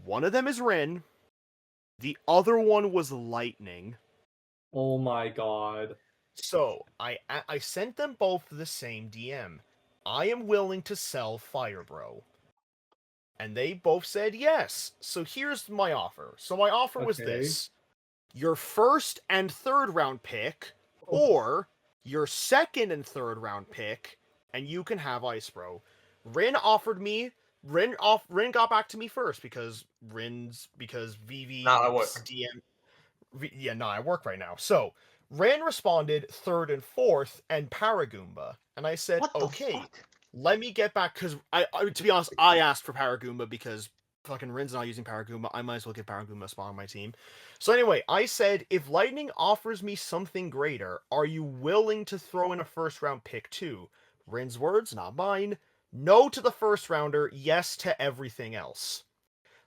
One of them is Rin. The other one was Lightning. Oh my god. So I sent them both the same DM. I am willing to sell Firebro. And they both said yes. So here's my offer. So my offer was this. Your 1st and 3rd round pick, or your 2nd and 3rd round pick, and you can have Icebro. Rin got back to me first because VV Nah, I work. DM. I work right now. So Rin responded 3rd and 4th and Paragoomba, and I said, okay, let me get back because I to be honest, I asked for Paragoomba because fucking Rin's not using Paragoomba. I might as well give Paragoomba a spot on my team. So anyway, I said, if Lightning offers me something greater, are you willing to throw in a 1st round pick too? Rin's words, not mine. No to the 1st rounder, yes to everything else.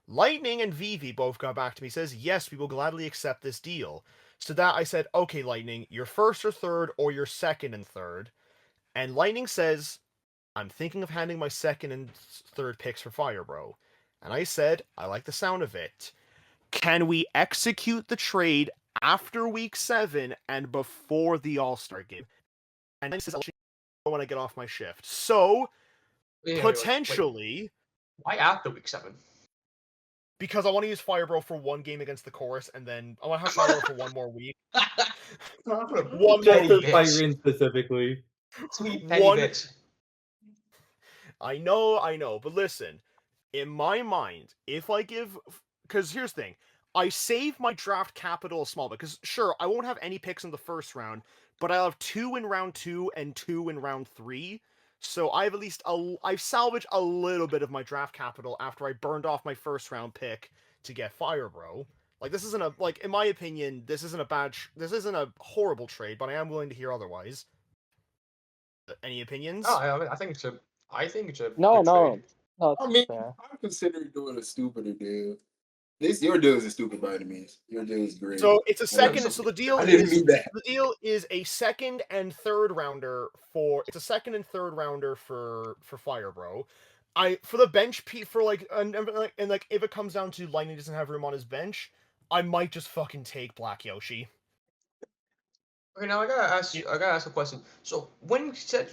Lightning and Vivi both got back to me, says, yes, we will gladly accept this deal. So that I said, okay, Lightning, your 1st or 3rd, or your 2nd and 3rd. And Lightning says, I'm thinking of handing my 2nd and 3rd picks for Firebro. And I said, I like the sound of it. Can we execute the trade after week 7 and before the All-Star game. And this is when I get off my shift. So, Wait, potentially, why after week 7? because I want to use Firebro for one game against the Chorus, and then I want to have Firebro for one more week. One Just more to fight bitch. Rin specifically. Sweet petty One- bitch. I know, but listen, in my mind, if I give, because here's the thing, I save my draft capital small because sure, I won't have any picks in the first round, but I'll have 2 in round 2 and 2 in round 3. So I've at least I've salvaged a little bit of my draft capital after I burned off my first round pick to get Firebro. Like this isn't a in my opinion, this isn't a horrible trade, but I am willing to hear otherwise. Any opinions? Oh, I think it's a. I think it's a. No, good no, trade. no. I mean, fair. I'm considering doing a stupider deal. Your deal is stupid by any means. Your deal is great. So it's a second. so- So the deal I didn't is mean that. the deal is a second and third rounder for. It's a second and third rounder for Firebro. For the bench for and if it comes down to Lightning doesn't have room on his bench, I might just fucking take Black Yoshi. Okay, now I gotta ask a question. So when you said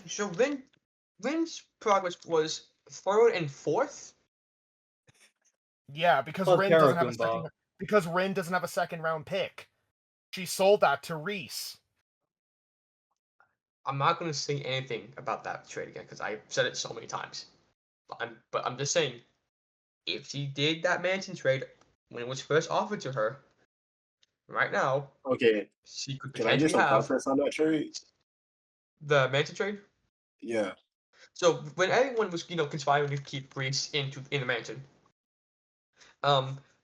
Rin's progress was 3rd and 4th. Yeah, because Oh, Rin doesn't have a Terrakumba. second. Because Rin doesn't have a second round pick. She sold that to Reese. I'm not gonna say anything about that trade again because I've said it so many times. But I'm just saying, if she did that Mansion trade when it was first offered to her, right now Okay, she could can I get potentially some have context on that trade? the Mansion trade. Yeah. So when everyone was conspiring to keep Reese in the Mansion,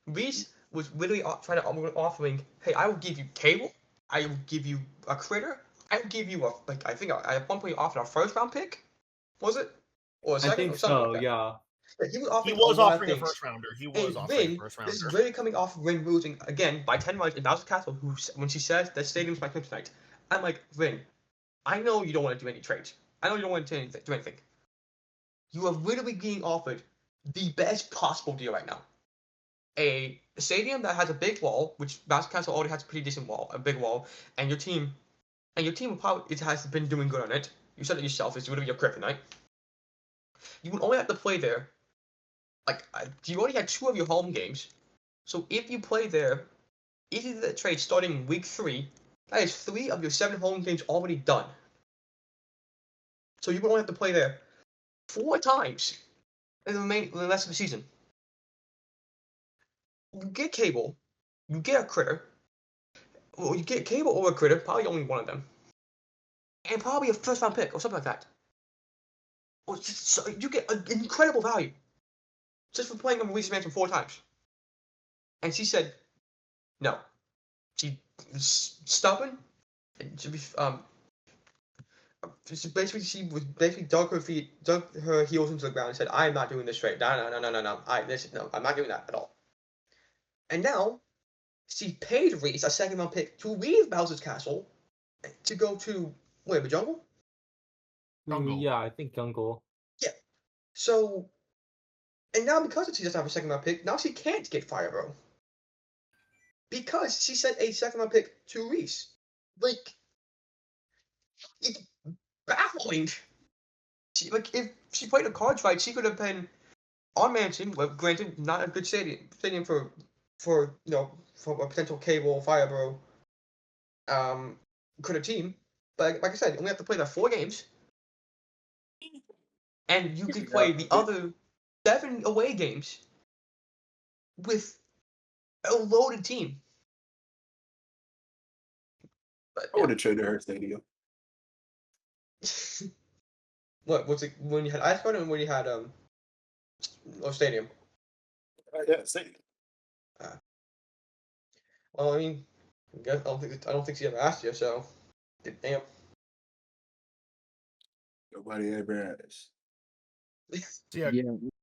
Reese was literally trying to offering, hey, I will give you Cable, I will give you a Critter, I will give you I think at one point he offered a 1st round pick, was it, or a I second, think or something so, like that. yeah. Yeah, he was He offering was a lot of offering a things. first rounder. He was And offering a Rin, first this is rounder. really coming off of Rin losing again by 10 runs in Bowser's Castle, when she says that stadium's my kryptonite. I'm like, Rin, I know you don't want to do any trades. I know you don't want to do anything. You are literally being offered the best possible deal right now. A stadium that has a big wall, which Bowser's Castle already has a pretty decent wall, a big wall, and your team probably has been doing good on it. You said it yourself, it's literally your kryptonite. You would only have to play there. You already had 2 of your home games. So if you play there, if you do that trade starting week 3, that is 3 of your 7 home games already done. So you would only have to play there 4 times in the rest of the season. You get Cable, you get a Critter, well, you get Cable or a Critter, probably only one of them, and probably a 1st round pick or something like that. So you get an incredible value just for playing on Reese's Mansion 4 times. And she said no. She was stubborn. She was basically dug her heels into the ground and said, "I am not doing this trade. No. No. I'm not doing that at all." And now she paid Reese a 2nd round pick to leave Bowser's Castle to go to the jungle. Jungle. Yeah, I think Jungle. Yeah. So, and now because she doesn't have a 2nd round pick, now she can't get Firebro because she sent a 2nd round pick to Reese. Like, it's baffling. If she played the cards right, she could have been on Mansion. Well, granted, not a good stadium for for a potential Cable Firebro Critter team. But like I said, you only have to play the 4 games, and you can play the other 7 away games with a loaded team. But, I would have traded her stadium. what was it when you had Ice Garden and when you had Stadium? Yeah, stadium. Well, I mean, I don't think she ever asked you, so damn. Nobody ever asked. Yeah. Yeah.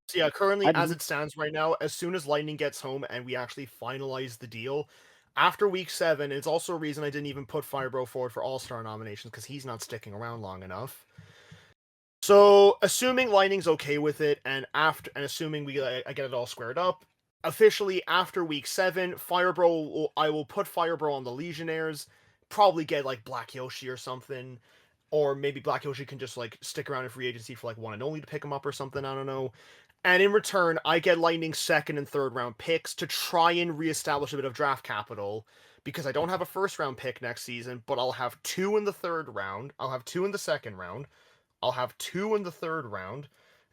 So yeah, currently, I as didn't- it stands right now, as soon as Lightning gets home and we actually finalize the deal, after week 7, it's also a reason I didn't even put Firebro forward for All-Star nominations, because he's not sticking around long enough. So, assuming Lightning's okay with it, and assuming I get it all squared up, officially after week 7, Firebro, I will put Firebro on the Legionnaires, probably get like Black Yoshi or something, or maybe Black Yoshi can just like stick around in free agency for like one and only to pick him up or something, I don't know. And in return, I get Lightning's 2nd and 3rd round picks to try and reestablish a bit of draft capital, because I don't have a 1st round pick next season, but I'll have 2 in the 3rd round, I'll have 2 in the 2nd round, I'll have 2 in the 3rd round,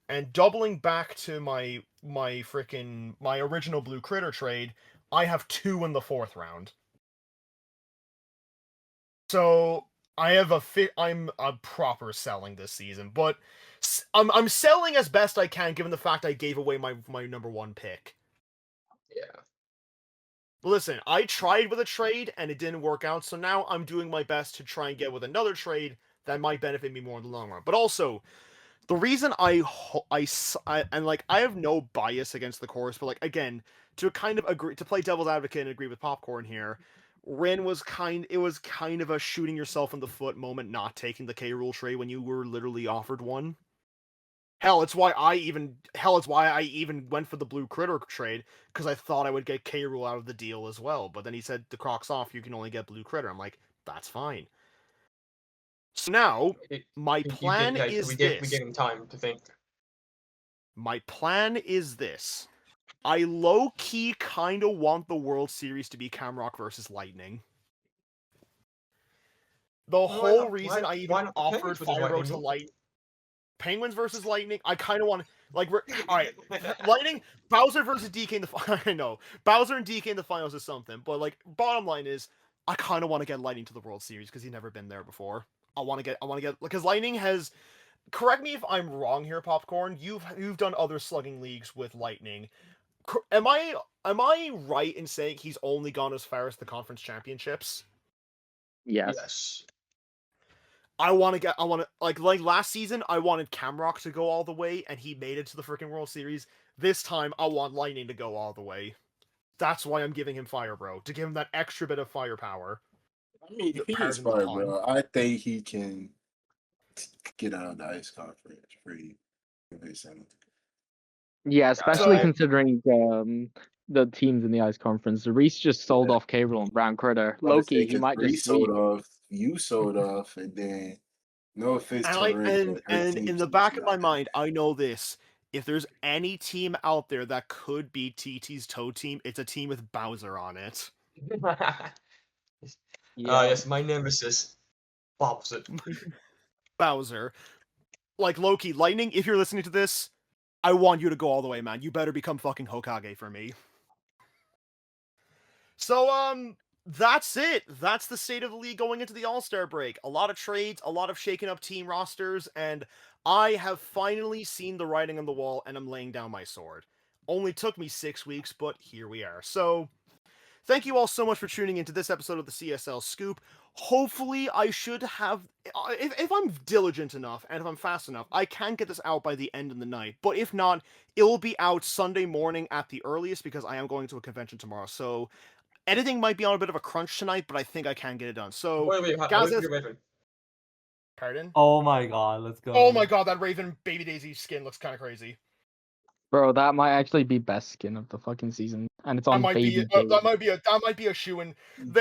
and doubling back to my original Blue Critter trade, I have 2 in the 4th round. So I'm a proper selling this season, but I'm selling as best I can given the fact I gave away my number 1 pick. Yeah. Listen, I tried with a trade and it didn't work out, so now I'm doing my best to try and get with another trade that might benefit me more in the long run. But also, the reason I have no bias against the chorus, but like again, to kind of agree to play devil's advocate and agree with Popcorn here, Rin was kind of a shooting yourself in the foot moment not taking the K rule trade when you were literally offered one. Hell, it's why I even went for the Blue Critter trade, because I thought I would get K rule out of the deal as well. But then he said the Croc's off, you can only get Blue Critter. I'm like, that's fine. So now, my plan is we this. gave him time to think. My plan is this. I low-key kind of want the World Series to be Camroc versus Lightning. The whole reason I even offered Firebro to Lightning... Penguins versus Lightning, I kind of want... Alright, Lightning, Bowser versus DK in the... I know, Bowser and DK in the finals is something, but, like, bottom line is, I kind of want to get Lightning to the World Series, because he's never been there before. I want to get... Because Lightning has... Correct me if I'm wrong here, Popcorn. You've done other slugging leagues with Lightning. Am I right in saying he's only gone as far as the conference championships? Yes. Like last season, I wanted Camroc to go all the way, and he made it to the freaking World Series. This time, I want Lightning to go all the way. That's why I'm giving him Firebro, to give him that extra bit of firepower. I mean, if he gets Firebro, I think he can get out of the ice conference pretty convincingly. Yeah, especially considering the teams in the ice conference. Reese just sold off K-Rool and Brown Critter. Loki, he might just sold off. You sold off, and then no offense to Rick, and in the back of my mind, I know this. If there's any team out there that could be TT's Toad team, it's a team with Bowser on it. Yes, my nemesis, Bowser. Bowser. Like, Loki, Lightning, if you're listening to this, I want you to go all the way, man. You better become fucking Hokage for me. So, that's it. That's the state of the league going into the All-Star break. A lot of trades, a lot of shaking up team rosters, and I have finally seen the writing on the wall, and I'm laying down my sword. Only took me 6 weeks, but here we are. So, thank you all so much for tuning into this episode of the CSL Scoop. Hopefully, I should have... If I'm diligent enough, and if I'm fast enough, I can get this out by the end of the night. But if not, it will be out Sunday morning at the earliest, because I am going to a convention tomorrow. So, editing might be on a bit of a crunch tonight, but I think I can get it done. So, wait, Gazza... Pardon? Oh my god, let's go. Oh my god, that Raven Baby Daisy skin looks kind of crazy. Bro, that might actually be best skin of the fucking season, and it's on Baby Daisy. That might be a shoo-in. The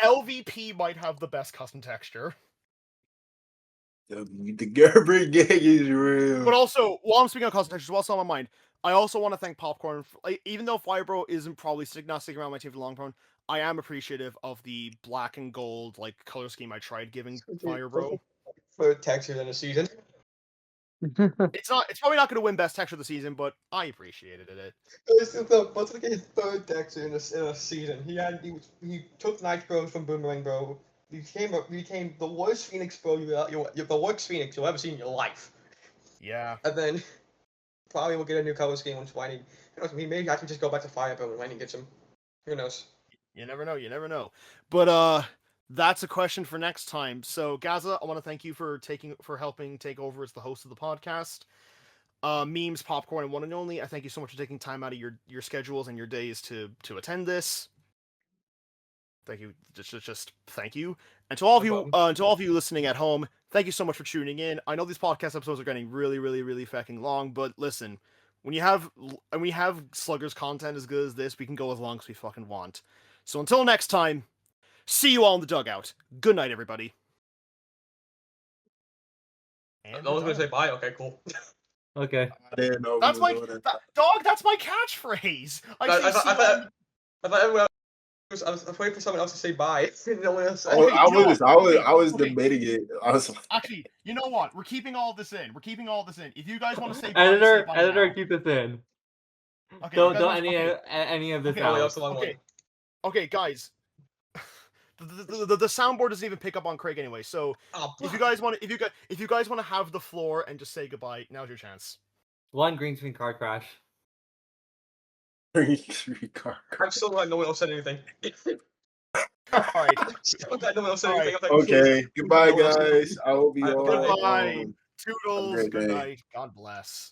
LVP might have the best custom texture. The Gerber gang is real. But also, while I'm speaking of custom textures, while it's on my mind, I also want to thank Popcorn. Even though Firebro isn't probably not sticking around my team for the long run, I am appreciative of the black and gold color scheme I tried giving Firebro. For texture in a season. It's probably not going to win best texture of the season, but I appreciated it. This is what's to get his third texture in a season. He took Nitro from Boomerang Bro. He became the worst Phoenix Bro the worst Phoenix you'll ever see in your life. Yeah. And then probably we'll get a new color scheme once Whitey. He maybe I can just go back to Firebro when Whitey gets him. Who knows? You never know. But that's a question for next time. So Gazza, I want to thank you for helping take over as the host of the podcast. Memes, Popcorn, and one and only, I thank you so much for taking time out of your schedules and your days to attend this. Thank you. Just thank you. And to all of you listening at home, thank you so much for tuning in. I know these podcast episodes are getting really, really, really fucking long, but listen, When we have Slugger's content as good as this, we can go as long as we fucking want. So until next time, see you all in the dugout. Good night, everybody. And No one's we're gonna say done. bye. Okay, cool. Okay. I didn't know That's we my were doing that. dog. That's my catchphrase. I I say thought- see I you all thought- in the- I thought everyone else, I was waiting for someone else to say bye. No one else said. I you know was what? I was Okay. debating it. I was like, Actually, you know what? We're keeping all this in. If you guys want to say bye, say Editor, bye editor, now. keep this in. Okay, you Don't guys don't wanna- any of this Okay, Oh, yeah, out. that's the long Okay. one. Okay, guys. The soundboard doesn't even pick up on Craig anyway. So Oh, if you guys want to have the floor and just say goodbye, now's your chance. One green screen car crash. I'm so glad no one else said anything. All right. I'm so glad no one else said All anything. right. I'm like, Okay. Goodbye, No one else said guys. anything. I will be Goodbye. on. Goodbye. Toodles. great Good day. night. God bless.